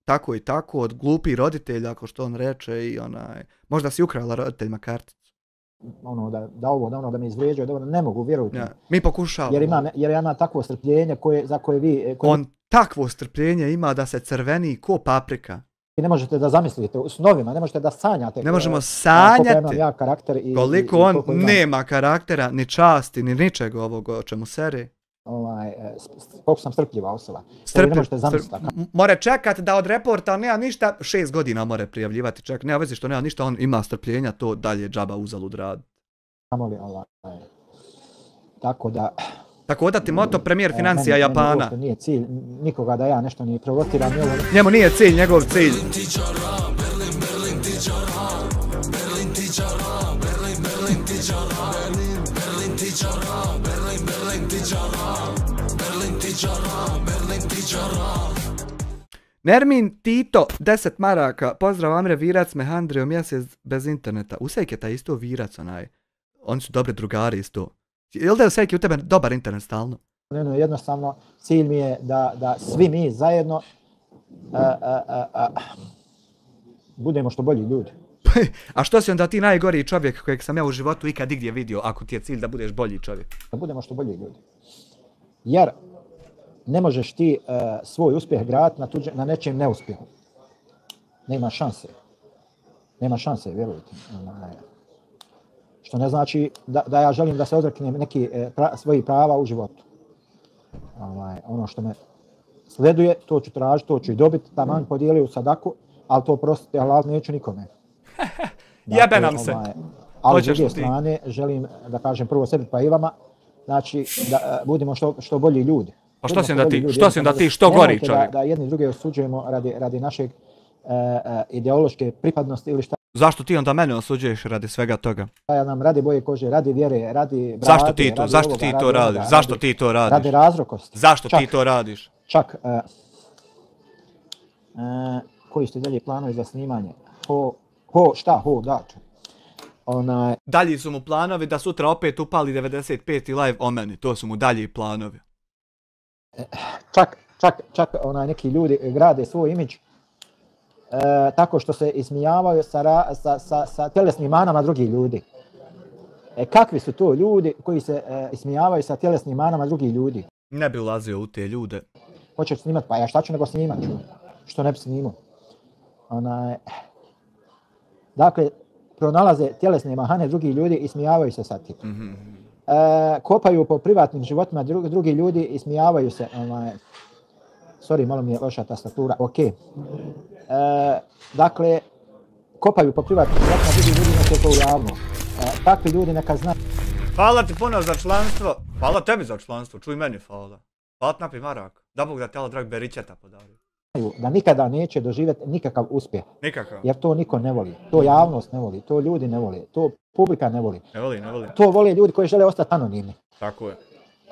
tako i tako, od glupih roditelja, ako što on reče, i možda si ukrala roditeljima karticu. Da me izvrijeđaju, da ne mogu, vjerujte. Ja, mi pokušavamo. Jer ima takvo strpljenje za koje vi... On takvo strpljenje ima da se crveni ko paprika. I ne možete da zamislite u snovima, ne možete da sanjate. Ne možemo sanjati koliko on nema karaktera, ni časti, ni ničeg ovog o čemu seri. Koliko sam strpljiva osoba. More čekat da od reporta nema ništa, 6 godina more prijavljivati, čak nema vezi što nema ništa, on ima strpljenja, to dalje džaba uzalud rad. Tako da ti moto premijer financija Japana. Nije cilj nikoga da ja nešto ni provotiram. Njemu nije cilj, njegov cilj. Nermin Tito, 10 maraka, pozdrav Amre Virac, Mehandrio mjesec bez interneta. Usejk je taj isto Virac, oni su dobri drugari isto. Jel da je Usejk u tebe dobar internet stalno? Jednostavno, cilj mi je da svi mi zajedno budemo što bolji ljudi. A što si onda ti najgoriji čovjek kojeg sam ja u životu ikad igdje vidio, ako ti je cilj da budeš bolji čovjek? Da budemo što bolji ljudi. Jer ne možeš ti svoj uspjeh graditi na nečijem neuspjehu. Nema šanse. Nema šanse, vjerujte. Što ne znači da ja želim da se odreknem neki svojih prava u životu. Ono što me sleduje, to ću tražiti, to ću i dobiti, taman podijelio sadaku, ali to prostite, ali neću nikome. Jebe nam se. Ali s druge strane, želim da kažem prvo sebi pa i vama, znači da budemo što bolji ljudi. Pa što si onda ti, što gori čovjek? Da jedni druge osuđujemo radi našeg ideološke pripadnosti ili šta. Zašto ti onda mene osuđuješ radi svega toga? Ja nam radi boje kože, radi vjere, radi brade. Zašto ti to radiš? Zašto ti to radiš? Radi razrokosti. Zašto ti to radiš? Čak, koji su dalje planovi za snimanje? Dalji su mu planovi da sutra opet upali 95. live o meni, to su mu dalji planovi. Čak neki ljudi grade svoj imidž tako što se ismijavaju sa tjelesnim manama drugih ljudi. Kakvi su to ljudi koji se ismijavaju sa tjelesnim manama drugih ljudi? Ne bi ulazio u te ljude. Hoćeš snimat, pa ja šta ću nego snimat ću. Što ne bi snimao? Dakle, pronalaze tjelesne mahane drugih ljudi i smijavaju se sa tim. Kopaju po privatnim životima drugi ljudi i smijavaju se. Sorry, malo mi je loša tastatura. Ok. Dakle, kopaju po privatnim životima drugih ljudi, neka to u javno. Takvi ljudi neka znaju. Hvala ti puno za članstvo. Hvala tebi za članstvo, čuj meni hvala. Hvala ti napi marak. Da Bog da te Allah drag beričeta podario. Da nikada neće doživjeti nikakav uspjeh. Nikakav. Jer to niko ne voli. To javnost ne voli. To ljudi ne voli. To publika ne voli. Ne voli. To vole ljudi koji žele ostati anonimni. Tako je.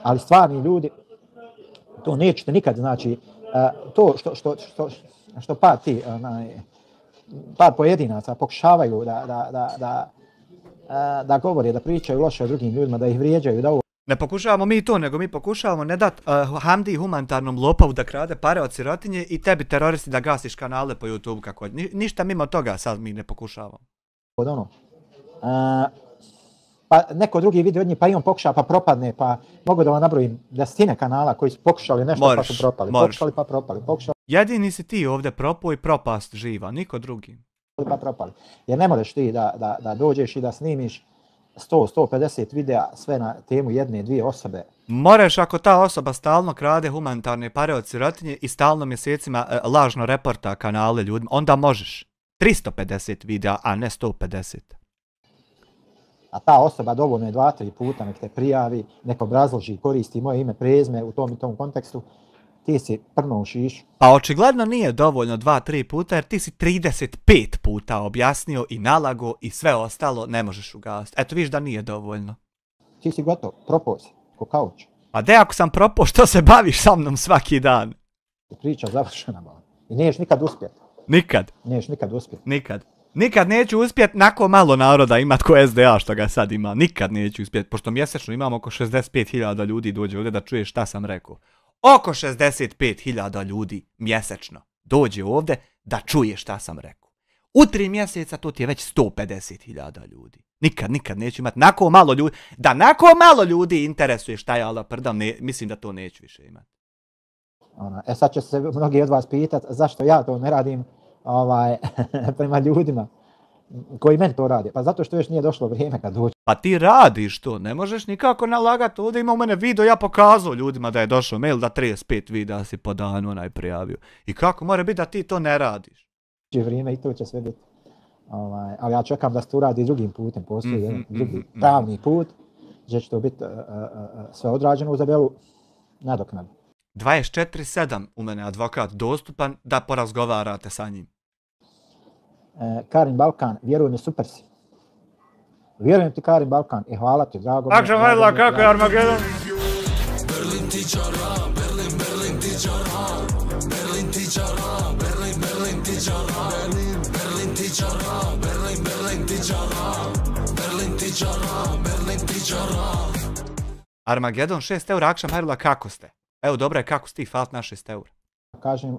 Ali stvarni ljudi, to nećete nikad, znači, to što par pojedinaca pokušavaju da govore, da pričaju loše o drugim ljudima, da ih vrijeđaju, da ovo. Ne pokušavamo mi to, nego mi pokušavamo ne dat Hamdi humanitarnom lopavu da krade pare od sirotinje i tebi teroristi da gasiš kanale po YouTube kako. Ništa mimo toga sad mi ne pokušavamo. Pa neko drugi vidi od njih, pa i on pokuša, pa propadne, pa mogu da vam nabrojim desetine kanala koji su pokušali nešto pa su propali. Pokušali pa propali. Jedini si ti ovdje propao i propast živa, niko drugi. Pa propali. Jer ne možeš ti da dođeš i da snimiš 100-150 videa sve na temu jedne, dvije osobe. Moraš ako ta osoba stalno krade humanitarne pare od sirotinje i stalno mjesecima lažno reporta kanale ljudima, onda možeš 350 videa, a ne 150. A ta osoba dovoljno je 2-3 puta nek te prijavi, nek obrazloži, koristi moje ime, prezime u tom i tom kontekstu, ti si prno u šišu. Pa očigledno nije dovoljno 2-3 puta jer ti si 35 puta objasnio i nalago i sve ostalo ne možeš ugasiti. Eto viš da nije dovoljno. Ti si gotov, propao si, ko kauč. A de ako sam propao, što se baviš sa mnom svaki dan? Priča završena, i niješ nikad uspjeti. Nikad? Niješ nikad uspjeti. Nikad. Nikad neću uspjet nako malo naroda imat ko SDA što ga sad ima. Nikad neću uspjet, pošto mjesečno imamo oko 65.000 ljudi dođe ovdje da čuje šta sam rekao. Oko 65.000 ljudi mjesečno dođe ovdje da čuje šta sam rekao. U 3 mjeseca to ti je već 150.000 ljudi. Nikad neću imat nako malo ljudi, da nako malo ljudi interesuje šta ja laprdam, mislim da to neću više imat. Sad će se mnogi od vas pitat zašto ja to ne radim prema ljudima koji meni to radi. Pa zato što još nije došlo vrijeme kad dođe. Pa ti radiš to, ne možeš nikako nalagati. Ovdje ima u mene video, ja pokazao ljudima da je došao mail da 35 videa si po danu onaj prijavio. I kako mora biti da ti to ne radiš? Vrijeme i to će sve biti. Ali ja čekam da se to uradi drugim putem. Postoji jedan drugi pravni put gdje će to biti sve odrađeno u Zabelu nadoknadu. 24/7 u mene advokat dostupan da porazgovarate sa njim. Karim Balkan, vjeruj mi, super si. Vjerujem ti, Karim Balkan, i hvala ti, drago. Akša Hajla, kako je Armagedon? Berlin tičara, Berlin tičara, Berlin tičara, Berlin tičara, Berlin tičara, Berlin tičara, Berlin tičara, Berlin tičara. Armagedon 6 eura, Akša Hajla, kako ste? Evo, dobro je, kako ste falt na 6 eura? Kažem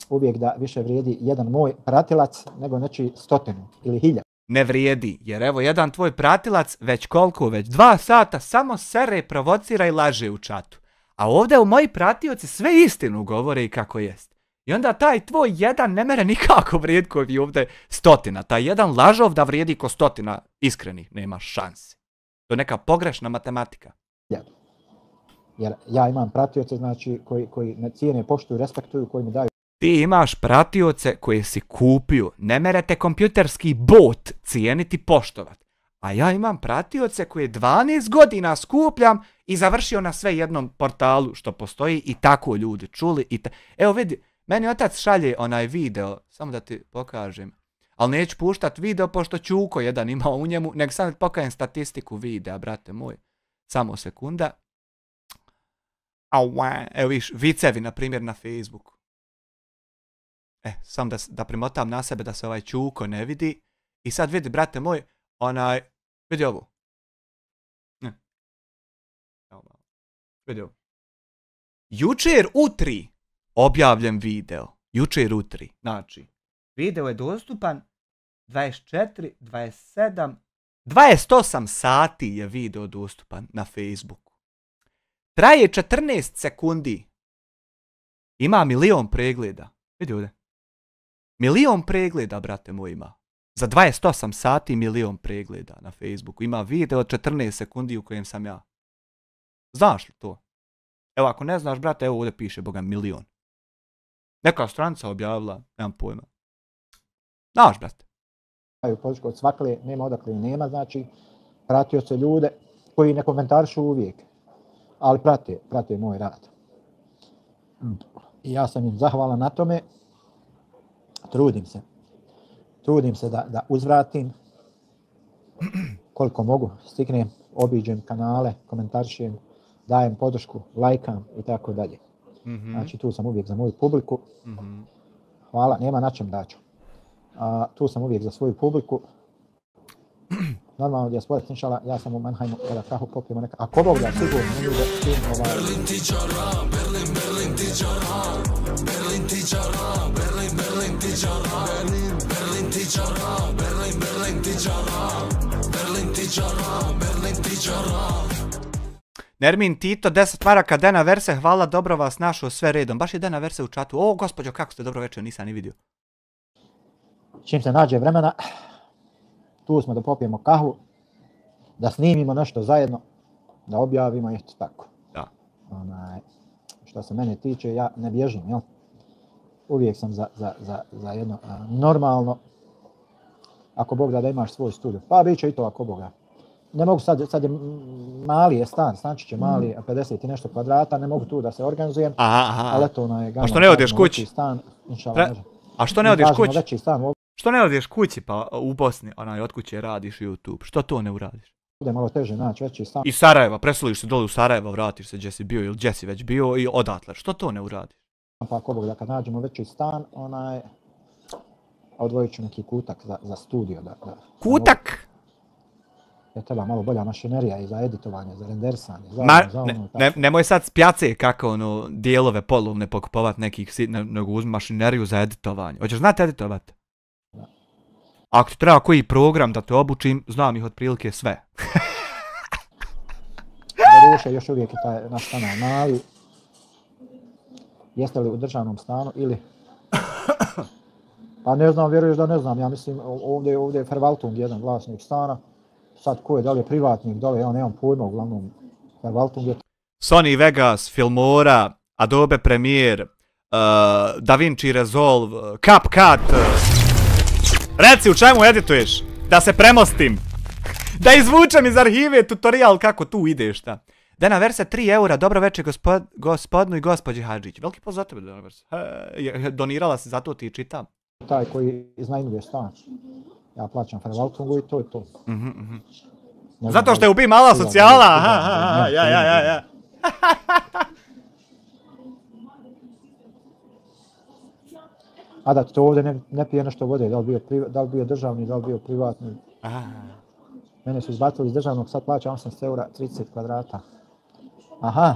uvijek da više vrijedi jedan moj pratilac nego neći 100 ili 1000. Ne vrijedi, jer evo jedan tvoj pratilac već koliko, već 2 sata samo sere, provocira i laže u čatu. A ovdje u moji pratioci sve istinu govore i kako jest. I onda taj tvoj jedan ne mere nikako vrijedi koji je ovdje 100. Taj jedan lažov da vrijedi ko 100 iskrenih, nema šansi. To je neka pogrešna matematika. Jer ja imam pratioce znači, koji me cijene, poštuju, respektuju, koji mi daju. Ti imaš pratioce koje si kupio, ne merete kompjuterski bot cijeniti, poštovat. A ja imam pratioce koje 12 godina skupljam i završio na sve jednom portalu što postoji i tako ljudi čuli. Evo vidi, meni otac šalje onaj video, samo da ti pokažem. Ali neću puštat video pošto Čuko jedan imao u njemu, nek sad pokajem statistiku videa, brate moj. Samo sekunda. Evo viš, vicevi na primjer na Facebooku. Sam da primotam na sebe da se ovaj Čuko ne vidi. I sad vidi, brate moj, vidi ovo. Vidi ovo. Jučer utri objavljen video. Jučer utri. Znači, video je dostupan 24, 27, 28 sati je video dostupan na Facebooku. Traje 14 sekundi. Ima 1 milion pregleda. Vidi ovdje. 1 milion pregleda, brate moj, ima. Za 28 sati 1 milion pregleda na Facebooku. Ima video od 14 sekundi u kojem sam ja. Znaš li to? Evo, ako ne znaš, brate, evo ovdje piše, boga, 1 milion. Neka stranica objavila, nemam pojma. Znaš, brate. Podršku od svakle, nema odakle i nema, znači, pratio se ljude koji ne komentarišu uvijek, ali prate moj rad. I ja sam im zahvalan na tome. Trudim se da uzvratim koliko mogu, stignem, obiđem kanale, komentarišem, dajem podršku, lajkam i tako dalje. Znači tu sam uvijek za moju publiku. Hvala, nema na čem daću. Tu sam uvijek za svoju publiku. Normalno dijaspora inšala, ja sam u Mannheimu kada kahu popijemo neka. Ako Bog da sigurno ne bude tim Berlin tičara, Berlin tičara, Berlin tičara, Berlin tičara, Berlin tičara, Berlin tičara, Berlin tičara, Berlin tičara. Nermin Tito, 10 maraka, Dena Verse, hvala, dobro vas našao sve redom. Baš je Dena Verse u čatu. O, gospođo, kako ste, dobro večer, nisam ni vidio. Čim se nađe vremena, tu smo da popijemo kahu, da snimimo nešto zajedno, da objavimo, eto tako. Da. Što se mene tiče, ja ne bježim, jel? Uvijek sam za jedno normalno, ako Bog da imaš svoj studio. Pa bit će i to ako Bog da. Ne mogu sad je mali je stančić je mali, 50 i nešto kvadrata, ne mogu tu da se organizujem. Ali eto je gama. A što ne odeš kući? Stan, A što ne odeš kući? Veći stan. Što ne odeš kući pa u Bosni, od kuće radiš YouTube? Što to ne uradiš? Bude malo teže naći veći stan. I Sarajeva, preseliš se dole u Sarajevo, vratiš se gdje si bio ili gdje si već bio i odatle. Što to ne uradiš? Pa ako Bog da kad nađemo veći stan, odvojit ću neki kutak za studio. Kutak? Ja treba malo bolja mašinerija i za editovanje, za renderisanje. Nemoj sad s pjace kako ono dijelove polovne pokupovat nekih nego uzmi mašineriju za editovanje. Hoćeš znati editovat? Da. Ako ti treba koji program da te obučim, znam ih otprilike sve. Da duše, još uvijek je taj naš kanal mali. Jeste li u državnom stanu ili... Pa ne znam, vjeruješ da ne znam. Ja mislim, ovdje je Verwaltung jedan vlasnik stana. Sad ko je, da li je privatnik, da li ja nemam pojma, uglavnom Verwaltung je... Sony Vegas, Filmora, Adobe Premiere, DaVinci Resolve, CapCut. Reci u čemu edituješ? Da se premostim. Da izvučem iz arhive tutorial kako tu ideš, šta. Dana Versa 3 eura, dobro večer gospodinu i gospođi Hadžić. Veliki pozdrav za tebe, Dana Versa. Donirala se, zato ti čitam. Taj koji iznajmljuje stan. Ja plaćam Verwaltungu i to je to. Zato što je ubi mala socijala, ja. A da to ovdje ne pije nešto vode, da li bio državni, da li bio privatni. Mene su izbacili iz državnog, sad plaćam 800 eura, 30 kvadrata. Aha.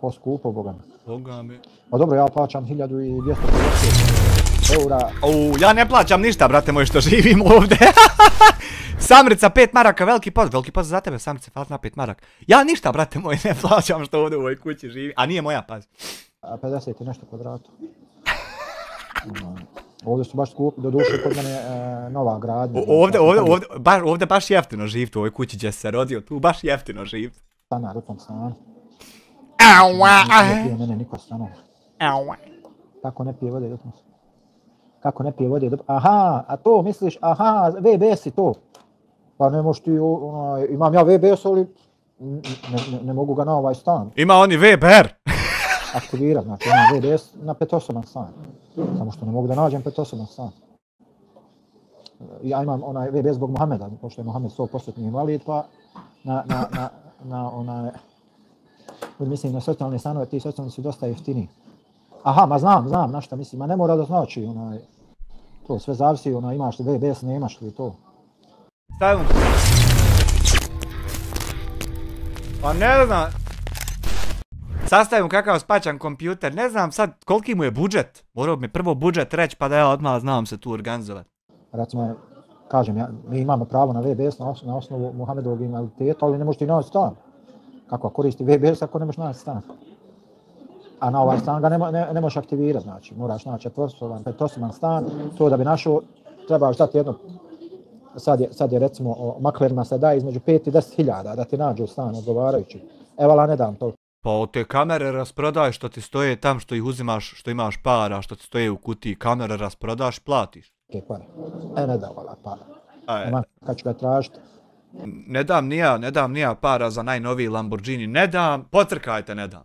Poskupo, boga mi. Boga mi. Pa dobro, ja plaćam 1250 eura. Ja ne plaćam ništa, brate moj, što živim ovdje. Samrica 5 maraka, veliki pozdrav za tebe, Samrica, hvala na 5 maraka. Ja ništa, brate moj, ne plaćam što ovdje u ovoj kući živim, a nije moja, pazi. 50 i nešto kvadrata. Ovdje su baš skupi, do duše kod mene nova gradnja. Ovdje baš jeftino živit u ovoj kući gdje se rodio, tu baš jeftino živit. Stanar u tom stanu. Ne pije mene niko stanova. Kako ne pije vode do tamo? Kako ne pije vode do... Aha, a to misliš, aha, VBS i to. Pa ne možeš ti, imam ja VBS, ali ne mogu ga na ovaj stan. Ima oni VBR. Aktivirati, znači imam VBS na 5-osoban stan. Samo što ne mogu da nađem 5-osoban stan. Ja imam onaj VBS zbog Mohameda, pošto je Mohamed 100% invalid, pa na onaj... Mislim, na socijalne stanove, ti socijalni su dosta jeftiniji. Aha, ma znam na šta mislim, ma ne mora da znači, to sve zavisi, imaš li VBS, nemaš li to. Stavim. Pa ne znam. Sastavim kakav spačan kompjuter, ne znam sad koliki mu je budžet. Morao bi mi prvo budžet reći pa da ja odmah znam se tu organizovati. Recimo, kažem, mi imamo pravo na VBS na osnovu Mohamedovog invaliditeta, ali ne možeš ti naći stan. Kako koristi VBS ako ne možeš naći stan? A na ovaj stan ga ne možeš aktivirati, znači moraš naći 5-osoban stan, to da bi našao trebaš dati jedno, sad je recimo maklerima se daje između 5 i 10 hiljada da ti nađu stan odgovarajući. Evo la ne dam to. Pa od te kamere rasprodaj što ti stoje tam što ih uzimaš, što imaš para, što ti stoje u kutiji, kamere rasprodaš, platiš. Pare. Ne dam vala para. Kad ću ga tražiti? Ne dam nija para za najnoviji Lamborghini, ne dam, pocrkajte, ne dam.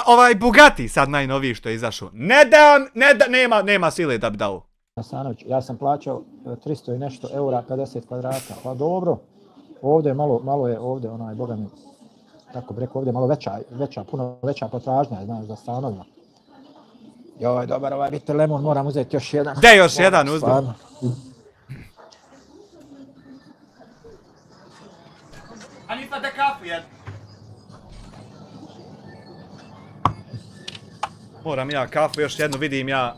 Ovaj Bugatti sad najnoviji što je izašao, ne dam, nema sile da bi dao. Asanović, ja sam plaćao 300 i nešto eura 50 kvadrata, pa dobro. Ovdje malo je ovdje boga mi, kako bi rekao, ovdje malo puno veća potražnja, znaš, za stanovima. Joj, dobar, ovaj biti lemon, moram uzeti još jedan. Gdje još jedan uzmi? A nisam da kafu jednu. Moram ja kafu još jednu, vidim ja.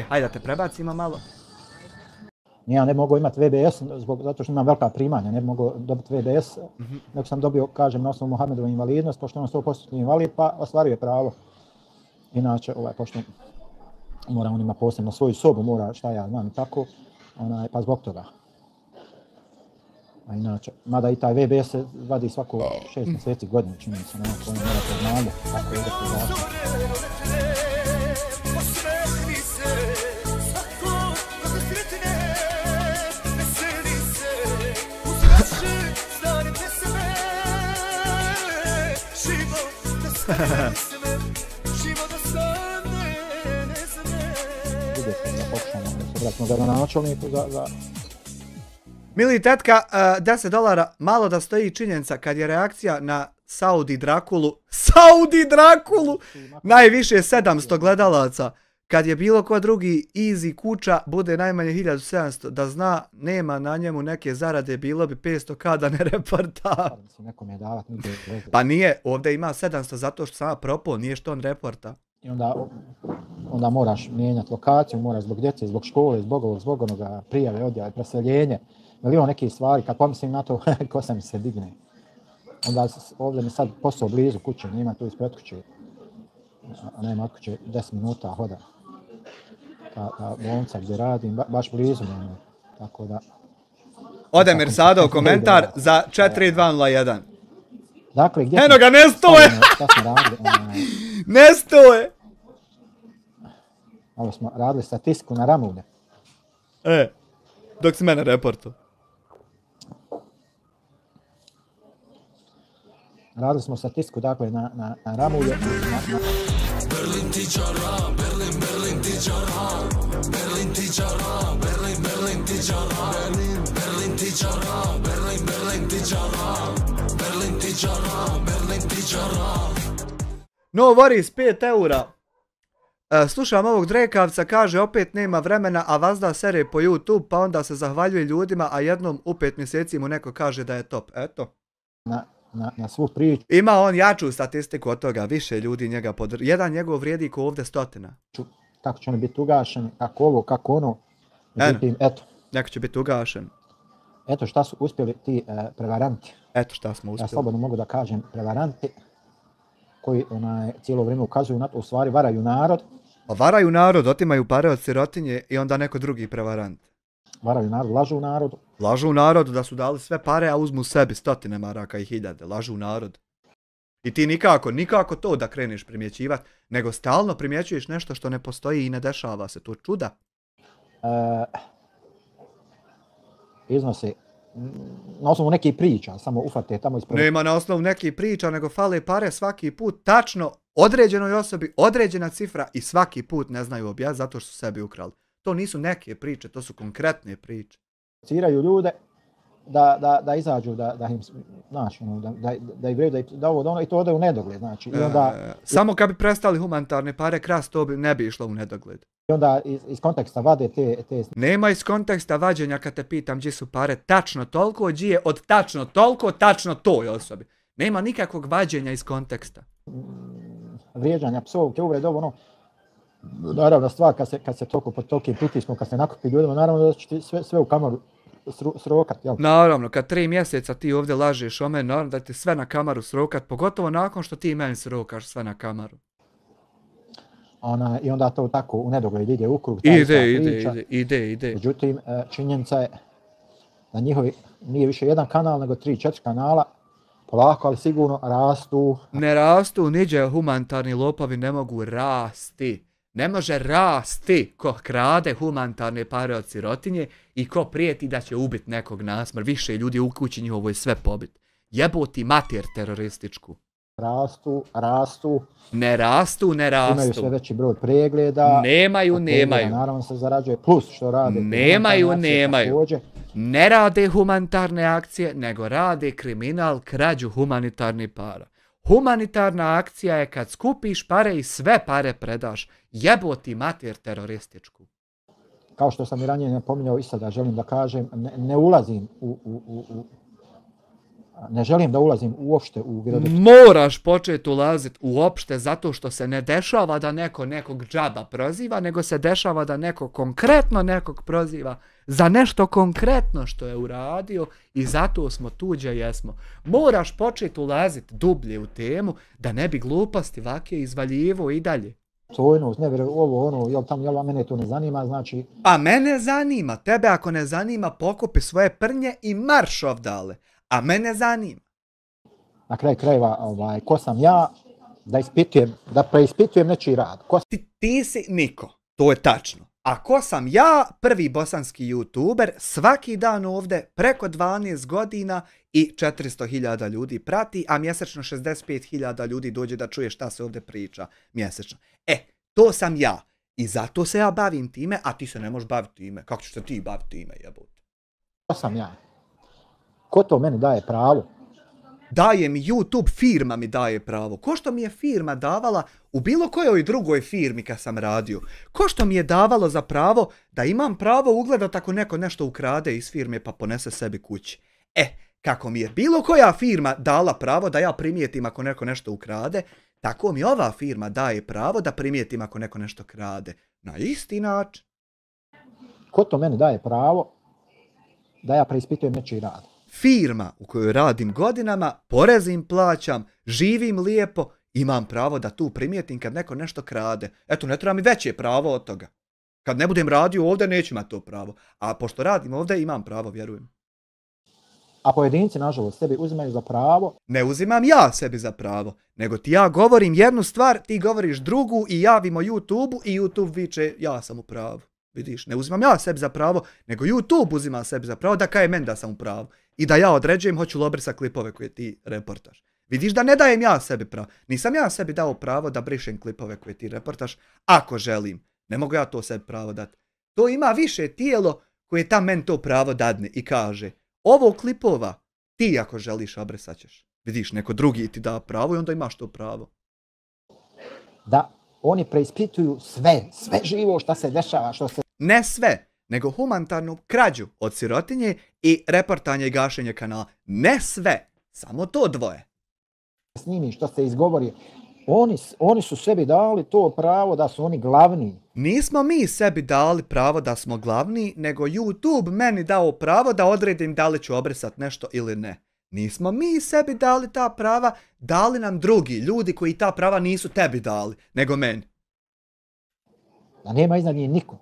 Hajde da te prebacimo malo. Ja ne mogu imati VBS zato što imam velika primanja, ne mogu dobiti VBS, nego sam dobio, kažem, na osnovu Mohamedova invalidnost, pošto on 100% invalid, pa ostvaruje pravo. Inače, pošto mora on ima posebno svoju sobu, mora šta ja znam tako, pa zbog toga. A inače, mada i taj VBS se vadi svako 6 mjeseci godine, čini se, nema to mora to znanje, tako je da se zašto. Mili tetka, $10, malo da stoji činjenica kad je reakcija na Saudi Drakulu, najviše 700 gledalaca. Kad je bilo ko drugi easy kuća, bude najmanje 1700, da zna, nema na njemu neke zarade, bilo bi 500k da ne reporta. Pa nije, ovdje ima 700 zato što sama propao, nije što on reporta. I onda moraš mijenjati lokaciju, moraš zbog djece, zbog škole, zbog onoga prijave, odjave, preseljenje. Milion nekih stvari, kad pomislim na to, kosa mi se digne. Onda ovdje mi sad posao blizu kuće, nema tu ispred kuće. A nema od kuće 10 minuta hoda. Ta bolnica gdje radim, baš blizu nema. Tako da... Ode Mirsado komentar za 4201. Dakle, gdje eno ga, nestoje! Nestoje! Ovo smo radili statistiku na Ramulje. Dok si mene reportu. Radili smo statistiku, dakle, na Ramulje. Berlin tičara, Berlin tičara, Berlin tičara, Berlin tičara, Berlin tičara, Berlin tičara, Berlin tičara, Berlin tičara. No worries, 5 eura. Slušam ovog Drekavca, kaže opet nema vremena, a vazda sere po YouTube, pa onda se zahvaljuje ljudima, a jednom u 5 mjeseci mu neko kaže da je top. Eto. Na svu priču. Ima on jaču statistiku od toga, više ljudi njega jedan njegov vrijedi ko ovdje 100. Kako će oni biti ugašeni, kako ovo, kako ono. Međutim, eto. Neko će biti ugašen. Eto šta su uspjeli ti prevaranti. Eto šta smo uspjeli. Ja slobodno mogu da kažem prevaranti koji cijelo vrijeme ukazuju na to, u stvari varaju narod. Varaju narod, otimaju pare od sirotinje i onda neko drugi prevarant. Varaju narod, lažu narodu. Lažu narodu da su dali sve pare, a uzmu sebi 100 maraka i 1000. Lažu narod. I ti nikako to da kreneš primjećivati, nego stalno primjećuješ nešto što ne postoji i ne dešava se. To čuda. Iznose na osnovu nekih priča, samo ufate tamo ispred. Nema na osnovu nekih priča, nego fale pare svaki put, tačno određenoj osobi, određena cifra i svaki put ne znaju objasniti zato što su sebi ukrali. To nisu neke priče, to su konkretne priče. Ciraju ljude da izađu, da im, znači, da ih vreju, da ovo, da ono, i to ode u nedogled, znači. I onda, samo kad bi prestali humanitarne pare krast, to ne bi išlo u nedogled. I onda iz konteksta vade te... Nema iz konteksta vađenja kad te pitam gdje su pare, tačno toliko, gdje je od tačno toliko, tačno toj osobi. Nema nikakvog vađenja iz konteksta. Vrijeđanja, psovke, uvrede, ovo, ono. Naravno, stvar kad se toliko pod tolikim pritiskom, kad se nakupi ljudima, naravno da će ti sve u kamaru srokat, jel? Naravno, kad 3 mjeseca ti ovdje lažeš o meni, naravno da ti sve na kamaru srokat, pogotovo nakon što ti meni srokaš sve na kamaru. I onda to tako u nedogled ide u krug. Ide. Međutim, činjenica je da njihovi nije više jedan kanal, nego 3-4 kanala, polako, ali sigurno rastu. Ne rastu, niđe humanitarni lopovi ne mogu rasti. Ne može rasti ko krade humanitarne pare od sirotinje i ko prijeti da će ubiti nekog nasmrt. Više ljudi u kući njihovo je sve pobit. Jeboti mater terorističku. Rastu. Ne rastu. Imaju sve veći broj pregleda. Nemaju. Naravno se zarađuje plus što rade. Nemaju. Ne rade humanitarne akcije, nego rade kriminal, krađu humanitarnih para. Humanitarna akcija je kad skupiš pare i sve pare predaš. Jeboti mater terorističku. Kao što sam i ranije napominjao i sada želim da kažem, ne ulazim ne želim da ulazim uopšte u vjerodostojnost. Moraš početi ulaziti uopšte zato što se ne dešava da neko nekog džaba proziva, nego se dešava da neko konkretno nekog proziva za nešto konkretno što je uradio i zato smo tu gdje jesmo. Moraš početi ulaziti dublje u temu da ne bi gluposti vake izvaljivo i dalje. Stojnost, ne vjerujem, ovo, ono, jel tam, jel, mene to ne zanima, znači... A mene zanima, tebe ako ne zanima, pokupi svoje prnje i marš ovdale. A mene zanima. Na kraju krajeva, ko sam ja, da preispitujem nečiji rad. Ti si niko, to je tačno. A ko sam ja, prvi bosanski youtuber, svaki dan ovdje, preko 12 godina i 400.000 ljudi prati, a mjesečno 65.000 ljudi dođe da čuje šta se ovdje priča mjesečno. To sam ja. I zato se ja bavim time, a ti se ne možeš baviti time. Kako ćeš se ti baviti time, jebote? Ko sam ja? Ko to meni daje pravo daje mi YouTube, firma mi daje pravo. Ko što mi je firma davala u bilo kojoj drugoj firmi kad sam radio. Ko što mi je davalo za pravo da imam pravo ugledat ako neko nešto ukrade iz firme pa ponese sebi kući. Kako mi je bilo koja firma dala pravo da ja primijetim ako neko nešto ukrade, tako mi ova firma daje pravo da primijetim ako neko nešto krade. Na isti način. Ko to meni daje pravo da ja preispitujem nečiji rad? Firma u kojoj radim godinama, porez im plaćam, živim lijepo, imam pravo da tu primijetim kad neko nešto krade. Eto, ne treba mi veće pravo od toga. Kad ne budem radio ovdje, neću imati to pravo. A pošto radim ovdje, imam pravo, vjerujem. A pojedinci, nažalost, sebi uzimaju za pravo. Ne uzimam ja sebi za pravo, nego ti ja govorim jednu stvar, ti govoriš drugu i javimo YouTube-u i YouTube viče ja sam u pravu. Vidiš, ne uzimam ja sebi za pravo, nego YouTube uzima sebi za pravo da kaje meni da sam u pravu. I da ja određujem hoću li obrisat klipove koje ti reportaš. Vidiš da ne dajem ja sebi pravo. Nisam ja sebi dao pravo da brišem klipove koje ti reportaš ako želim. Ne mogu ja to sebi pravo dati. To ima više tijelo koje tam meni to pravo dadne i kaže ovo klipova ti ako želiš obrisat ćeš. Vidiš, neko drugi ti da pravo i onda imaš to pravo. Da oni preispituju sve živo što se dešava, što se... Ne sve, nego humanitarnu krađu od sirotinje i reportanje i gašenje kanala. Ne sve, samo to dvoje. Snimi, što se izgovori. Oni su sebi dali to pravo da su oni glavni. Nismo mi sebi dali pravo da smo glavni, nego YouTube meni dao pravo da odredim da li ću obrisat nešto ili ne. Nismo mi sebi dali ta prava, dali nam drugi ljudi koji ta prava nisu tebi dali, nego meni. Da nema iznad njih niko.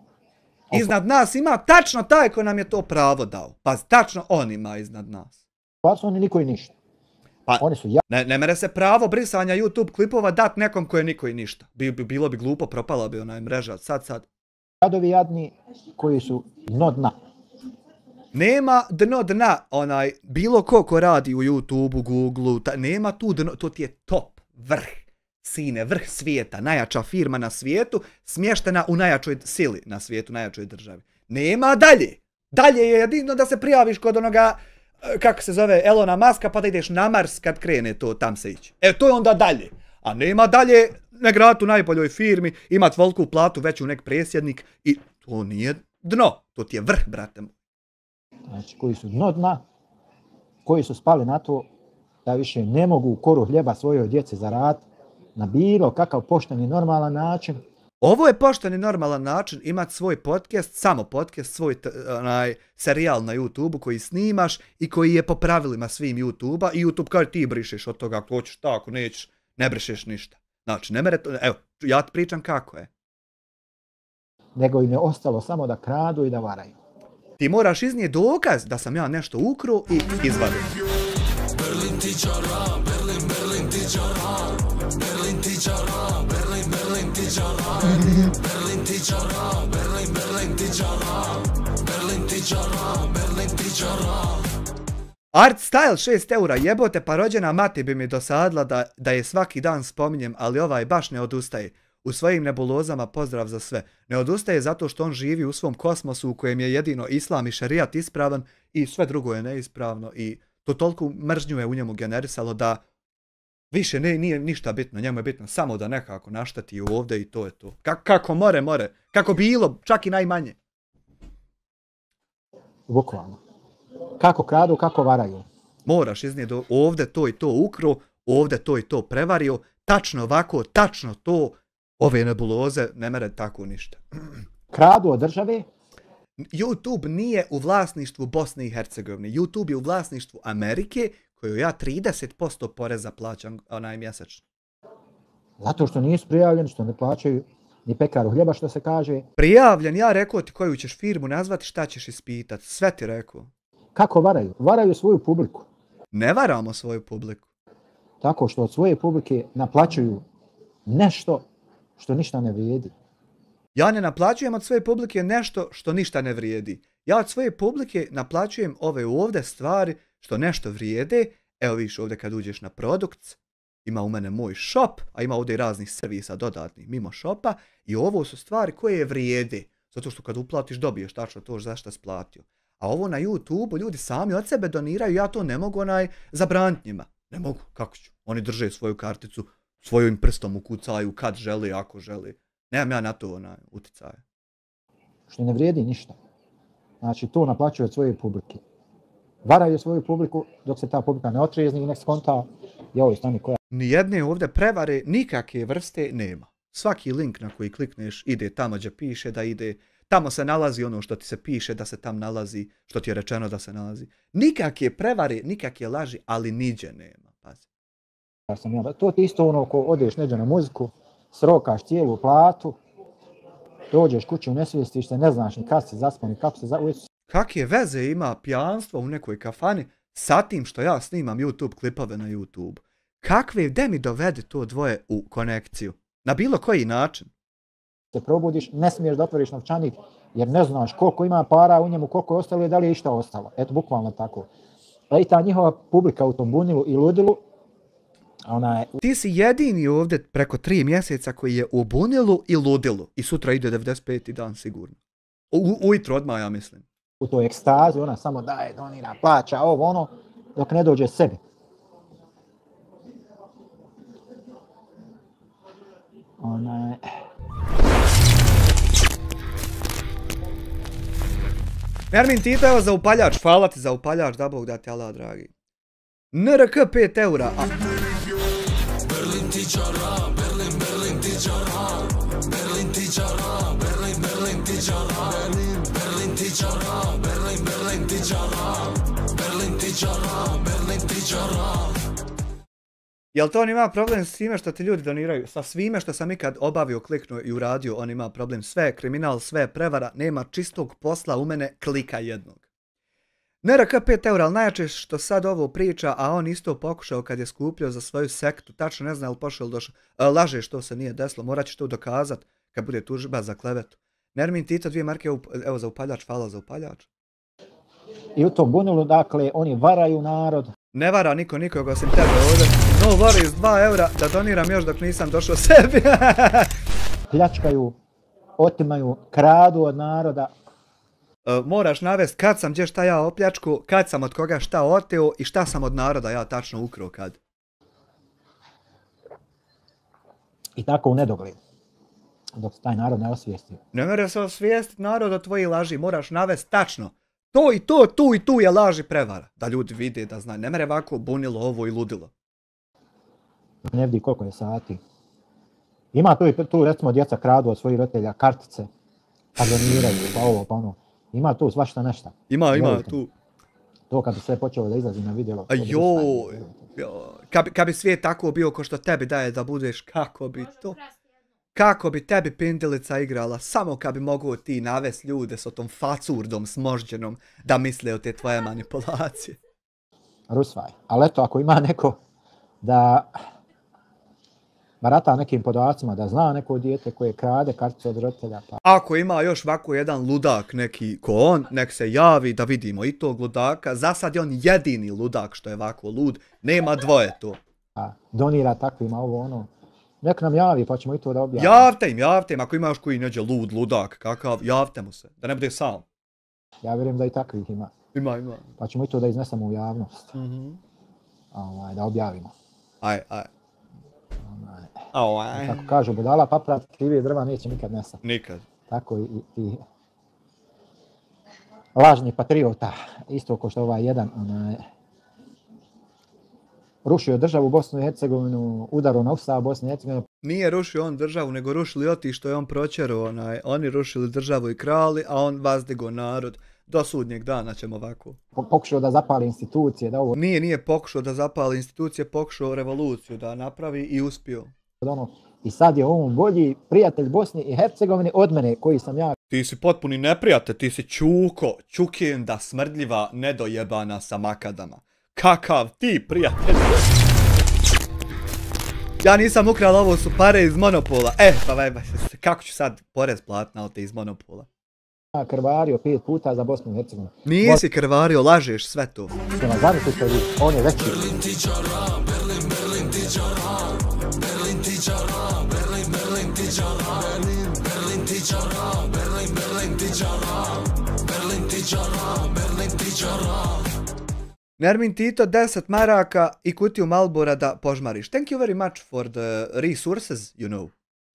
Iznad nas ima tačno taj ko nam je to pravo dao. Pa tačno on ima iznad nas. Pa su oni niko i ništa. Pa, oni su ne mere se pravo brisanja YouTube klipova dat nekom ko je niko i ništa. Bilo bi glupo, propala bi onaj mreža. Sad. Radovi jadni koji su dno dna. Nema dno dna, bilo ko radi u YouTube-u, Google-u, nema tu dno, to ti je top, vrh, sine, vrh svijeta, najjača firma na svijetu, smještena u najjačoj sili na svijetu, najjačoj državi. Nema dalje. Dalje je jedino da se prijaviš kod onoga, kako se zove, Elona Muska, pa da ideš na Mars kad krene to tam se ići. To je onda dalje. A nema dalje nek raditi u najboljoj firmi, imat veliku platu, veću nek presjednik i to nije dno, to ti je vrh, brate. Znači, koji su dno dna, koji su spali na to da više ne mogu koru hljeba svojoj djeci zaraditi na bilo kakav pošten i normalan način. Ovo je pošten i normalan način imati svoj podcast, samo podcast, svoj serijal na YouTube-u koji snimaš i koji je po pravilima svim YouTube-a i YouTube kaže ti brišeš od toga ako hoćeš tako, nećeš, ne brišeš ništa. Znači, ne mere to, evo, ja ti pričam kako je. Nego im je ostalo samo da kradu i da varaju. Ti moraš iznijeti dokaz da sam ja nešto ukro i izvadim. Berlin ti čara, Berlin ti čara, Berlin ti čara, Berlin ti čara, Berlin ti čara, Berlin ti čara, Berlin ti čara, Berlin ti čara. Art Style 6 eura, jebote, pa rođena mati bi mi dosadila da je svaki dan spominjem, ali ovaj baš ne odustaje. U svojim nebulozama pozdrav za sve. Ne odustaje zato što on živi u svom kosmosu u kojem je jedino islam i šerijat ispravan i sve drugo je neispravno i to toliko mržnju je u njemu generisalo da više nije ništa bitno. Njemu je bitno samo da nekako naštati ovdje i to je to. Kako more. Kako bilo, čak i najmanje. Bukvalno. Kako kradu, kako varaju. Moraš iznijeti ovdje to i to ukro, ovdje to i to prevario, tačno ovako, tačno to. Ove nebuloze ne mere tako ništa. Kradu od države? YouTube nije u vlasništvu Bosne i Hercegovine. YouTube je u vlasništvu Amerike koju ja 30% poreza plaćam mjesečno. Zato što nisu prijavljeni, što ne plaćaju ni pekaru hljeba što se kaže. Prijavljen, ja rekao ti koju ćeš firmu nazvati, šta ćeš ispitati. Sve ti rekao. Kako varaju? Varaju svoju publiku. Ne varamo svoju publiku. Tako što od svoje publike naplaćuju nešto što ništa ne vrijedi. Ja ne naplaćujem od svoje publike nešto što ništa ne vrijedi. Ja od svoje publike naplaćujem ove ovdje stvari što nešto vrijede. Evo vidiš ovdje kad uđeš na produkt, ima u mene moj shop, a ima ovdje i raznih servisa dodatnih mimo shopa i ovo su stvari koje vrijede. Zato što kad uplatiš dobiješ tačno to za što si platio. A ovo na YouTube ljudi sami od sebe doniraju, ja to ne mogu zabraniti njima. Ne mogu, kako ću? Oni drže svoju karticu, svojim prstom ukucaju kad želi, ako želi. Nemam ja na to uticaje. Što ne vrijedi ništa. Znači, to naplaćuje od svoje publike. Varaju svoju publiku dok se ta publika ne otrijezni i nek skonta i ovoj stani koja... Nijedne ovdje prevare, nikakve vrste nema. Svaki link na koji klikneš ide tamo gdje piše da ide. Tamo se nalazi ono što ti se piše da se tam nalazi, što ti je rečeno da se nalazi. Nikakve prevare, nikakve laži, ali niđe nema. Pazi. To ti isto ono ko odeš neđe na muziku, srokaš cijelu platu, dođeš kući, unesvijestiš se, ne znaš ni kad se zaspa, ni kako se Kakve veze ima pijanstvo u nekoj kafani sa tim što ja snimam YouTube klipove na YouTube? Gde mi dovede to dvoje u konekciju? Na bilo koji način? Se probudiš, ne smiješ da otvoriš novčanik jer ne znaš koliko ima para u njemu, koliko je ostalo i da li je išta ostalo. Eto, bukvalno tako. I ta njihova publika u tom bunilu i ludilu, ona je... Ti si jedini ovdje preko 3 mjeseca koji je u bunilu i ludilu. I sutra ide 95. dan sigurno. Ujutro odmah, ja mislim. U toj ekstazi, ona samo daje, donira, plaća, ovo, ono, dok ne dođe sebi. Ona je... Nermin Tito, evo za upaljač, hvala ti za upaljač, da Bog da ti Allah dragi. NRK 5 eura. Berlin ti čara, Berlin ti čara, Berlin ti čara, Berlin ti čara, Berlin ti čara, Berlin ti čara, Berlin ti čara, Berlin ti čara. Jel to on ima problem s svime što ti ljudi doniraju? Sa svime što sam ikad obavio, kliknuo i uradio, on ima problem. Sve je kriminal, sve je prevara, nema čistog posla u mene, klika jednog. NRK 5 eura, ali najjače što sad ovo priča, a on isto pokušao kad je skupljao za svoju sektu, tačno ne zna li pošao ili došao. Laže što se nije desilo, morat ćeš to dokazat kad bude tužba za klevetu. Nermin Tito, 2 marke, evo za upaljač, hvala za upaljač. I u tom bunilu, dakle, oni varaju narod. Ne vara niko nikoga osim tebe ovdje. No worries, 2 eura da doniram još dok nisam došao sebi. Pljačkaju, otimaju, kradu od naroda. Moraš navesti kad sam gdje šta ja opljačku, kad sam od koga šta oteo i šta sam od naroda ja tačno ukrao kad. I tako u nedogled. Dok se taj narod ne osvijesti. Ne mora se osvijestiti narod od tvojih laži, moraš navesti tačno. To i to, tu i tu je laž i prevara. Da ljudi vide, da znaju. Ne mere ovako bunilo ovo i ludilo. Ne vidi koliko je sati. Ima tu recimo djeca kradu od svojih roditelja kartice. Pa doniraju, pa ovo, pa ono. Ima tu svašta nešto. Ima tu. To kad bi sve počelo da izlazi na video. Kad bi svijet tako bio ko što tebi daje da budeš, kako bi to... Kako bi tebi pindilica igrala, samo kad bi mogu ti navest ljude s tom facurdom smožđenom da misle o te tvoje manipulacije. Rusvaj. Ali eto, ako ima neko da barata nekim podacima, da zna neko dijete koje krade kartice od roditelja. Pa... Ako ima još ovako jedan ludak neki ko on, nek se javi da vidimo i tog ludaka. Za sad je on jedini ludak što je ovako lud, nema dvoje to. Donira takvima ovo ono. Nek nam javi pa ćemo i to da objavimo. Javte im, ako ima još koji neđe ludak, kakav, javte mu se, da ne bude sam. Ja vjerujem da i takvih ima. Ima. Pa ćemo i to da iznesemo u javnost. Da objavimo. Aj. Kako kažu, budala paprat, krivije drva neće nikad nesati. Nikad. Tako i lažni patriota, isto ko što ovaj jedan, rušio državu Bosnu i Hercegovinu, udaru na Ustav Bosne i Hercegovine. Nije rušio on državu, nego rušili oti što je on proćerao. Oni rušili državu i krali, a on vazdigo narod. Do sudnjeg dana ćemo ovako. Pokušao da zapali institucije, da ovo... Nije pokušao da zapali institucije, pokušao revoluciju da napravi i uspio. I sad je on bolji prijatelj Bosne i Hercegovine od mene, koji sam ja. Ti si potpuni neprijatelj, ti si čukenda, smrdljiva, nedojebana sa makadama. Kakav ti, prijatelj? Ja nisam ukrala, ovo su pare iz Monopola. Kako ću sad porez platiti na te iz Monopola? Ja krvario 5 puta za Bosnu i Hercegovinu. Nisi krvario, lažeš sve to. Zamislite vi, on je veći. Berlin ti čara, Berlin ti čara, Berlin ti čara, Berlin ti čara, Berlin ti čara, Berlin ti čara, Berlin ti čara, Berlin ti čara. Nermin Tito, 10 maraka i kutiju Malbora da požmariš. Thank you very much for the resources, you know.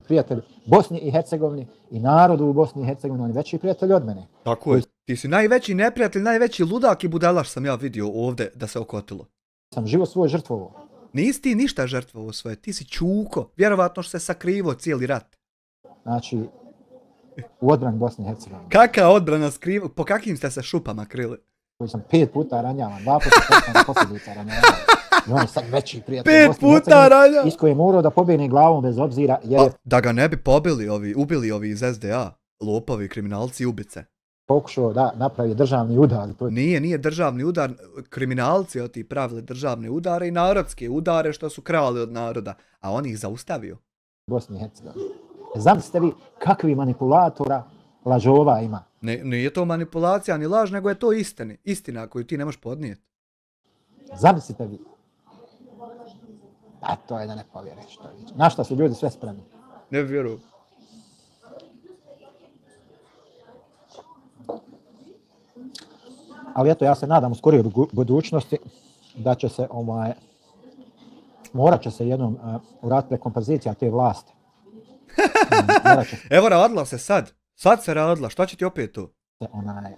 Prijatelj Bosni i Hercegovini i narodu u Bosni i Hercegovini, on je veći prijatelj od mene. Tako je. Ti si najveći neprijatelj, najveći ludak i budalaš sam ja vidio ovdje da se okotilo. Sam život svoj žrtvovao. Nisi ti ništa žrtvovao svoje, ti si čuko. Vjerovatno što se sakrivo cijeli rat. Znači, u odbrani Bosne i Hercegovine. Kakva odbrana skrivo? Po kakvim ste se šupama krili? Koji sam 5 puta ranjavan, 2 puta postane posljedica ranjavan. I on je sad veći prijatelj 5 Bosne i puta Hercegovine, ranjavan? iz koje je morao da pobjegne glavom bez obzira, jer je Da ga ne bi pobili ubili ovi iz SDA, lopovi, kriminalci i ubice. pokušao da napravi državni udar. Nije državni udar, kriminalci ti pravili državne udare i narodske udare što su krali od naroda, a on ih zaustavio. Bosni i Hercegovini. Zamislite vi kakvi manipulatora, lažova ima. Nije to manipulacija ni laž, nego je to istina koju ti ne možeš podnijeti. Zamislite vi. A to je da ne povjeriš. Na šta su ljudi sve spremni. Ne vjerujem. Ali eto, ja se nadam u skorijoj budućnosti da će se morat će se jednom uraditi rekompozicija te vlasti. Evo radila se sad. Sad se radila. Šta će ti opet to? Onaj,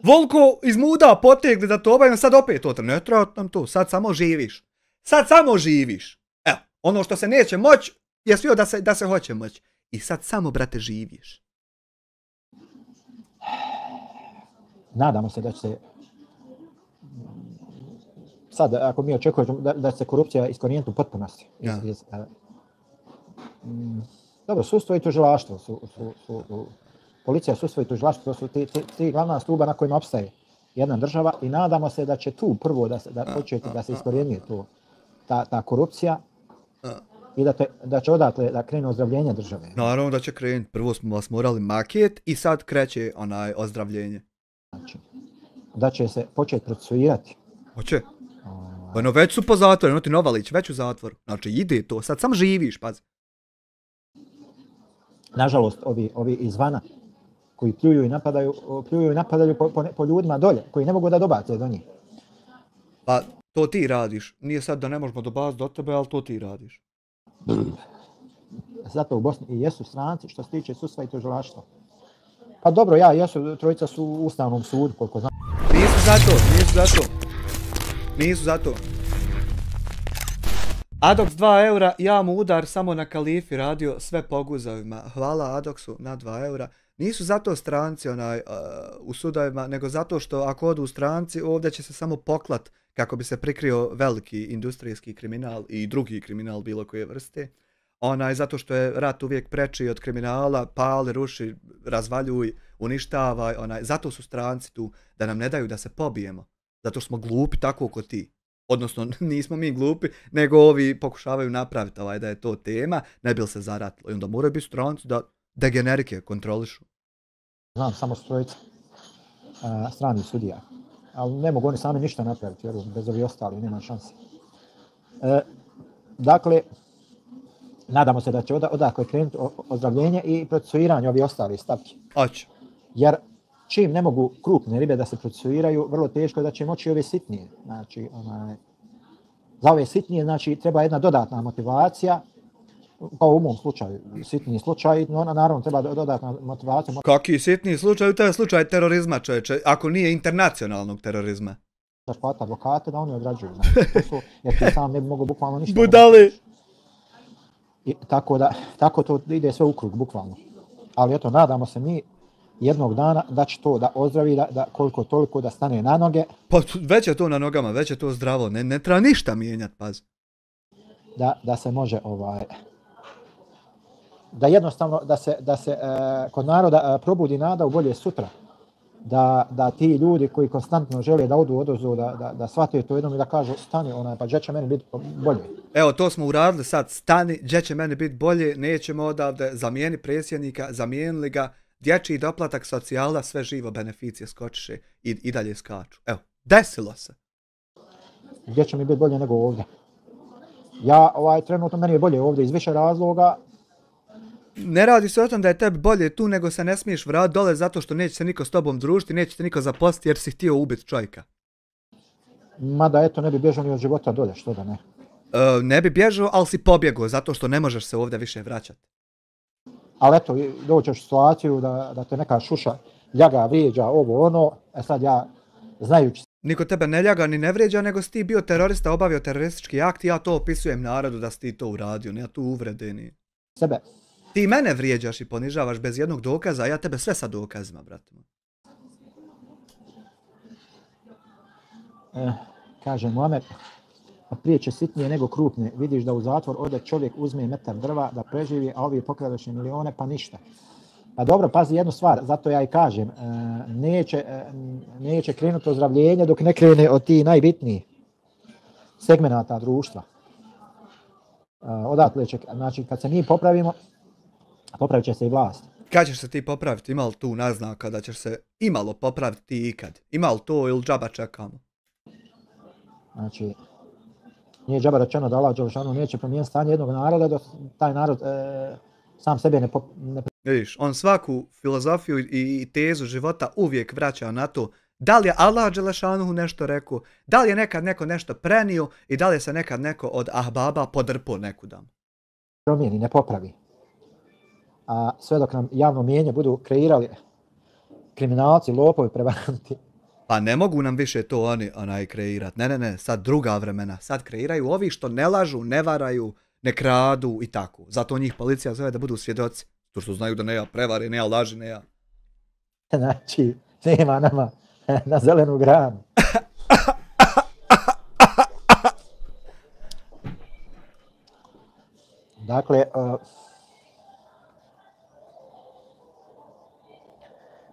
Volko iz muda potegli da to obavim, sad opet to. Ne treba nam to. Sad samo živiš. Sad samo živiš. Evo, ono što se neće moć, je svio da se hoće moć. I sad samo, brate, živiš. nadamo se da će se sad, ako mi očekujemo da će se korupcija iskorijeniti u potpunosti. Ja. Dobro, sudstvo i tužilaštvo policija, sudstvo i tužilaštvo, to su ti glavna stuba na kojima opstaje jedna država i nadamo se da će tu prvo da početi da se iskorijenjuje ta korupcija i da će odatle da krene ozdravljenje države. Naravno da će krenuti. Prvo smo vas morali maket i sad kreće ozdravljenje. Znači, da će se početi procesuirati. Hoće? Ono, već su po zatvoru, ono ti Novalić, već u zatvoru. Znači, ide to, sad sam živiš, pazi. Nažalost, ovi izvana koji pljuju i napadaju po ljudima dolje, koji ne mogu da dobace do njih. Pa, to ti radiš. Nije sad da ne možemo dobaciti do tebe, ali to ti radiš. Zato u Bosni i jesu stranci što se tiče sudstva i tužilaštva. Pa dobro, jesu, trojica su u Ustavnom sudu, koliko znam. Nisu za to. Adox 2 eura, ja mu udar samo na Kalifi radio sve po guzovima. Hvala Adoxu na 2 eura. Nisu zato stranci u sudovima, nego zato što ako odu u stranci, ovdje će se samo poklat kako bi se prikrio veliki industrijski kriminal i drugi kriminal bilo koje vrste. Zato što je rat uvijek preči od kriminala, pali, ruši, razvaljuj, uništavaj, zato su stranci tu da nam ne daju da se pobijemo. Zato smo glupi tako ko ti. Odnosno, nismo mi glupi, nego ovi pokušavaju napraviti da je to tema, ne bi li se zaratilo. I onda moraju biti stranci da degenerike kontrolišu. Znam samo trojica stranih sudija, ali ne mogu oni sami ništa napraviti, jer bez ovi ostali nema šanse. Dakle, nadamo se da će odakle krenuti ozdravljenje i procesuiranje ovih ostalih stavki. Hoće. Jer čim ne mogu krupne ribe da se procesuiraju, vrlo teško je da će moći ove sitnije. Znači, za ove sitnije treba jedna dodatna motivacija, kao u mom slučaju, sitniji slučaj, no naravno treba dodatna motivacija. Kaki sitniji slučaj? To je slučaj terorizma, čovječe, ako nije internacionalnog terorizma. Daš plati advokate da oni odrađuju, jer ti sam ne bi mogu bukvalno ništa. Budali! Tako to ide sve u krug, bukvalno. Ali eto, nadamo se mi jednog dana da će to da ozdravi, da koliko toliko da stane na noge. Pa već je to na nogama, već je to zdravo, ne treba ništa mijenjati, pazi. Da se može da jednostavno da se kod naroda probudi nada u bolje sutra. Da ti ljudi koji konstantno žele da odu odozvu, da shvate to jednom i da kažu stani, pa gdje će meni biti bolje. Evo, to smo uradili sad, stani, gdje će meni biti bolje, nećemo odavde, zamijeni predsjednika, zamijenili ga, dječji doplatak, socijala, sve živo, beneficije skočiše i dalje skaču. Evo, desilo se. Gdje će mi biti bolje nego ovdje? Ja, trenutno meni je bolje ovdje iz više razloga. Ne radi se o tom da je tebi bolje tu, nego se ne smiješ vratiti dole zato što neće se niko s tobom družiti, neće te niko zaposliti jer si htio ubiti čovjeka. Mada eto ne bi bježao ni od života dolje, što da ne. Ne bi bježao, ali si pobjegao zato što ne možeš se ovdje više vraćati. Ali eto, dođeš u situaciju da te neka šuša ljaga, vrijeđa, ovo, ono, sad ja, znajući Niko tebe ne ljaga ni ne vrijeđa, nego si ti bio terorista, obavio teroristički akt i ja to opisujem narodu da si ti to uradio, ne ja tu uvrede ni... sebe. Ti mene vrijeđaš i ponižavaš bez jednog dokaza, a ja tebe sve sa dokazima, brate. Kaže Muamer, prije će sitnije nego krupnije. Vidiš da u zatvor ode čovjek, uzme metar drva da preživi, a ovi pokradaš milione pa ništa. Pa dobro, pazi jednu stvar, zato ja i kažem, neće krenuti ozdravljenje dok ne krene od tih najbitnijih segmenata društva. Odatle će, znači kad se mi popravimo, popravit će se i vlast. Kad ćeš se ti popraviti? Ima li tu naznaka da ćeš se imalo popraviti ti ikad? Ima li to ili džaba čekamo? Znači, nije džaba rečeno da Allah Đelešanu neće promijeniti stanje jednog naroda dok taj narod sam sebe ne... Vidiš, on svaku filozofiju i tezu života uvijek vraća na to da li je Allah Đelešanu nešto rekao, da li je nekad neko nešto prenio i da li je se nekad neko od ahbaba podrpao nekudam. Promijeni, ne popravi. A sve dok nam javno mijenje budu kreirali kriminalci, lopovi, prevaranti. Pa ne mogu nam više to oni kreirat. Ne, sad druga vremena. Sad kreiraju ovi što ne lažu, ne varaju, ne kradu i tako. Zato njih policija zove da budu svjedoci. To što znaju da ne ja prevari, ne ja laži, ne ja. Znači, nema nama na zelenu granu. Dakle,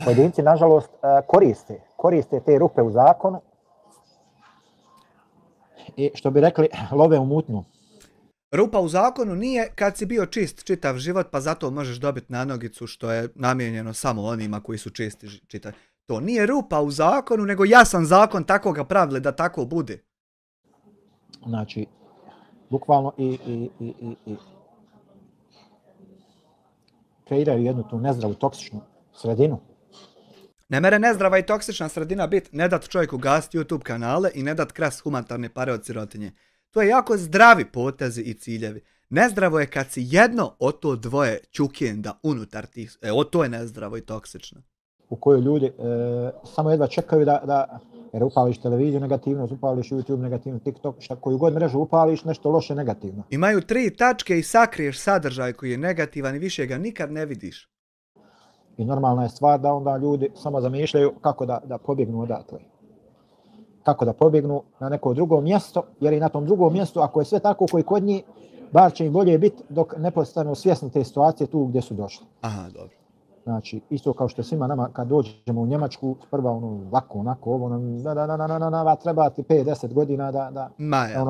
pojedinci, nažalost, koriste te rupe u zakonu i, što bi rekli, love u mutnu. Rupa u zakonu nije kad si bio čist čitav život, pa zato možeš dobiti na nogicu što je namijenjeno samo onima koji su čisti čitav. To nije rupa u zakonu, nego jasan zakon, tako ga pravili da tako bude. Znači, bukvalno i kreiraju jednu tu nezdravu, toksičnu sredinu. Ne mere nezdrava i toksična sredina bit ne dat čovjeku gasiti YouTube kanale i ne dat kras humanitarne pare od sirotinje. To je jako zdravi potezi i ciljevi. Nezdravo je kad si jedno od to dvoje čukenda unutar tih, to je nezdravo i toksično. U kojoj ljudi samo jedva čekaju jer upališ televiziju negativno, upališ YouTube negativno, TikTok, koju god mrežu upališ, nešto loše negativno. Imaju 3 tačke i sakriješ sadržaj koji je negativan i više ga nikad ne vidiš. I normalna je stvar da onda ljudi samo zamišljaju kako da pobjegnu odatle. Kako da pobjegnu na neko drugo mjesto, jer i na tom drugom mjestu, ako je sve tako koji kod njih, bar će im bolje biti dok ne postanu svjesni te situacije tu gdje su došli. Aha, dobro. Znači, isto kao što svima nama kad dođemo u Njemačku, prva ovako, onako, ovo nam treba ti 5-10 godina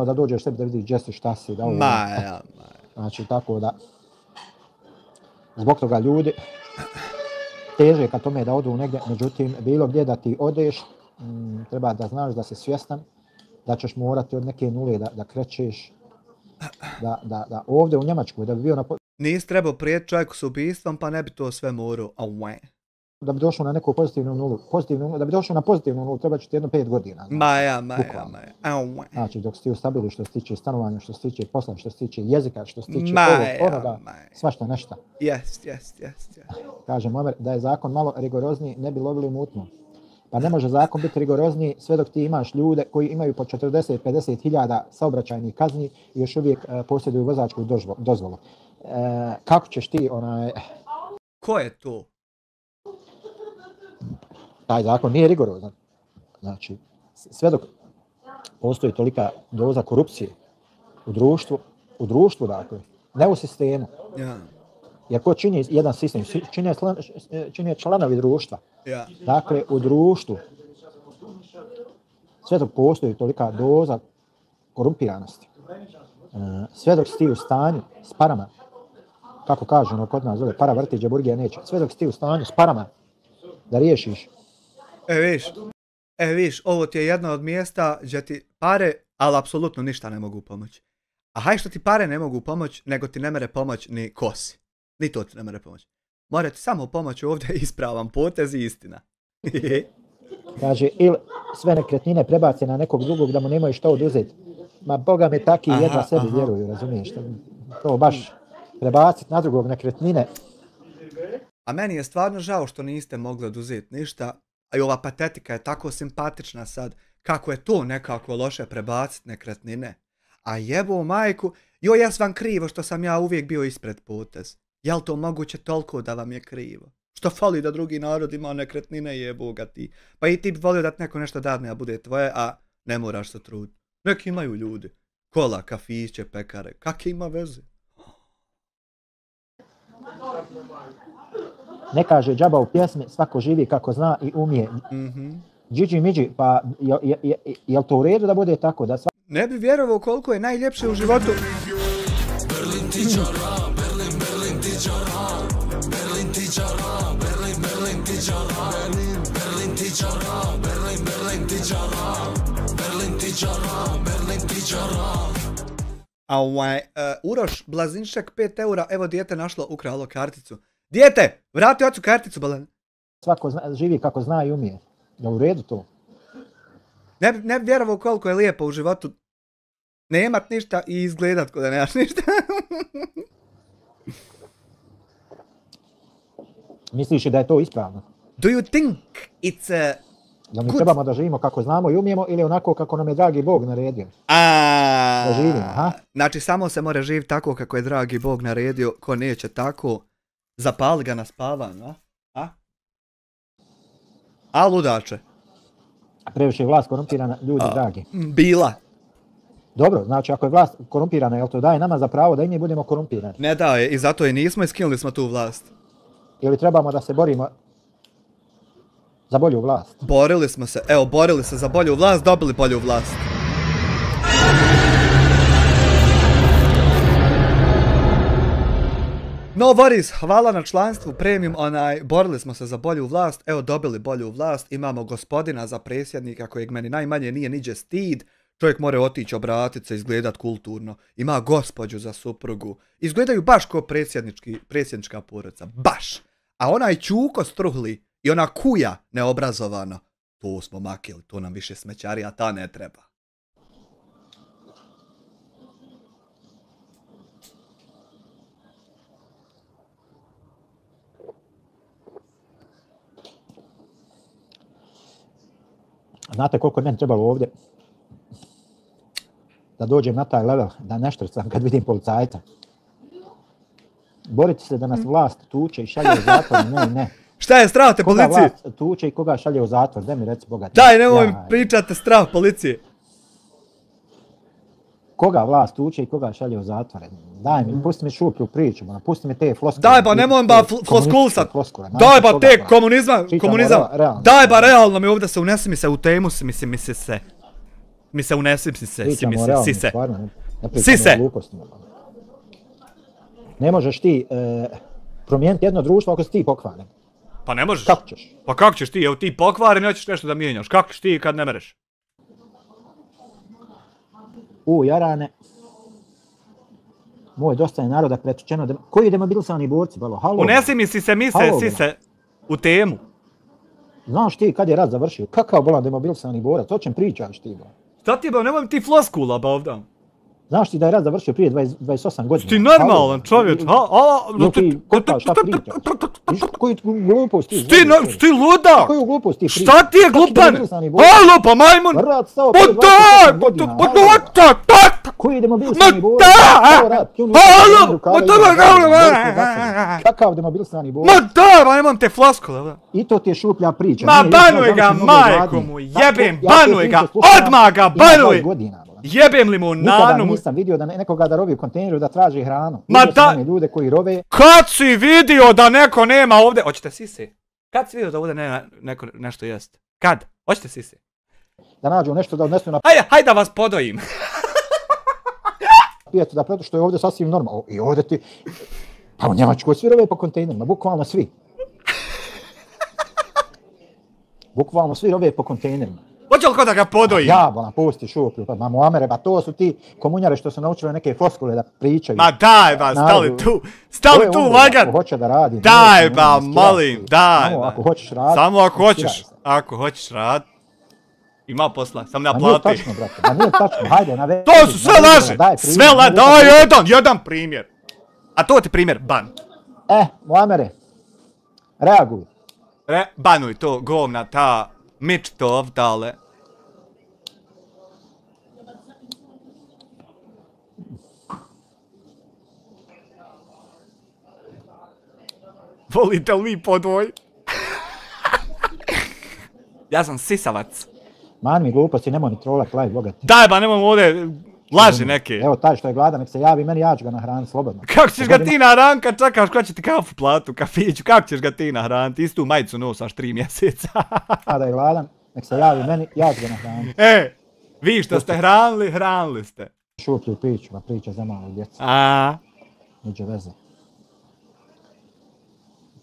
da dođeš sebi da vidiš gdje si, šta si, da ovo. Znači, tako da, zbog toga ljudi teže ka tome da odu negdje, međutim, bilo gdje da ti odeš, treba da znaš da si svjestan, da ćeš morati od neke nule da krećeš, da ovdje u Njemačkoj, da bi bio na... Nisi trebao prijeti čovjeku s ubistvom, pa ne bi to sve morao. Da bi došao na neku pozitivnu nulu. Da bi došao na pozitivnu nulu, treba će ti jedno 5 godina. Maja. Znači, dok si ti ustabili što se tiče stanovanja, što se tiče posla, što se tiče jezika, što se tiče onoga, svašta nešta. Yes. Kaže Muamer, da je zakon malo rigorozniji, ne bi lovili mutno. Pa ne može zakon biti rigorozniji sve dok ti imaš ljude koji imaju po 40-50 hiljada saobraćajnih kazni i još uvijek posjeduju vozačku dozvolu. Kako ćeš ti Ko je to? Taj zakon nije rigorozan. Znači, sve dok postoji tolika doza korupcije u društvu dakle, ne u sistemu. Ja. Jer ko čini jedan sistem? Čine članovi društva. Ja. Dakle, u društvu sve dok postoji tolika doza korumpiranosti, sve dok si ti u stanju s parama, kako kažu kod nas zove, para vrtiđe, burgija neće, sve dok si ti u stanju s parama da riješiš. Viš, ovo ti je jedno od mjesta gdje ti pare, ali apsolutno ništa ne mogu pomoći. A haj što ti pare ne mogu pomoći, nego ti ne mere pomoći ni kosi. Ni to ti ne mere pomoći. Mora ti samo pomoći ovdje ispravan potez i istina. Kaže, ili sve nekretnine prebace na nekog drugog da mu nemaju što oduzeti. Ma boga me taki jedva sebi vjeruju, razumiješ? To baš prebaciti na drugog nekretnine. A meni je stvarno žao što niste mogli oduzeti ništa. A i ova patetika je tako simpatična sad. Kako je to nekako loše prebaciti nekretnine. A jebo majku, joj ja sam vam krivo što sam ja uvijek bio ispred potez. Jel to moguće toliko da vam je krivo? Što fali da drugi narod ima nekretnine jeboga ti. Pa i ti bi volio da ti neko nešto dadne, a bude tvoje, a ne moraš se truditi. Neki imaju ljudi. Kola, kafiće, pekare. Kak ima veze? Ne kaže džaba u pjesmi, svako živi kako zna i umije. Džidži miđi, pa jel to u redu da bude tako? Da Ne bi vjerovao koliko je najljepše u životu. Berlin tičara, Berlin, Berlin tičara, Berlin tičara, Berlin, Berlin tičara, Berlin tičara, Berlin, Berlin tičara, Berlin tičara, Berlin tičara. A Uroš Blazinšek 5 eura, evo dijete našlo, ukralo karticu. Dijete, vrati ocu karticu, Balan. Svako živi kako zna i umije. Da u redu to. Ne bi vjerovao koliko je lijepo u životu nemat ništa i izgledat ko da nemaš ništa. Misliš da je to ispravno? Do you think it's a... Da mi trebamo da živimo kako znamo i umijemo ili onako kako nam je dragi Bog naredio? Da živimo, ha? Znači samo se mora živjeti tako kako je dragi Bog naredio, ko neće tako, zapali ga na spavanju, a? A ludače? Previše je vlast korumpirana, ljudi dragi. Bila. Dobro, znači ako je vlast korumpirana, jel to daje nama za pravo da i mi budemo korumpirani? Ne daje, i zato je nismo i skinuli smo tu vlast. Ili trebamo da se borimo za bolju vlast? Borili smo se, evo, borili se za bolju vlast, dobili bolju vlast. No worries, hvala na članstvu, premium, borili smo se za bolju vlast, evo dobili bolju vlast, imamo gospodina za predsjednika kojeg meni najmanje nije niđe stid, čovjek mora otići, obratiti se, izgledat kulturno, ima gospođu za suprugu, izgledaju baš ko predsjednička porodica, baš, a onaj čuko struhli i ona kuja neobrazovana, to smo makili, to nam više smećari, a ta ne treba. Znate koliko je meni trebalo ovdje da dođem na taj level, da ne štrcam kad vidim policajca. Boriti se da nas vlast tuče i šalje u zatvor, ne. Šta je strah te policije? Koga vlast tuče i koga šalje u zatvor, daj mi reci bogati. Daj, nemoj pričati strah policije. Koga vlast tuče i koga šalje u zatvore? Daj mi, pusti mi šuplju priču, pusti mi te floskule. Daj ba, nemoj ba floskulsat. Daj ba te komunizam. Daj ba, realno mi ovdje se unesi mi se u temu, mi se unesi se. Ne možeš ti promijeniti jedno društvo ako si ti pokvaren. Pa ne možeš. Kako ćeš? Pa kako ćeš ti, evo ti pokvaren, nećeš nešto da mijenjaš. Kako ćeš ti kad ne mereš? Jarane, moj dosta je naroda pretučeno. Koji je demobilisani borci, balo? Halo? Unesi mi si se u temu. Znaš ti kad je rat završio? Kakav bolan demobilisani borac? O čem pričaš ti, bro? Šta ti, bro? Nemoj ti floskula, ba ovdje. Znaš ti da je rat završio prije 28 godina? Ti normalan čovječ, ti šta pričaš? Koji glupost ti? Ti ludak! Koju glupost ti pričaš? Šta ti je glupan? Halo, pa majmun! Koji je demobilisani borac? Kakav demobilisani borac? Ma da, ma nemam te floskule. I to ti je šuplja priča. Ma banuj ga, majko mu, jebem, banuj ga, odmah ga, banuj! Jebem li mu nanu? Nikada nisam vidio da nekoga da rovi u kontejneru da traži hranu. Ma da! Ljude koji rove... Kad si vidio da neko nema ovdje... Hoćete sise? Kad si vidio da ovdje nema neko nešto jest? Kad? Hoćete sise? Da nađu nešto da odnesu na... Hajde da vas podojim. Pijetu da preto što je ovdje sasvim normalno. I ovdje ti... Pa u Njemačkoj svi rove po kontejnerima, bukvalno svi. Bukvalno svi rove po kontejnerima. Hoće li ko da ga podoji? Ja, bolan, pusti šuplju, pa Muamere, pa to su ti komunjare što su naučili neke floskule da pričaju. Ma daj ba, stali tu lagan. Hoće da radi. Daj ba, molim, daj. Samo ako hoćeš raditi. Samo ako hoćeš raditi. Ima posla, sam ne plati. Nije tačno, brate, nije tačno, hajde, navedi. To su sve laže, sve laže, daj jedan primjer. A to ti primjer, ban. Muamere, reaguj. Banuj to, govna ta, mič to dale. Volite li vi podvoj? Ja sam sisavac. Man mi gluposti, nemoj mi trolak, live, bogat. Daj ba, nemoj ovdje laži neke. Evo taj što je gladan, nek se javi meni, ja ću ga nahraniti slobodno. Kako ćeš ga ti nahraniti kad čekaš ko će ti kafu platu, kafiću, kako ćeš ga ti nahraniti? Istu majicu nosaš 3 mjeseca. A da je gladan, nek se javi meni, ja ću ga nahraniti. Vi što ste hranili ste. Šuplju piću, ma priča za malo djeca. Niđe veze.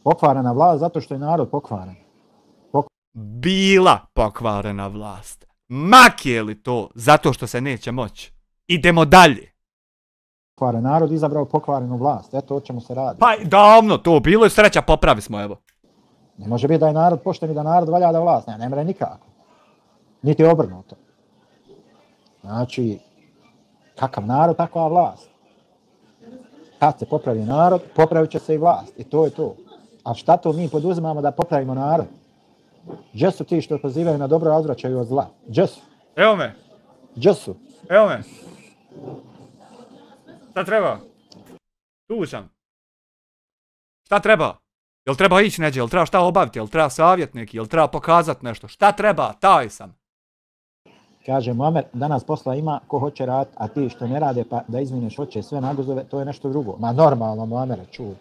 Pokvarena vlast zato što je narod pokvaren. Bila pokvarena vlast. Mak je li to zato što se neće moći? Idemo dalje. Pokvaren narod izabrao pokvarenu vlast. Eto o čemu se radi. Pa davno to bilo i sreća popravi smo evo. Ne može biti da je narod pošten i da narod valja da vlast. Ne mre nikako. Niti obrnuto. Znači, kakav narod, takva vlast. Kad se popravi narod, popravit će se i vlast. I to je to. A šta to mi poduzimamo da popravimo narod? Gdje su ti što pozivaju na dobro, a odvraćaju od zla? Gdje su? Evo me. Gdje su? Evo me. Šta treba? Tu sam. Šta treba? Jel treba ići neđe? Jel treba šta obaviti? Jel treba savjet neki? Jel treba pokazati nešto? Šta treba? Taj sam. Kaže Muamer, danas posla ima ko hoće raditi, a ti što ne rade pa da izvineš hoće sve naguzove, to je nešto drugo. Ma normalno, Muamere, čuj.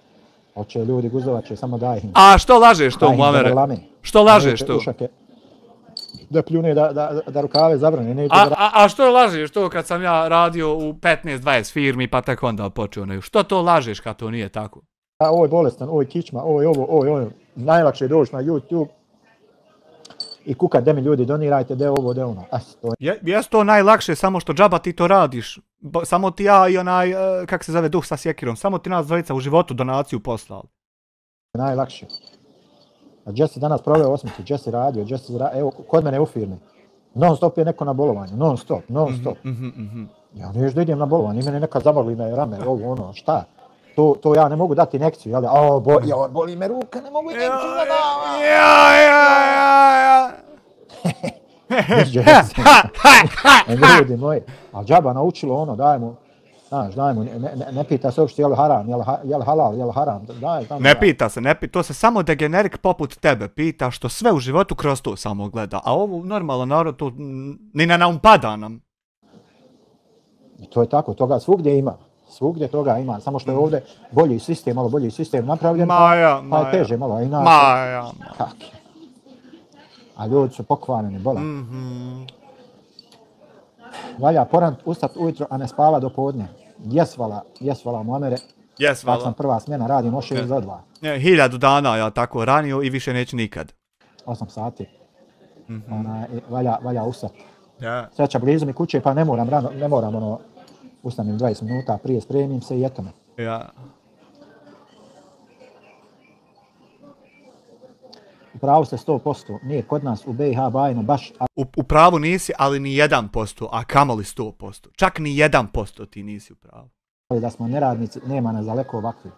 Hoće ljudi guzovat će, samo daj im. A što lažeš to, Muamere? Što lažeš to? Da pljune, da rukave zabrane. A što lažeš to kad sam ja radio u 15-20 firmi pa tek onda počeo? Što to lažeš kad to nije tako? Ovo je bolestan, ovo je kičma, ovo je ovo. Najlakše je doći na YouTube i kukat da mi ljudi donirajte, da je ovo, da je ono. Jes to najlakše, samo što džaba ti to radiš. Samo ti ja i onaj, kak se zove, duh sa sjekirom, samo ti nas dvojica u životu donaciju poslali. Najlakše. A gdje si danas proveo osmicu, gdje si radio, evo, kod mene u firmi. Non stop je neko na bolovanju, non stop. Ja ne još da idem na bolovanje, mene neka zamorli me rame, ovo, ono, šta? To ja ne mogu dati injekciju, jel da? Boli me ruka, ne mogu injekciju da dam. Ljudi moji, ali džaba naučilo ono, daj mu, ne pita se uopšte je li haram, je li halal, je li haram, daj tamo. Ne pita se, to se samo degenerik poput tebe pita što sve u životu kroz to samo gleda, a ovo normalan narod to ni ne naupada nam. I to je tako, toga svugdje ima. Svugdje toga ima, samo što je ovdje bolji sistem, malo bolji sistem napravljen, pa je teže malo, a inače. A ljudi su pokvareni, bolan. Valja porant ustat ujutro, a ne spava do podne. Jesvala Muamere. Kad sam prva smjena, radim od 6 do 2. 1000 dana ja tako ranio i više neću nikad. 8 sati. Valja ustat. Sreća blizu mi kuće, pa ne moram ustanem 20 minuta prije, spremim se i eto me. U pravu ste 100%, nije kod nas u BiH bajno baš... U pravu nisi, ali ni 1%, a kamoli 100%. Čak ni 1% ti nisi u pravu. Ali da smo neradnici, nema nas daleko ovakvi.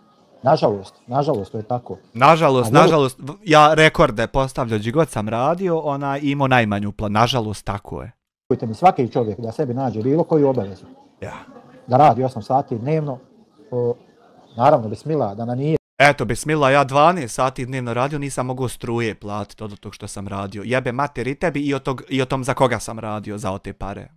Nažalost, to je tako. Nažalost, ja rekorde postavljao gdje god sam radio, imao najmanju plan. Nažalost, tako je. Čujte mi, svaki čovjek da sebi nađe bilo koju obavezu. Da radi 8 sati dnevno, naravno bismila, da na nije. Eto, bismila, ja 12 sati dnevno radio, nisam mogao struje platiti od tog što sam radio. Jebe mater i tebi i o tom za koga sam radio za te pare.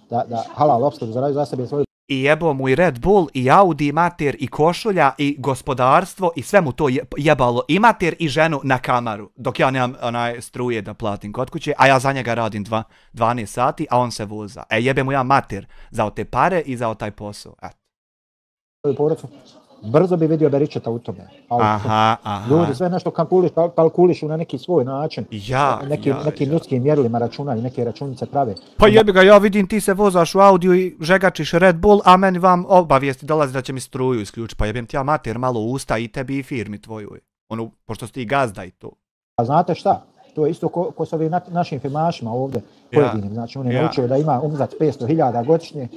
Da halal opskrbu zaradio za sebe svoju... I jebo mu i Red Bull, i Audi, mater, i košulja, i gospodarstvo, i sve mu to jebalo. I mater, i ženu na kamaru, dok ja nemam struje da platim kod kuće, a ja za njega radim 12 sati, a on se voza. Jebe mu ja mater za te pare i za taj posao. Svoju porodcu, brzo bi vidio beričeta u tome. Ali Aha. ljudi sve nešto kalkulišu na neki svoj način. Nekim ljudskim mjerilima računaju, neke računice prave. Pa jebi ga, ja vidim ti se vozaš u Audiju i žegačiš Red Bull, a meni vam obavijesti dolazi da će mi struju isključiti. Pa jebem ti ja mater malo u usta i tebi i firmi tvojoj. Pošto si ti gazda i to. A znate šta? To je isto ko s ovim našim filmašima ovdje pojedinim. Znači on je naučio da ima umzac 500.000 godišnje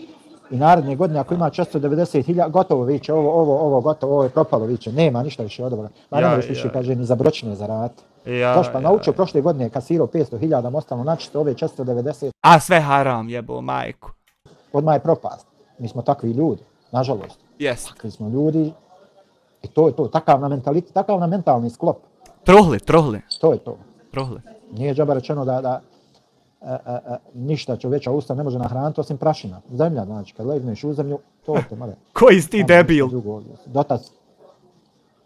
i naredne godine ako ima 490.000, gotovo viće, ovo gotovo, ovo je propalo viće, nema ništa više odobra. Ma ne možeš više, kaže, ni za bročine zaraditi. Zašto? Pa naučio prošle godine je kasirao 500.000, ostalo načisto ove 490. A sve haram jebo, majku. Odmah je propast. Mi smo takvi ljudi, nažalost. Yes. Takvi smo ljudi i to je to, takav na mentalni sklop. Trohli. To je to. Trohli. Nije džaba rečeno da ništa čovječa usta ne može nahraniti osim prašina. Zemlja, znači, kad legneš u zemlju, to te male. Koji si ti debil? Dotac.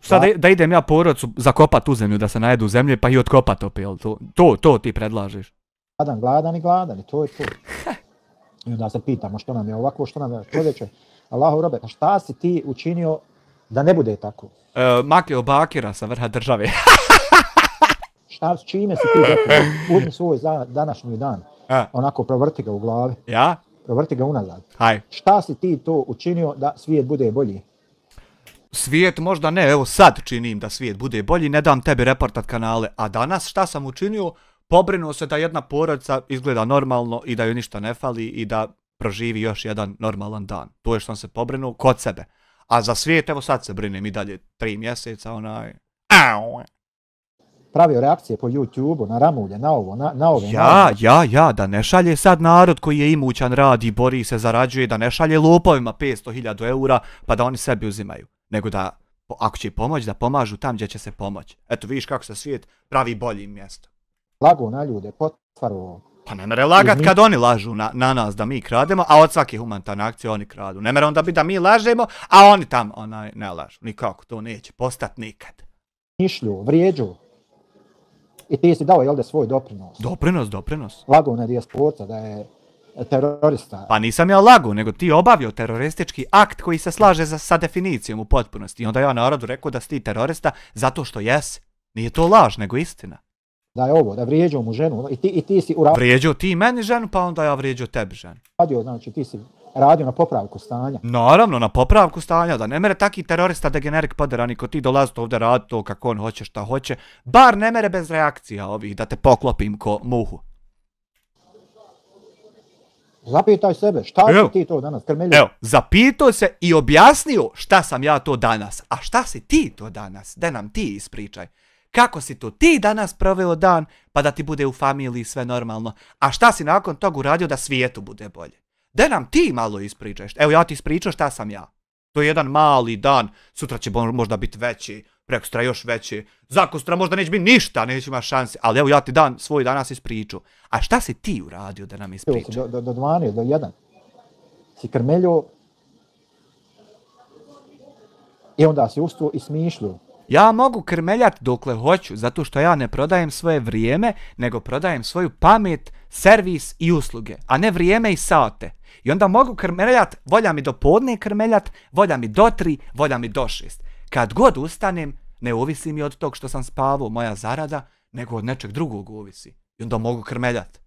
Šta da idem ja porodcu zakopat u zemlju, da se najedu u zemlje pa i otkopat opet, jel to ti predlažeš? Gladan i to je to. I onda se pitamo što nam je ovako, što nam je čovječe. Allahu robe, pa šta si ti učinio da ne bude tako? Makio bakira sa vrha države. Šta, s čime si ti rekao? Uzmi svoj današnji dan, onako provrti ga u glavi. Ja? Provrti ga unazad. Haj. Šta si ti to učinio da svijet bude bolji? Svijet možda ne, evo sad činim da svijet bude bolji, ne dam tebi reportat kanale, a danas šta sam učinio? Pobrinuo se da jedna porodica izgleda normalno i da joj ništa ne fali i da proživi još jedan normalan dan. To je što sam se pobrinuo kod sebe. A za svijet, evo sad se brinem i dalje 3 mjeseca, Pravio reakcije po YouTube-u, na ramulje, na ovo, na ove. Ja, da ne šalje sad narod koji je imućan, radi, bori se, zarađuje, da ne šalje lopovima 500.000 eura pa da oni sebi uzimaju. Nego da, ako će pomoći, da pomažu tam gdje će se pomoći. Eto, vidiš kako se svijet pravi boljim mjesto. Lagu na ljude, potvaru. Pa ne mere lagat kad oni lažu na nas da mi krademo, a od svake humanitarne akcije oni kradu. Ne mere onda biti da mi lažemo, a oni tam ne lažu. Nikako, to neće postati nikad. Mišlju, vrijeđu. I ti si dao, jel da, svoj doprinos? Doprinos. Lago na dijasporca da je terorista. Pa nisam ja lago, nego ti obavio teroristički akt koji se slaže sa definicijom u potpunosti. I onda ja narodu rekao da si ti terorista zato što jesi. Nije to laž, nego istina. Da je ovo, da vrijeđao mu ženu i ti si vrijeđao ti meni ženu, pa onda ja vrijeđao tebi ženu. Znači ti si radio na popravku stanja. Naravno, na popravku stanja, da ne mere taki terorista degenerik poderani ko ti dolazi ovdje radi to kako on hoće šta hoće, bar ne mere bez reakcija ovih da te poklopim ko muhu. Zapitaj sebe, šta si ti to danas, Krmelju? Evo, zapitao se i objasnio šta sam ja to danas, a šta si ti to danas, da nam ti ispričaj. Kako si to ti danas proveo dan, pa da ti bude u familiji sve normalno, a šta si nakon toga uradio da svijetu bude bolje? Da nam ti malo ispričaš. Evo ja ti ispričao šta sam ja. To je jedan mali dan, sutra će možda biti veći, prekosutra još veći, zakosutra možda neće biti ništa, neće imati šanse, ali evo ja ti svoj danas ispričao. A šta si ti uradio da nam ispričaš? Do 12, do 1. Si Krmelju i onda si ustao i smišljio. Ja mogu krmeljat dokle hoću, zato što ja ne prodajem svoje vrijeme, nego prodajem svoju pamet, servis i usluge, a ne vrijeme i sate. I onda mogu krmeljat, volja mi do podne krmeljat, volja mi do 3, volja mi do 6. Kad god ustanem, ne ovisi mi od tog što sam spavao, moja zarada, nego od nečeg drugog ovisi. I onda mogu krmeljat.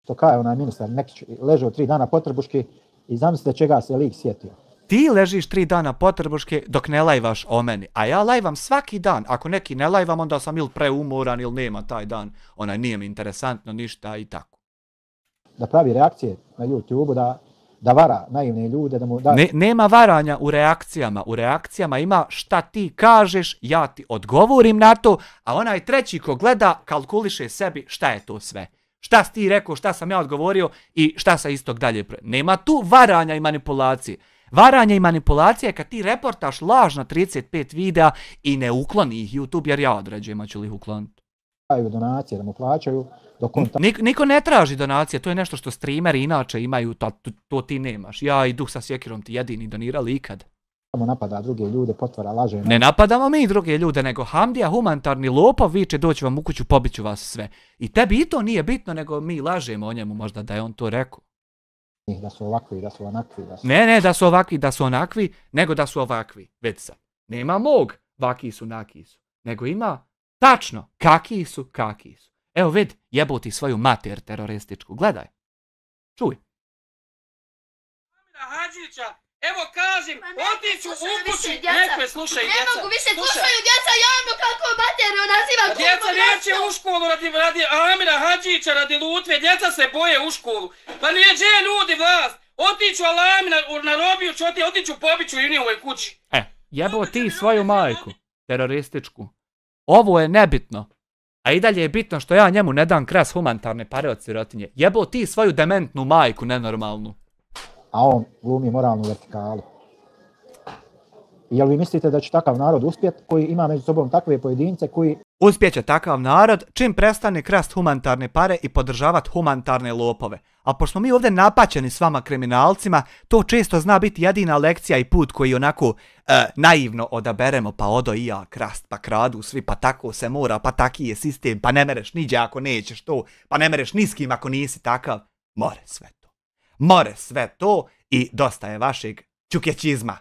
Što kaže onaj ministar, Nekić ležao 3 dana potrbuški i zamislite čega se lik sjetio. Ti ležiš 3 dana potrbuške dok ne lajvaš o meni, a ja lajvam svaki dan. Ako neki ne lajvam, onda sam ili preumoran ili nema taj dan. Nije mi interesantno ništa i tako. Da pravi reakcije na YouTube-u, da vara naivne ljude, da mu da... Nema varanja u reakcijama. U reakcijama ima šta ti kažeš, ja ti odgovorim na to, a onaj treći ko gleda kalkuliše sebi šta je to sve. Šta si ti rekao, šta sam ja odgovorio i šta sa istog dalje. Nema tu varanja i manipulacije. Varanje i manipulacija je kad ti reportaš laž na 35 videa i ne ukloni ih YouTube jer ja određujem, ću li ih ukloniti. Donacije da mu plaćaju. Niko ne traži donacije, to je nešto što streameri inače imaju, to ti nemaš. Ja i Duh sa sjekirom ti jedini donirali ikad. Samo napada druge ljude, potvara, laže. Ne napadamo mi druge ljude, nego Hamdija humanitarni lopov viče doći vam u kuću, pobiću vas sve. I tebi i to nije bitno, nego mi lažemo o njemu možda da je on to rekao. da su ovakvi, da su onakvi, da su... Ne, da su ovakvi, da su onakvi, nego da su ovakvi. Već sad. Nema mog, vaki su, naki su. Nego ima tačno, kaki su, kaki su. Evo vid, jebo ti svoju mater terorističku. Gledaj. Čuj. Hadžića, evo kažem, otiću u kuću, nekve slušaj djeca. Ne mogu više slušaju djeca javno kako materiju nazivam. Djeca neće u školu radi Amira Hadžića, radi Lutve, djeca se boje u školu. Pa nije gdje ljudi vlast, otiću Alami na robiju, otiću pobiću i u ovoj kući. Jebo ti svoju majku terorističku. Ovo je nebitno. A i dalje je bitno što ja njemu ne dam kras humanitarne pare od sirotinje. Jebo ti svoju dementnu majku nenormalnu. A on glumi moralnu vertikalu. I jel vi mislite da će takav narod uspjeti koji ima među sobom takve pojedince koji... Uspjeće takav narod čim prestane krast humanitarne pare i podržavati humanitarne lopove. A pošto smo mi ovdje napaćeni s vama kriminalcima, to često zna biti jedina lekcija i put koji onako naivno odaberemo, pa odo i ja krast, pa kradu svi, pa tako se mora, pa taki je sistem, pa ne mereš niđe ako nećeš to, pa ne mereš ni s kim ako nisi takav. More sve to. More sve to i dosta je vašeg čukjećizma.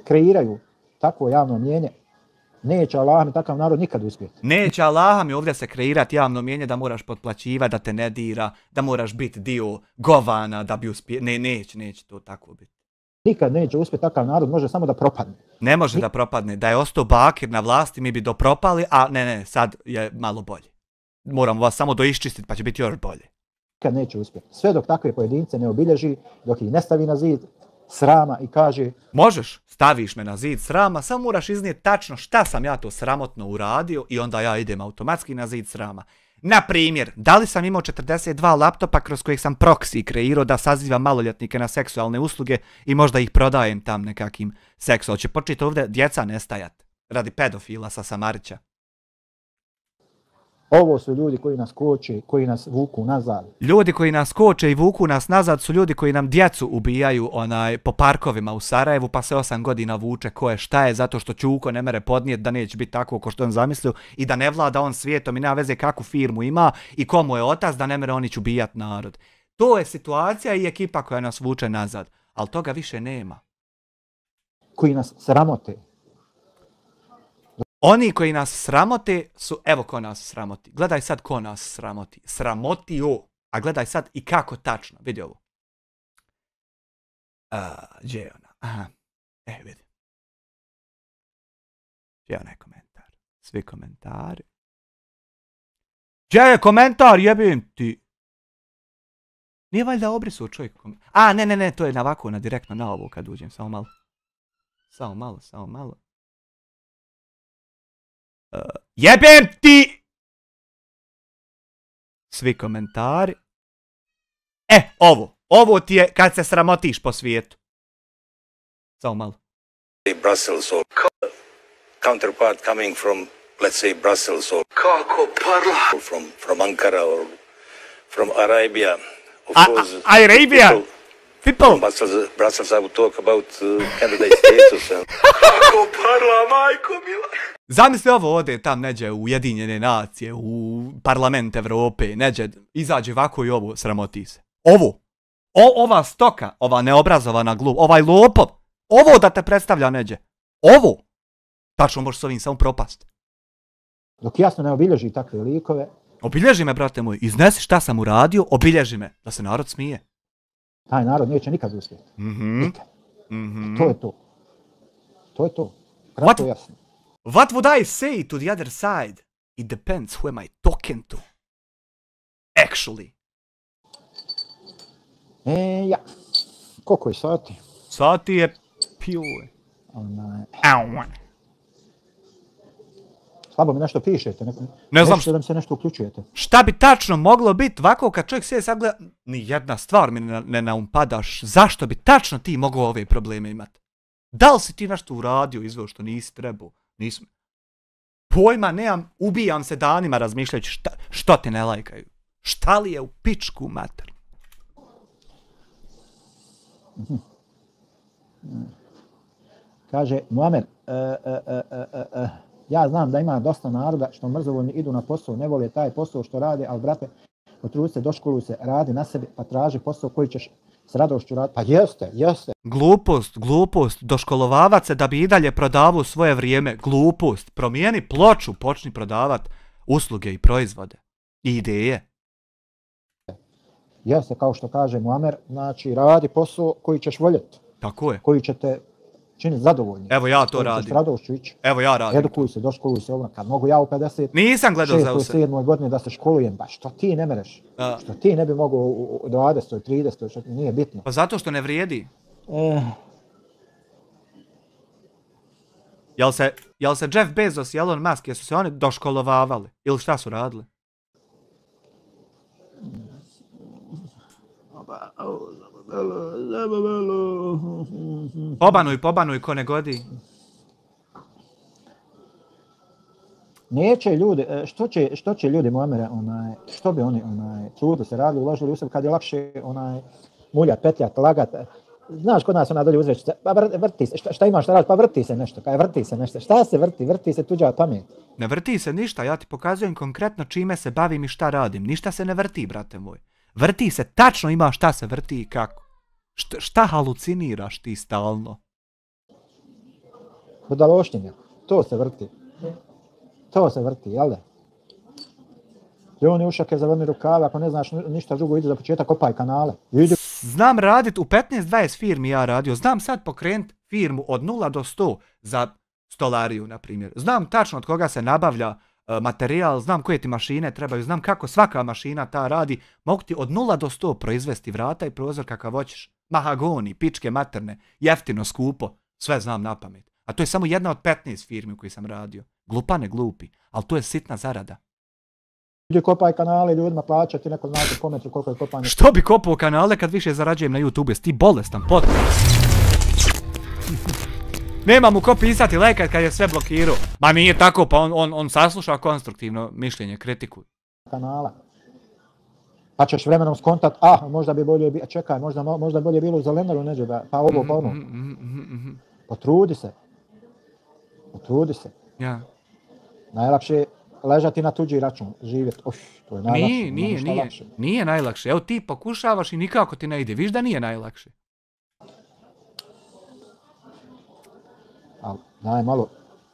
kreiraju takvo javno mnijenje, neće Allah mi takav narod nikad uspjeti. Neće Allah mi ovdje se kreirati javno mnijenje da moraš potplaćivati, da te ne dira, da moraš biti dio govana, da bi uspije... Neće to tako biti. Nikad neće uspjeti takav narod, može samo da propadne. Ne može da propadne. Da je ostao Bakir na vlasti, mi bi dopropali, a ne, sad je malo bolje. Moramo vas samo doiščistiti, pa će biti još bolje. Nikad neće uspjeti. Sve dok takve pojedince ne obilježi, dok ih ne stavi na zid srama i kaže... Možeš, staviš me na zid srama, samo moraš iznijeti tačno šta sam ja to sramotno uradio i onda ja idem automatski na zid srama. Na primjer, da li sam imao 42 laptopa kroz kojih sam proxy kreirao da sazivam maloljetnike na seksualne usluge i možda ih prodajem tam nekakim seksu. Će početi ovdje djeca nestajat radi pedofila sa Samarića. Ovo su ljudi koji nas koče, koji nas vuku nazad. Ljudi koji nas koče i vuku nas nazad su ljudi koji nam djecu ubijaju po parkovima u Sarajevu, pa se 8 godina vuče ko je šta je, zato što Ćuko ne mere podnijeti da neće biti tako ko što on zamislio i da ne vlada on svijetom i nema veze kakvu firmu ima i komu je otac, da ne mere oni će ubijati narod. To je situacija i ekipa koja nas vuče nazad, ali toga više nema. Koji nas sramote. Oni koji nas sramote su, evo ko nas sramoti. Gledaj sad ko nas sramoti. Sramotio. A gledaj sad i kako tačno. Vidi ovo. Gdje je ona? Aha. Vidi. Gdje je onaj komentar? Svi komentari. Gdje je komentar? Jebim ti. Nije valjda obrisuo čovjek komentar. A, ne, to je ovako, direktno na ovo kad uđem. Samo malo. Jebem ti! Svi komentari. Ovo ti je kad se sramotiš po svijetu. Samo malo. Brussels or counterpart coming from, let's say, Brussels or kako parla from Ankara or from Arabia. Of course, Arabia. People. Brussels, I would talk about candidate status. Kako parla, majko mila. Zamisli ovo ode tam neđe u Ujedinjene nacije, u parlament Evrope, neđe, izađe ovako i ovo, sramoti se. Ova stoka, ova neobrazovana glup, ovaj lopov, ovo da te predstavlja neđe. Ovo. Tačno možeš s ovim samo propast. Dok jasno ne obilježi takve likove. Obilježi me, brate moj, iznesi šta sam uradio, obilježi me, da se narod smije. Taj narod neće nikad uspjeti. Nikad. To je to. To je to. Kratko jasno. What would I say to the other side? It depends who am I talking to. Actually. Ja. Koliko je sati? Sati je pjuje. Slabo mi nešto pišete. Ne znam da mi se nešto uključujete. Šta bi tačno moglo biti ovako kad čovjek se sagleda? Ni jedna stvar mi ne naumpadaš. Zašto bi tačno ti mogao ove probleme imati? Da li si ti nešto uradio izveo što nisi trebao? Nisam. Pojma nemam, ubijam se danima razmišljajući što te ne lajkaju. Šta li je u pičku mater? Kaže, Muamer, ja znam da ima dosta naroda što mrzovoljni idu na posao, ne vole taj posao što rade, ali brate, potrudi se, doškoluj se, radi na sebi, pa traži posao koji ćeš s radošću raditi. Pa jeste. Glupost, doškolovavat se da bi i dalje prodavao svoje vrijeme, glupost, promijeni ploču, počni prodavat usluge i proizvode i ideje. Jeste, kao što kaže Muamer, znači radi posao koji ćeš voljeti. Tako je. Koji će te činiti zadovoljni. Evo ja to radim. S radošću ići. Evo ja radim. Edukuj se, doškoluj se, kad mogu ja u 50. Nisam gledao za u 7. godini da se školujem, pa što ti ne mereš? Što ti ne bi mogao u 20. 30. što nije bitno. Pa zato što ne vrijedi. Jel se Jeff Bezos i Elon Musk, jesu se oni doškolovavali? Ili šta su radili? Pobanuj ko ne godi. Neće ljudi, što će ljudi Muamere, što bi oni trudili se, radili, uložili u sebi kad je lakše muljat, petljat, lagat. Znaš kod nas ona dolje uzrečica, pa vrti se, šta imaš da radi, pa vrti se nešto, šta se vrti se tuđa pamet. Ne vrti se ništa, ja ti pokazujem konkretno čime se bavim i šta radim, ništa se ne vrti, brate moj. Vrti se, tačno ima šta se vrti i kako. Šta haluciniraš ti stalno? Budaloštinja, to se vrti, jel da? Ljoni ušake zavrni rukave, ako ne znaš ništa drugo, ide za početak, kopaj kanale. Znam radit, u 15-20 firmi ja radio, znam sad pokrenut firmu od 0 do 100 za stolariju, na primjer. Znam tačno od koga se nabavlja materijal, znam koje ti mašine trebaju, znam kako svaka mašina ta radi, mogu ti od 0 do 100 proizvesti vrata i prozor kakav hoćeš. Mahagoni, pičke materne, jeftino, skupo, sve znam na pamet. A to je samo jedna od 15 firmi u koji sam radio. Glupane glupi, ali to je sitna zarada. Ljudi kopaj kanale, ljudima plaćati, neko znate komentri koliko je kopanje. Što bi kopao kanale kad više zarađujem na YouTube, jesi ti bolestan, potpuno. Nema mu ko pisati, lajkat kad je sve blokirao. Ma nije tako, pa on sasluša konstruktivno mišljenje, kritiku. Kanala. Pa ćeš vremenom skontat, možda bi bolje bilo, čekaj, možda bolje bilo u Zelenaru neđe, pa ovo, pa ono. Potrudi se. Ja. Najlakše ležati na tuđi račun, živjeti, to je najlakše. Nije najlakše. Evo ti pokušavaš i nikako ti ne ide, viš da nije najlakše. Ali daj malo,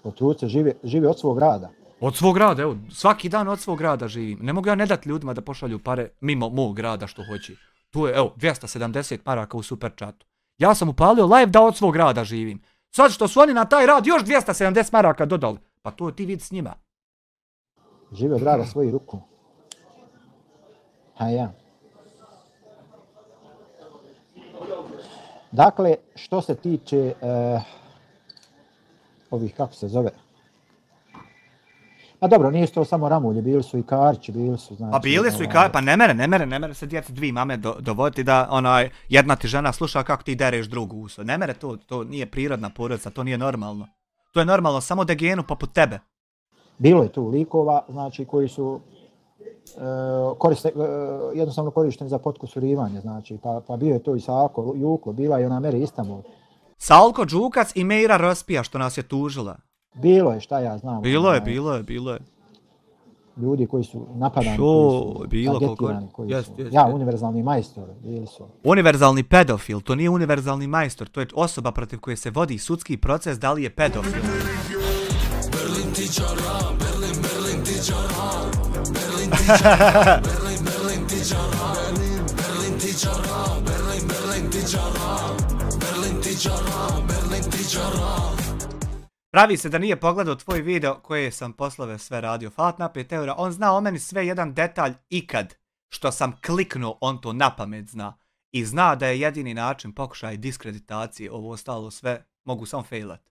potrudi se, živi od svog rada. Od svog rada, evo, svaki dan od svog rada živim. Ne mogu ja ne dati ljudima da pošalju pare mimo mog rada što hoće. Tu je, evo, 270 maraka u super chatu. Ja sam upalio live da od svog rada živim. Sad što su oni na taj rad još 270 maraka dodali, pa to ti vidi s njima. Živi od rada svojih ruku. Ja. Dakle, što se tiče ovih, kako se zove? A dobro, nije to samo ramulje, bili su i Karići, bili su, znači... Pa bili su i Karići, pa ne mere se djeci dvije mame dovoditi da jedna ti žena sluša kako ti dereš drugu uso. Ne mere to nije prirodna porodica, to nije normalno. To je normalno samo degenu poput tebe. Bilo je tu likova, znači, koji su jednostavno korišteni za potkusurivanje, znači, pa bio je to i Salko Juklo, bila je ona Meri Istanbul. Salko Đukac i Meira Rospija što nas je tužila. Bilo je, šta ja znam. Bilo je. Ljudi koji su napadani, univerzalni majstor, bili su. Univerzalni pedofil, to nije univerzalni majstor, to je osoba protiv koje se vodi sudski proces da li je pedofil. Berlin ti čara, Berlin ti čara, Berlin ti čara, Berlin ti čara, Berlin ti čara, Berlin ti čara, Berlin ti čara, Berlin ti čara. Pravi se da nije pogledao tvoj video koje sam poslove sve radio. Hvala na 5 eura. On zna o meni sve jedan detalj ikad što sam kliknuo, on to napamet zna. I zna da je jedini način pokušaj diskreditacije, ovo ostalo sve mogu samo failat.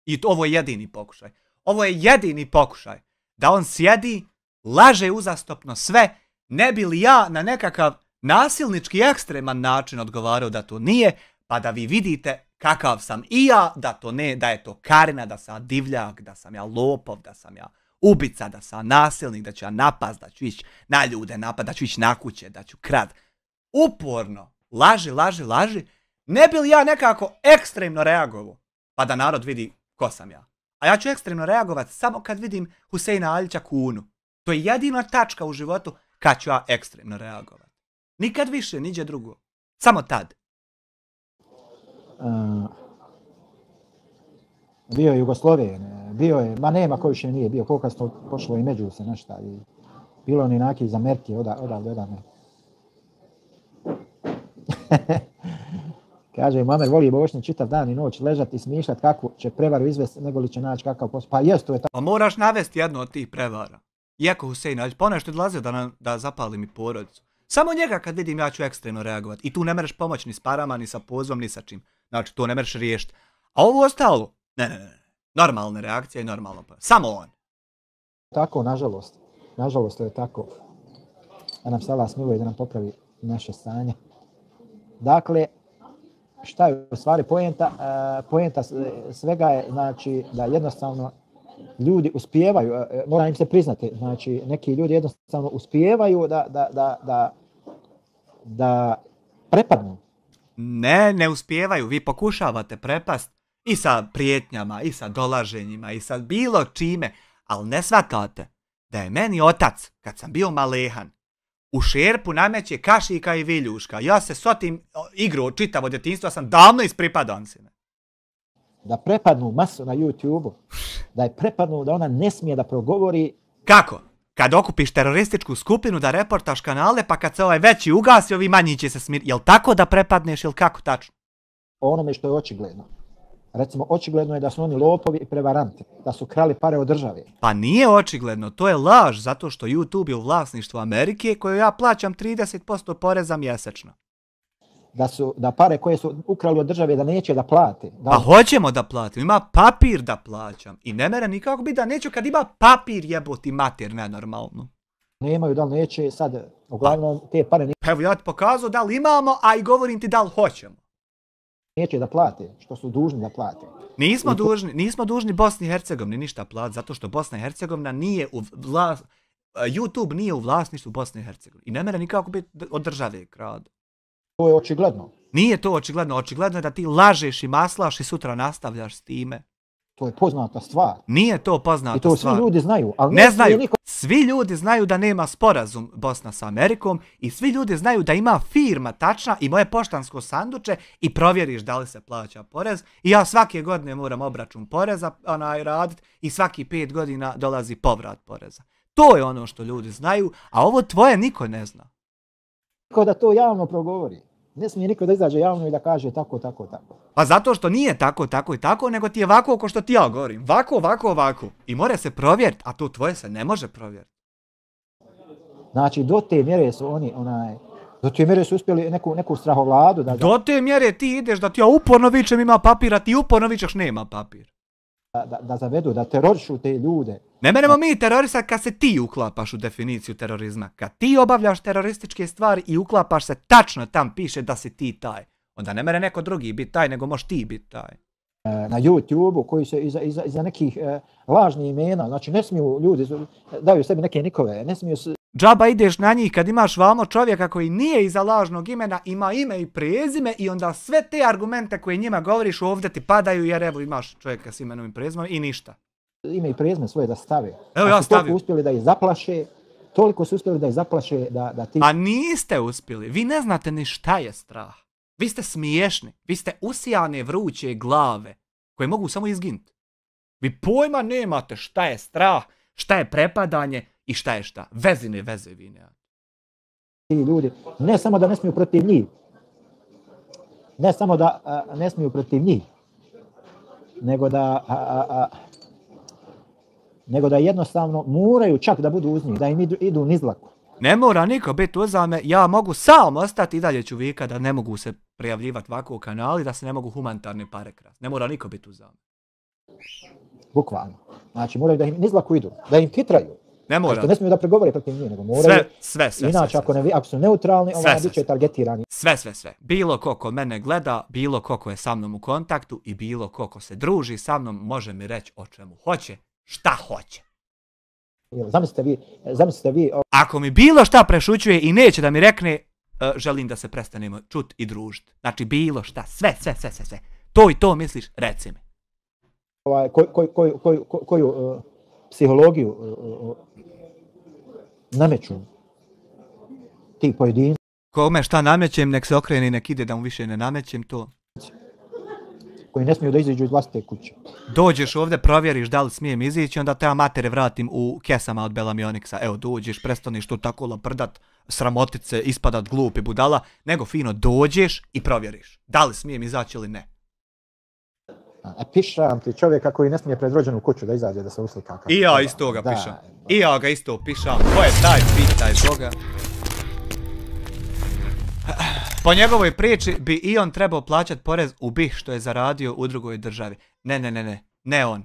I ovo je jedini pokušaj. Ovo je jedini pokušaj da on sjedi, laže uzastopno sve, ne bi li ja na nekakav nasilnički ekstreman način odgovarao da to nije, pa da vi vidite kakav sam i ja, da je to Karina, da sam divljak, da sam ja lopov, da sam ja ubica, da sam nasilnik, da ću ja napast, da ću ići na ljude napad, da ću ići na kuće, da ću krad. Uporno laži, ne bi li ja nekako ekstremno reagovao, pa da narod vidi ko sam ja. A ja ću ekstremno reagovati samo kad vidim Huseina Aljića kunu. To je jedina tačka u životu kad ću ja ekstremno reagovati. Nikad više, niđe drugo. Samo tad. Bio je Jugosloven, bio je, ma nema ko više nije bio, koliko to pošlo i među se nešto. I bilo on inaki iz Amerike, odavde. Kaže, Mamer voli Bošnje čitav dan i noć ležati i smišljati kakvu će prevaru izvesti, nego li će naći kakav posao. Pa jest, to je tako. Pa moraš navesti jednu od tih prevara. Iako Huseinović, ponešto je dolazio da zapali mi porodicu. Samo njega kad vidim ja ću ekstremno reagovati. I tu ne mereš pomoć ni s parama, ni sa pozivom, ni sa čim. Znači, to ne mereš riješiti. A ovo ostalo, ne. Normalne reakcije i normalno. Samo on. Tako, nažalost. Nažalost, to je tako. Da nam se Allah smiluje da nam popravi naše stanje. Dakle, šta je u stvari poenta? Poenta svega je, znači, da jednostavno ljudi uspijevaju, mora im se priznati, znači, neki ljudi jednostavno uspijevaju da prepadnu. Ne uspijevaju. Vi pokušavate prepast i sa prijetnjama, i sa dolaženjima, i sa bilo čime, ali ne shvatate da je meni otac, kad sam bio malehan, u šerpu nameće kašika i viljuška. Ja se s otim igru čitavo djetinjstva sam davno ispripadan si me. Da prepadnu masu na YouTube-u, da je prepadnu da ona ne smije da progovori. Kako? Kad okupiš terorističku skupinu da reportaš kanale, pa kad se ovaj veći ugasi, ovi manji će se smiriti. Jel tako da prepadneš ili kako tačno? Onome što je očigledno. Recimo, očigledno je da su oni lopovi i prevaranti, da su krali pare od države. Pa nije očigledno, to je laž, zato što YouTube je u vlasništvu Amerike koju ja plaćam 30% poreza mjesečno. Da pare koje su ukrali od države da neće da plate. Pa hoćemo da platim, ima papir da plaćam. I ne mere nikako biti da neću kad ima papir jeboti mater nenormalno. Nemaju da li neće, sad uglavnom te pare neće. Evo ja ti pokazao da li imamo, a i govorim ti da li hoćemo. Neće da plate, što su dužni da plate. Nismo dužni Bosni i Hercegovini ništa plati, zato što Bosna i Hercegovina nije YouTube nije u vlasništvu Bosne i Hercegovine. I ne mere nikako biti od države krad. To je očigledno. Nije to očigledno, očigledno je da ti lažeš i maslaš i sutra nastavljaš s time. To je poznata stvar. Nije to poznata stvar. I to svi ljudi znaju. Ali ne znaju. Svi ljudi znaju da nema sporazum Bosna sa Amerikom i svi ljudi znaju da ima firma tačna i moje poštansko sanduče i provjeriš da li se plaća porez. I ja svake godine moram obračun poreza raditi i svaki 5 godina dolazi povrat poreza. To je ono što ljudi znaju, a ovo tvoje niko ne zna. Niko da to javno progovori. Ne smije niko da izađe javno i da kaže tako. Pa zato što nije tako i tako, nego ti je ovako ko što ti ja govorim. Ovako. I more se provjeriti, a to tvoje se ne može provjeriti. Znači, do te mjere su oni, do te mjere su uspjeli neku strahovladu. Do te mjere ti ideš da ti ja uporno vičem ima papir, a ti uporno vičeš nema papir. Da zavedu, da terorišu te ljude. Ne meremo mi terorisati kad se ti uklapaš u definiciju terorizma. Kad ti obavljaš terorističke stvari i uklapaš se, tačno tam piše da si ti taj. Onda ne mere neko drugi biti taj, nego možeš ti biti taj. Na YouTube-u koji se iza nekih lažnih imena, znači ne smiju ljudi, daju sebi neke nikove, ne smiju se... Džaba ideš na njih kad imaš vamo čovjeka koji nije iza lažnog imena, ima ime i prezime i onda sve te argumente koje njima govoriš ovdje ti padaju jer evo imaš čovjeka s imenom i prezimom i ništa. Ime i prezime svoje da stave. Evo ja stavim. Toliko su uspjeli da ih zaplaše da ti... A niste uspjeli, vi ne znate ni šta je strah. Vi ste smiješni, vi ste usijane vruće glave koje mogu samo izginuti. Vi pojma nemate šta je strah, šta je prepadanje i šta je šta. Vezine veze vi ne. Ti ljudi, ne samo da ne smiju protiv njih, ne smiju protiv njih, nego da jednostavno moraju čak da budu uz njih, da im idu nizlaku. Ne mora niko biti uzame, ja mogu sam ostati i dalje ću vika da ne mogu se prijavljivati ovako u kanali, da se ne mogu humanitarne pare krasti. Ne mora niko biti uzame. Bukvalno. Znači moraju da im nizlaku idu, da im kitraju. Ne mora. Ne smiju da pregovore protiv njih, nego moraju. Sve. Inače, ako su neutralni, bit će targetirani. Sve. Bilo ko mene gleda, bilo ko je sa mnom u kontaktu i bilo ko se druži sa mnom, može mi reći o čemu hoće, šta hoće. Zamislite vi... Ako mi bilo šta prešućuje i neće da mi rekne, želim da se prestanemo čut i družiti. Znači bilo šta, sve. To i to misliš, reci mi. Koju psihologiju nameću ti pojedinci Kome šta namećem, nek se okrene i nek ide da mu više ne namećem to. koji ne smiju da izađu iz vlastite kuće. Dođeš ovdje, provjeriš da li smijem izići, onda te ja matere vratim u kesama od Belamioniksa. Evo, dođeš, prestaniš to tako laprdat, sramotit se, ispadat glupi budala, nego fino dođeš i provjeriš da li smijem izaći ili ne. Pišam ti čovjeka koji ne smije pred rođenu kuću da izađe da se uslika. I ja isto ga pišam. I ja ga isto pišam. Ko je taj pitaj toga? Po njegovoj priči bi i on trebao plaćati porez u BiH što je zaradio u drugoj državi. Ne on.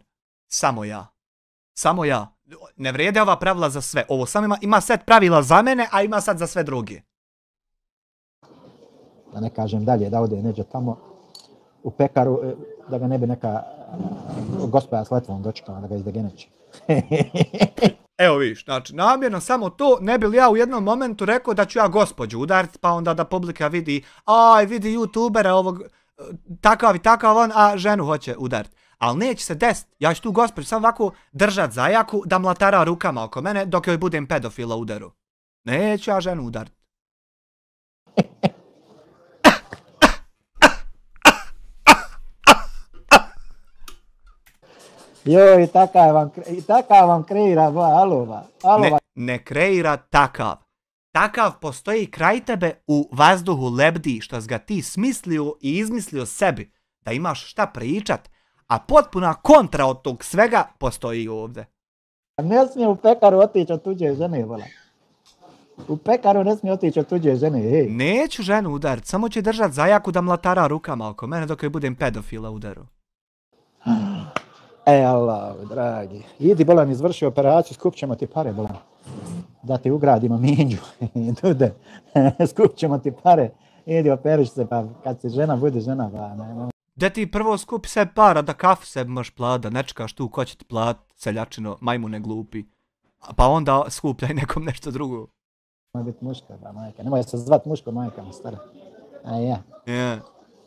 Samo ja. Samo ja. Ne vrijede ova pravila za sve. Ovo samo ima set pravila za mene, a ima sad za sve druge. Da ne kažem dalje, da ode neđe tamo u pekaru, da ga ne bi neka gospođa s letvom dočekala, da ga izdegeneći. Evo vidiš, znači namjerno samo to, ne bi li ja u jednom momentu rekao da ću ja gospođu udariti, pa onda da publika vidi, vidi youtubera ovog, takav i takav on, a ženu hoće udariti. Ali neće se desiti, ja ću tu gospođu samo ovako držat za jaku da mlatara rukama oko mene dok joj budem pedofila udaru. Neću ja ženu udariti. Joj, takav vam kreira, alova. Ne kreira takav. Takav postoji kraj tebe u vazduhu lebdi što ga ti smislio i izmislio sebi da imaš šta pričat, a potpuna kontra od tog svega postoji ovdje. Ne smije u pekaru otići od tuđe žene, vola. U pekaru ne smije otići od tuđe žene, hej. Neću ženu udarit, samo će držat zajaku da mlatara rukama oko mene dok joj budem pedofila udaru. Allah, dragi. Idi, bolan, izvrši operaciju, skup ćemo ti pare, bolan. Da ti ugradimo minđu. Dude, skup ćemo ti pare. Idi, operiš se, pa kad si žena, budi žena, ba. Da ti prvo skupi se para, da kafu sebi možeš plat, da ne čekaš tu ko će ti plat, seljačino, majmune glupi. Pa onda skupljaj nekom nešto drugo. Nemoj biti muška, ba, majka. Nemoj se zvat muško, majka, stara. A ja. Yeah.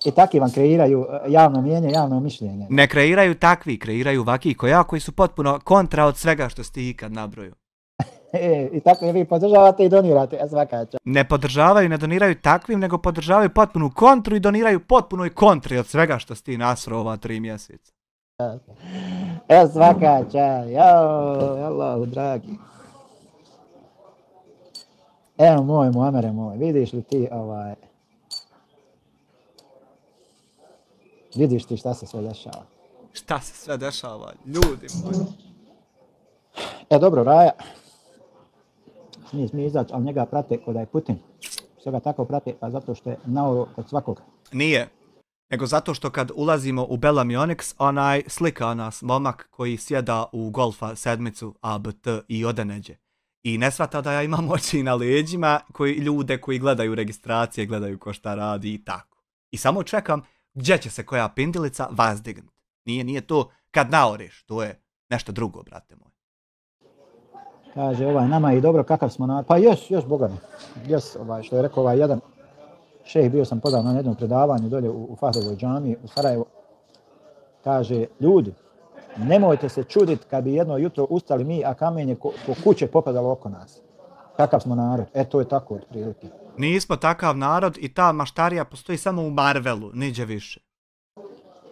I takvi vam kreiraju javno mijenje, javno mišljenje. Ne kreiraju takvi, kreiraju vaki koji su potpuno kontra od svega što ste ikad nabroju. I tako vi podržavate i donirate, svaka čast. Ne podržavaju, ne doniraju takvim, nego podržavaju potpunu kontru i doniraju potpunoj kontri od svega što ste nasro ova 3 mjeseca. Svaka čast, Allah, dragi. Evo moj, Muamere moj, vidiš li ti Vidiš ti šta se sve dešava. Šta se sve dešava, ljudi moji. Dobro, Raja. Smije izaći, ali njega prate kod je Putin. Sve ga tako prate, pa zato što je naoro kod svakoga. Nije. Nego zato što kad ulazimo u Belamionix, slika nas momak koji sjeda u Golfa 7 ABT i ode neđe. I ne shvata da ja imam oči na leđima, ljude koji gledaju registracije, gledaju ko šta radi i tako. I samo čekam gdje će se koja pindilica vazdignut. Nije to kad naoriš, to je nešto drugo, brate moj. Kaže, nama je dobro kakav smo narod. Pa još, boga mi. Što je rekao jedan šejh, bio sam podao na jednom predavanju dolje u Fahrovoj džamiji u Sarajevu. Kaže, ljudi, nemojte se čuditi kad bi jedno jutro ustali mi, a kamenje po kuće popadalo oko nas. Kakav smo narod? To je tako otprilike. Nismo takav narod i ta maštarija postoji samo u Marvelu, niđe više.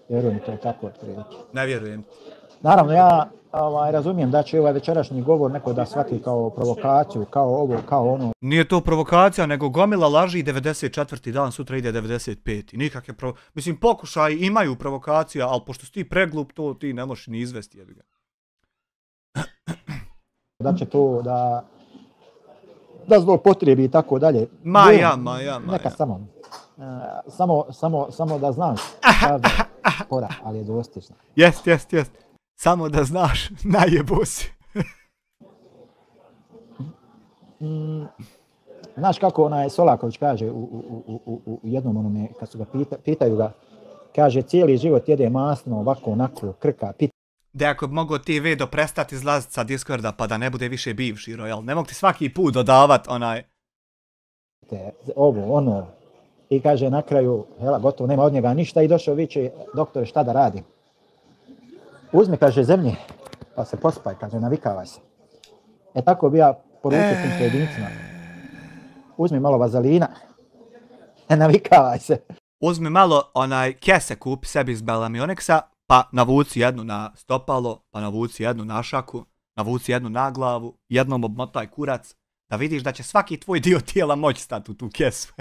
Vjerujem, to je tako otprilike. Ne vjerujem. Naravno, ja razumijem da će ovaj večerašnji govor neko da shvati kao provokaciju, kao ovo, kao ono. Nije to provokacija, nego gomila laži 94. dan, sutra ide 95. Nikakve mislim, pokušaj imaju provokacija, ali pošto si ti preglup, to ti ne možeš ni izvesti. Jebiga. Da će to da zloupotrebi i tako dalje. Ma ja. Neka samo da znaš. Spora, ali je dostižna. Jest. Samo da znaš, najebo si. Znaš kako Solaković kaže u jednom onome, kad su ga pitaju ga, kaže cijeli život jede masno, ovako, onako, krka, pita. Da ako bi mogo ti Vedo prestati izlaziti sa Discorda pa da ne bude više bivši Royal, ne mogu ti svaki put dodavat Ovo, ono. I kaže na kraju, gotovo, nema od njega ništa i došao viče, doktore, šta da radim? Uzmi, kaže, zemlje, pa se pospaj, kaže, navikavaj se. Tako bi ja poručio tim pojedincima. uzmi malo vazelina. Ne navikavaj se. Uzmi malo kese kupi sebi iz Belamioneksa, pa navuci jednu na stopalo, pa navuci jednu na šaku, navuci jednu na glavu, jednom obmotaj kurac, da vidiš da će svaki tvoj dio tijela moći stati u tu kesu.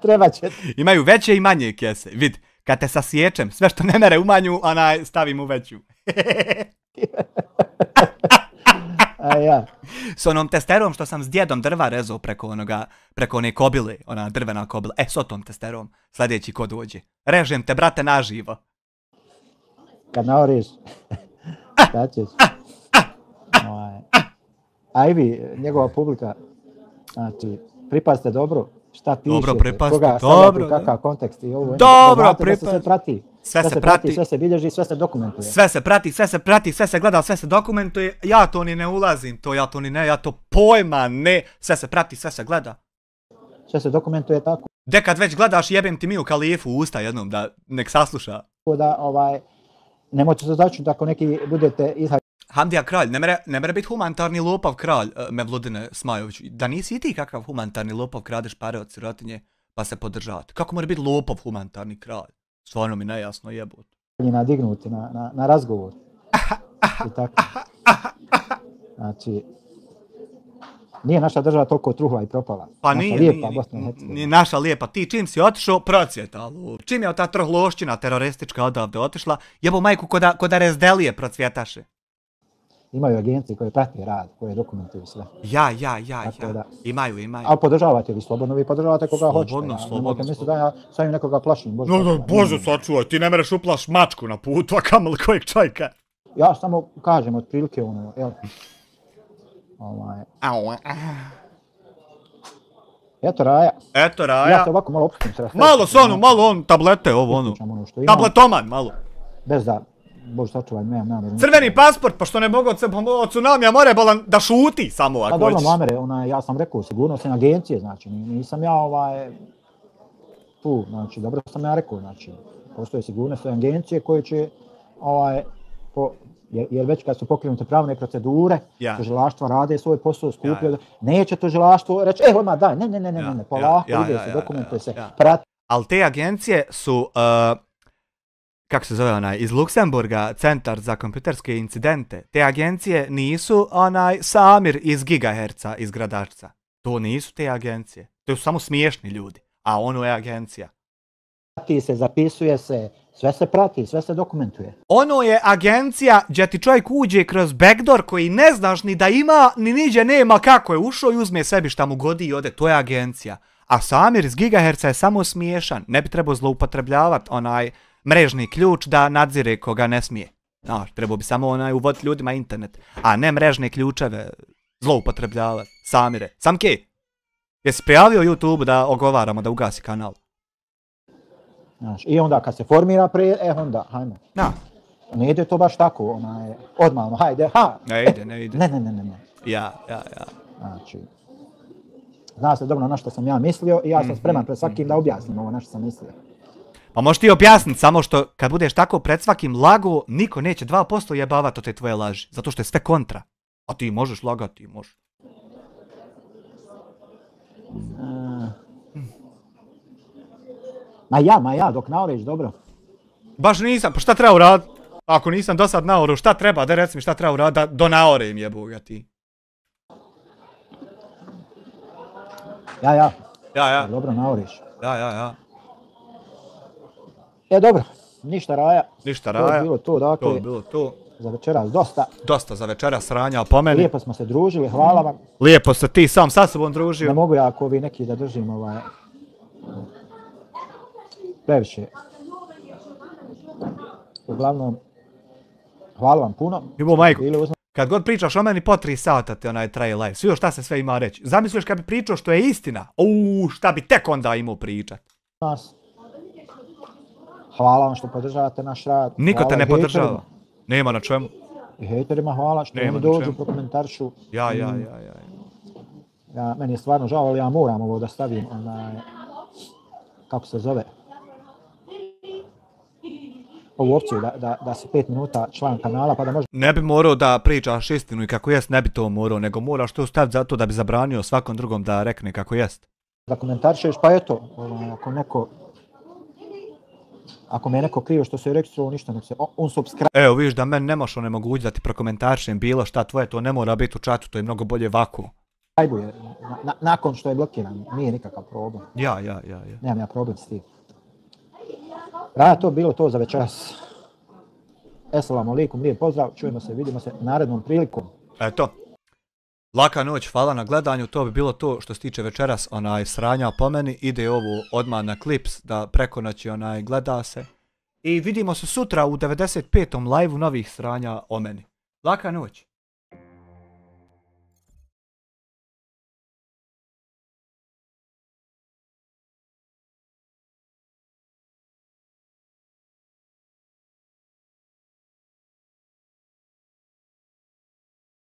Treba će. Imaju veće i manje kese. Vid, kad te sasječem, sve što ne mere u manju, stavim u veću. A ja. S onom testerom što sam s djedom drva rezao preko one kobile, ona drvena kobila. S otom testerom, sljedeći ko dođe. Režem te, brate, naživo. Kad naoriš, šta ćeš? A i vi, njegova publika, znači, pripazite dobro šta pišete, koga stavljate, kakav kontekst i ovo. Dobro, pripazite. Sve se prati. Sve se prati, sve se bilježi, sve se dokumentuje. Sve se prati, sve se gleda, sve se dokumentuje. Ja to ni ne ulazim, ja to pojma ne. Sve se prati, sve se gleda. Sve se dokumentuje tako. Dekad već gledaš, jebem ti mi u Kalifu u usta jednom da nek sasluša. Da, nemoću se začuti ako neki budete izhađati. Hamdija kralj, ne mere biti humanitarni lopav kralj, Mevludine Smajović. Da nisi i ti kakav humanitarni lopav, kradeš pare od sirotinje pa se podržavate. Kako mora biti lopov humanitarni kralj? Stvarno mi nejasno jebot. Nadignuti na razgovor. I tako. Znači, nije naša država toliko truhla i propala. Pa nije naša lijepa. Ti čim si otišao, procvjetalo. Čim je ta trhlošćina teroristička odavde otišla, jebo majku ko da rezdelije procvjetaše. Imaju agencije koje prate rad, koje dokumentuju sve. Ja. Imaju. Ali podržavate vi slobodno, vi podržavate koga hoćete. Slobodno. Mislite da ja svojim nekoga plašim. Bože sačuvaj, ti ne mereš uplaš mačku na putu, a kamoli kojeg čovjeka. Ja samo kažem otprilike jel? Eto Raja. Ja se ovako malo opustim. Malo on, tablete ovo tabletoman malo. Bez da, Bože sačuvaj, nemam. Crveni pasport, pa što ne mogu od tsunamija more balan da šuti samo ako hoćeš. Dobro, mamere, ja sam rekao, sigurnosne agencije, znači, nisam ja tu, znači, dobro sam ja rekao, znači, postoje sigurnosne agencije koje će, jer već kad su pokrenute pravne procedure, tužilaštva rade svoj posao, skupljaju, neće tužilaštvo reći, odmah daj, ne, polako, ide se, dokumentuje se, prati. Ali te agencije su, kako se zove iz Luksemburga, Centar za kompjuterske incidente, te agencije nisu Samir iz Gigaherca, iz Gradačca. To nisu te agencije, to su samo smiješni ljudi, a ono je agencija. Prati se, zapisuje se, sve se prati, sve se dokumentuje. Ono je agencija gdje ti čovjek uđe kroz backdoor koji ne znaš ni da ima, ni niđe nema kako je ušao i uzme sebi šta mu godi i ode, to je agencija. A Samir iz Gigaherca je samo smiješan, ne bi trebao zloupotrebljavati mrežni ključ da nadzire koga ne smije. Trebao bi samo uvoditi ljudima internet, a ne mrežne ključeve zloupotrebljavati. Samire. Samke, jesi prijavio YouTube da ogovaramo da ugasi kanal? I onda kad se formira onda, hajmo. Ne ide to baš tako, odmah, hajde, Ne ide. Ne. Ja. Znači, zna se dobro na što sam ja mislio i ja sam spreman pred svakim da objasnim ovo na što sam mislio. Pa možeš ti objasniti samo što kad budeš tako pred svakim lago, niko neće 2% jebavati od te tvoje laži, zato što je sve kontra. A ti možeš lagati, ti možeš. Ma ja, dok naoriš, dobro. Baš nisam, pa šta treba uraditi? Ako nisam do sad naoru, šta treba? Da reci mi šta treba uraditi da do naorim jebuga ti. Ja. Dobro naoriš. Ja. Dobro, ništa Raja. To je bilo to, dakle. Za večeras dosta. Dosta za večeras sranja po meni. Lijepo smo se družili, hvala vam. Lijepo se ti sam sa sobom družio. Ne mogu ja ako vi neki da držim previše. Uglavnom, hvala vam puno. Ljubo majku, kad god pričaš o meni po 3 sata te traje live. Svi šta se sve ima reći. Zamisliš kad bi pričao što je istina. Šta bi tek onda imao pričat. Hvala vam što podržavate naš rad. Niko te ne podržava. Nema na čemu. I hejterima hvala što oni dođu prokomentaršu. Ja. Meni je stvarno žao, ali ja moram ovo da stavim, kako se zove. ovu opciju da si 5 minuta član kanala pa da može... Ne bi morao da pričaš istinu i kako jest, ne bi to morao, nego moraš to staviti zato da bi zabranio svakom drugom da rekne kako jest. Da komentarišeš, pa eto, ako me je neko krivo što se je registrovao, ništa nek se unsubscribe. Evo vidiš da meni nemaš onemogući da ti prokomentarišem bilo šta tvoje, to ne mora biti u čatu, to je mnogo bolje ovako. Nakon što je blokiran, nije nikakav problem. Ja. Nemam ja problem s tim. Rada, to bilo to za večeras. Assalamu alaikum, lijep pozdrav, čujemo se, vidimo se narednom prilikom. Eto. Laka noć, hvala na gledanju, to bi bilo to što se tiče večeras sranja po meni, ide ovo odmah na Clips da preko noći gleda se. I vidimo se sutra u 95. live-u novih sranja o meni. Laka noć.